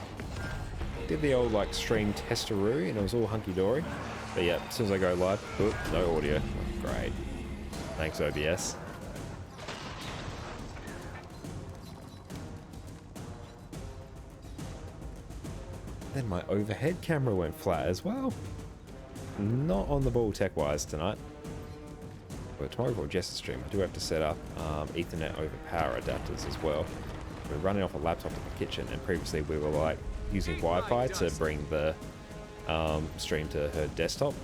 A: Did the old like stream testaroo and it was all hunky-dory. But yeah, as soon as I go live, oop, no audio. Great. Thanks OBS. Then my overhead camera went flat as well. Not on the ball tech-wise tonight. But tomorrow for Jess's stream, I do have to set up Ethernet over power adapters as well. We're running off a laptop in the kitchen, and previously we were like using Wi-Fi to bring the stream to her desktop,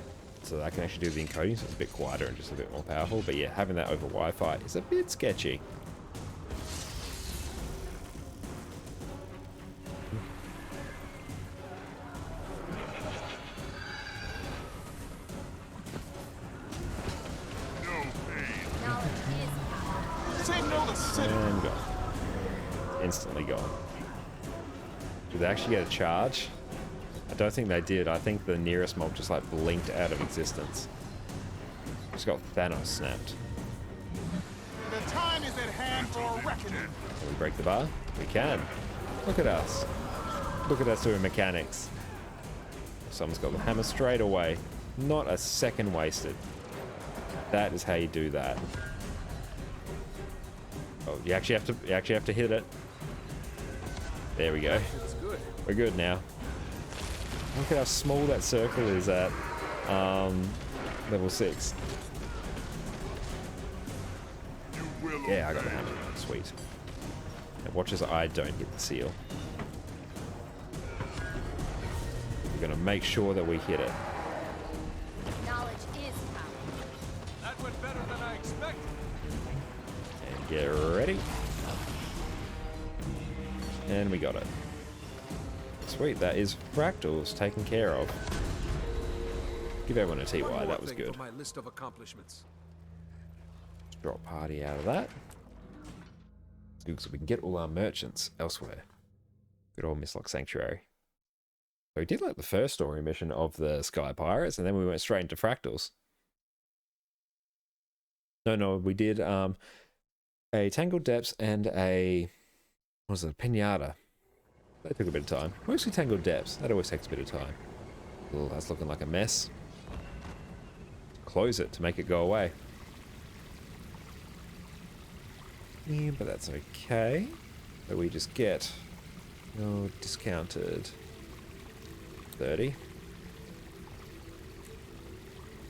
A: so that I can actually do the encoding, so it's a bit quieter and just a bit more powerful. But yeah, having that over Wi-Fi is a bit sketchy.
D: Say no to sin.
A: And gone. Instantly gone. Did they actually get a charge? I don't think they did. I think the nearest mob just like blinked out of existence. Just got Thanos snapped.
D: The time is at hand for a reckoning.
A: Can we break the bar? We can. Look at us. Look at us doing mechanics. Someone's got the hammer straight away. Not a second wasted. That is how you do that. Oh, you actually have to hit it. There we go.
J: Feels good.
A: We're good now. Look at how small that circle is at level 6. Yeah, I got the hammer. Sweet. Now watch as I don't hit the seal. We're gonna make sure that we hit it.
H: Knowledge is power.
J: That went better than I expected.
A: And get ready. And we got it. Sweet, that is Fractals taken care of. Give everyone a TY,
J: One more
A: that was
J: thing
A: good.
J: for my list of accomplishments.
A: Drop party out of that. It's good so we can get all our merchants elsewhere. Good old Mistlock Sanctuary. So we did like the first story mission of the Sky Pirates, and then we went straight into Fractals. No, we did a Tangled Depths and a, what was it, Pinata. That took a bit of time. Mostly Tangled Depths. That always takes a bit of time. Ooh, that's looking like a mess. Close it to make it go away. Yeah, but that's okay. So we just get, oh, discounted 30.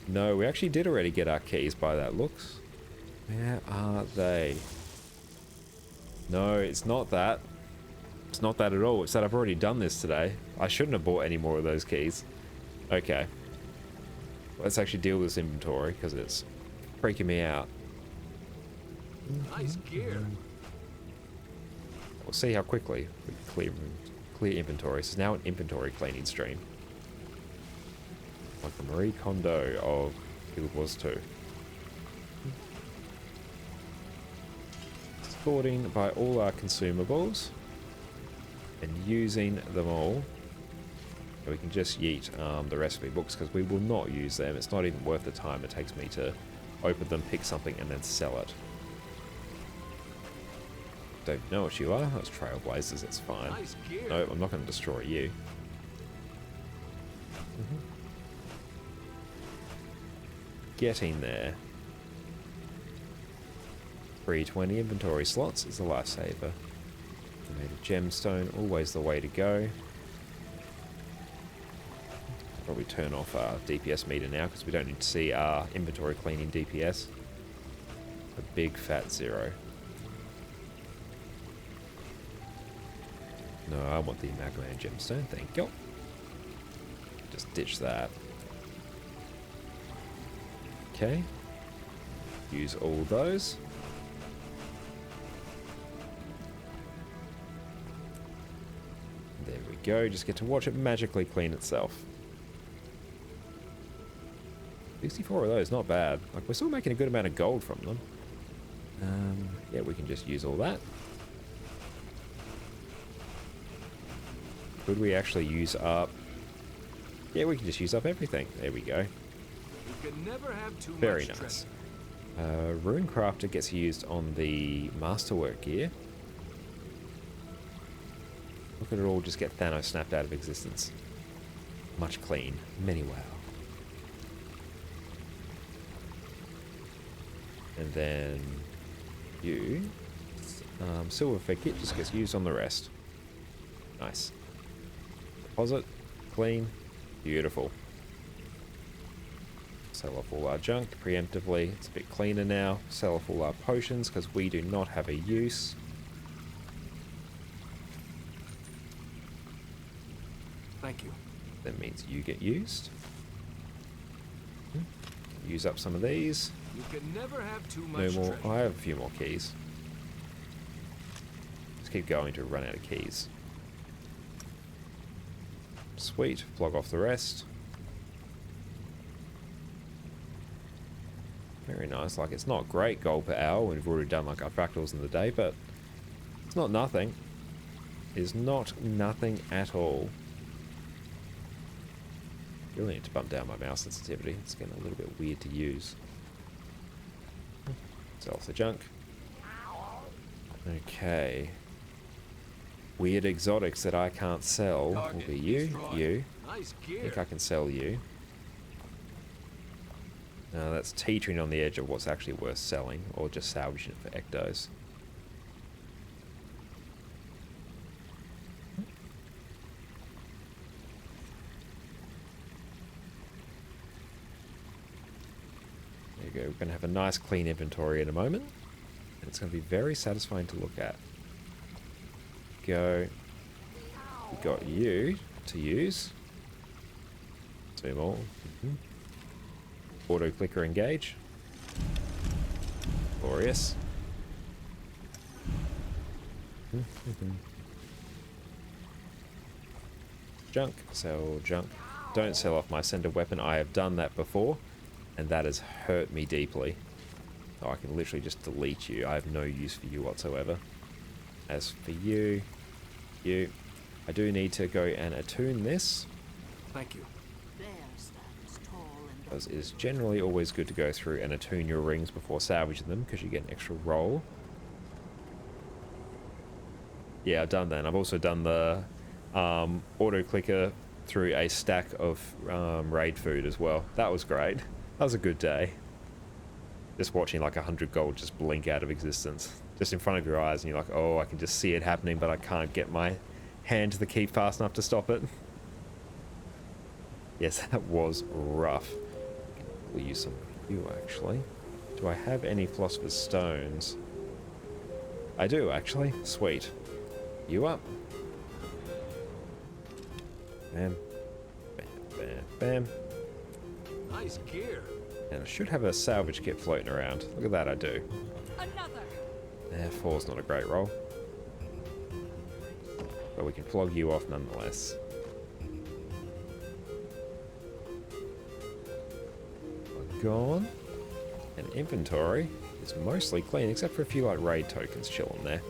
A: No, we actually did already get our keys by that looks. Where are they? No, it's not that. It's not that at all. It's that I've already done this today. I shouldn't have bought any more of those keys. Okay. Let's actually deal with this inventory because it's freaking me out.
J: Nice gear.
A: We'll see how quickly we can clear inventory. This is now an inventory cleaning stream. Like the Marie Kondo of Guild Wars 2. Sorting by all our consumables and using them all. So we can just yeet the recipe books because we will not use them. It's not even worth the time it takes me to open them, pick something, and then sell it. Don't know what you are. That's Trailblazers. It's fine.
J: Nice gear.
A: No, I'm not going to destroy you. Getting there. 320 inventory slots is a lifesaver. We made a gemstone, always the way to go. Probably turn off our DPS meter now because we don't need to see our inventory cleaning DPS. A big fat 0. No, I want the Amalgamated gemstone, thank you. Just ditch that. Okay. Use all those. There we go, just get to watch it magically clean itself. 64 of those, not bad. Like, we're still making a good amount of gold from them. Yeah, we can just use all that. Could we actually use up... Yeah, we can just use up everything. There we go.
J: You can never have too
A: Very
J: much
A: nice.
J: treasure.
A: Rune Crafter gets used on the Masterwork gear. Look at it all just get Thanos snapped out of existence. Much clean. Many wow. And then you, Silver Fig Kit just gets used on the rest. Nice. Deposit, clean, beautiful. Sell off all our junk preemptively. It's a bit cleaner now. Sell off all our potions because we do not have a use.
J: Thank you.
A: That means you get used. Use up some of these.
J: You can never have too
A: No
J: much
A: more.
J: treasure.
A: I have a few more keys. Just keep going to run out of keys. Sweet. Flog off the rest. Very nice. Like, it's not great gold per hour when we've already done like our fractals in the day, but it's not nothing. It is not nothing at all. Really need to bump down my mouse sensitivity. It's getting a little bit weird to use. Sell off the junk. Okay. Weird exotics that I can't sell will be you, you.
J: Nice
A: I
J: gear.
A: think I can sell you. That's teetering on the edge of what's actually worth selling, or just salvaging it for ectos. There you go. We're going to have a nice clean inventory in a moment. And it's going to be very satisfying to look at. Go. We got you to use. 2 more. Auto clicker engage. Glorious. Junk. Sell junk. Don't sell off my center weapon. I have done that before, and that has hurt me deeply. Oh, I can literally just delete you. I have no use for you whatsoever. As for you, I do need to go and attune this,
J: Thank you.
A: because it is generally always good to go through and attune your rings before salvaging them, because you get an extra roll. Yeah, I've done that. And I've also done the auto clicker through a stack of raid food as well. That was great. That was a good day. Just watching like 100 gold just blink out of existence. just in front of your eyes, and you're like, oh, I can just see it happening, but I can't get my hand to the key fast enough to stop it. Yes, that was rough. We'll use some of you, actually. Do I have any Philosopher's Stones? I do, actually. Sweet. You up. Bam. Bam, bam, bam.
J: Nice gear.
A: And I should have a salvage kit floating around. Look at that, I do.
B: Another.
A: 4's not a great roll. But we can flog you off nonetheless. Gone. And inventory is mostly clean, except for a few like raid tokens chilling there.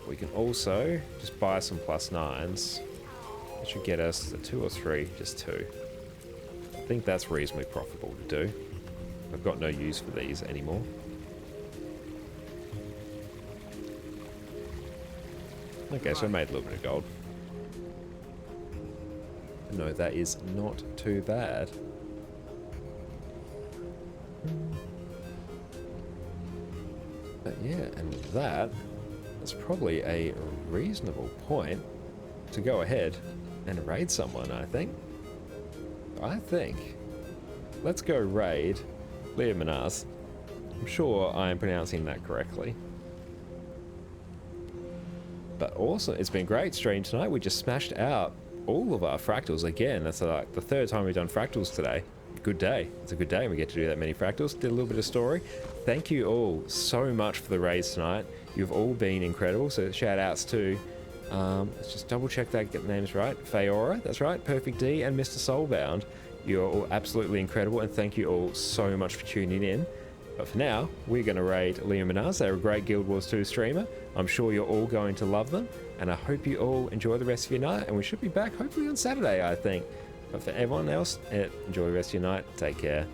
A: We can also just buy some +9s. That should get us the 2 or 3, just 2. I think that's reasonably profitable to do. I've got no use for these anymore. Okay, so I made a little bit of gold. No, that is not too bad. But yeah, and that's probably a reasonable point to go ahead and raid someone, I think. Let's go raid Leo Manaz. I'm sure I'm pronouncing that correctly. But also, it's been a great stream tonight. We just smashed out all of our fractals again. That's like the 3rd time we've done fractals today. Good day. It's a good day. We get to do that many fractals. Did a little bit of story. Thank you all so much for the raids tonight. You've all been incredible. So shout outs to, let's just double check that, get the names right. Feora, that's right. Perfect D and Mr. Soulbound. You're all absolutely incredible. And thank you all so much for tuning in. But for now, we're going to raid Leo Manaz. They're a great Guild Wars 2 streamer. I'm sure you're all going to love them. And I hope you all enjoy the rest of your night. And we should be back hopefully on Saturday, I think. But for everyone else, enjoy the rest of your night. Take care.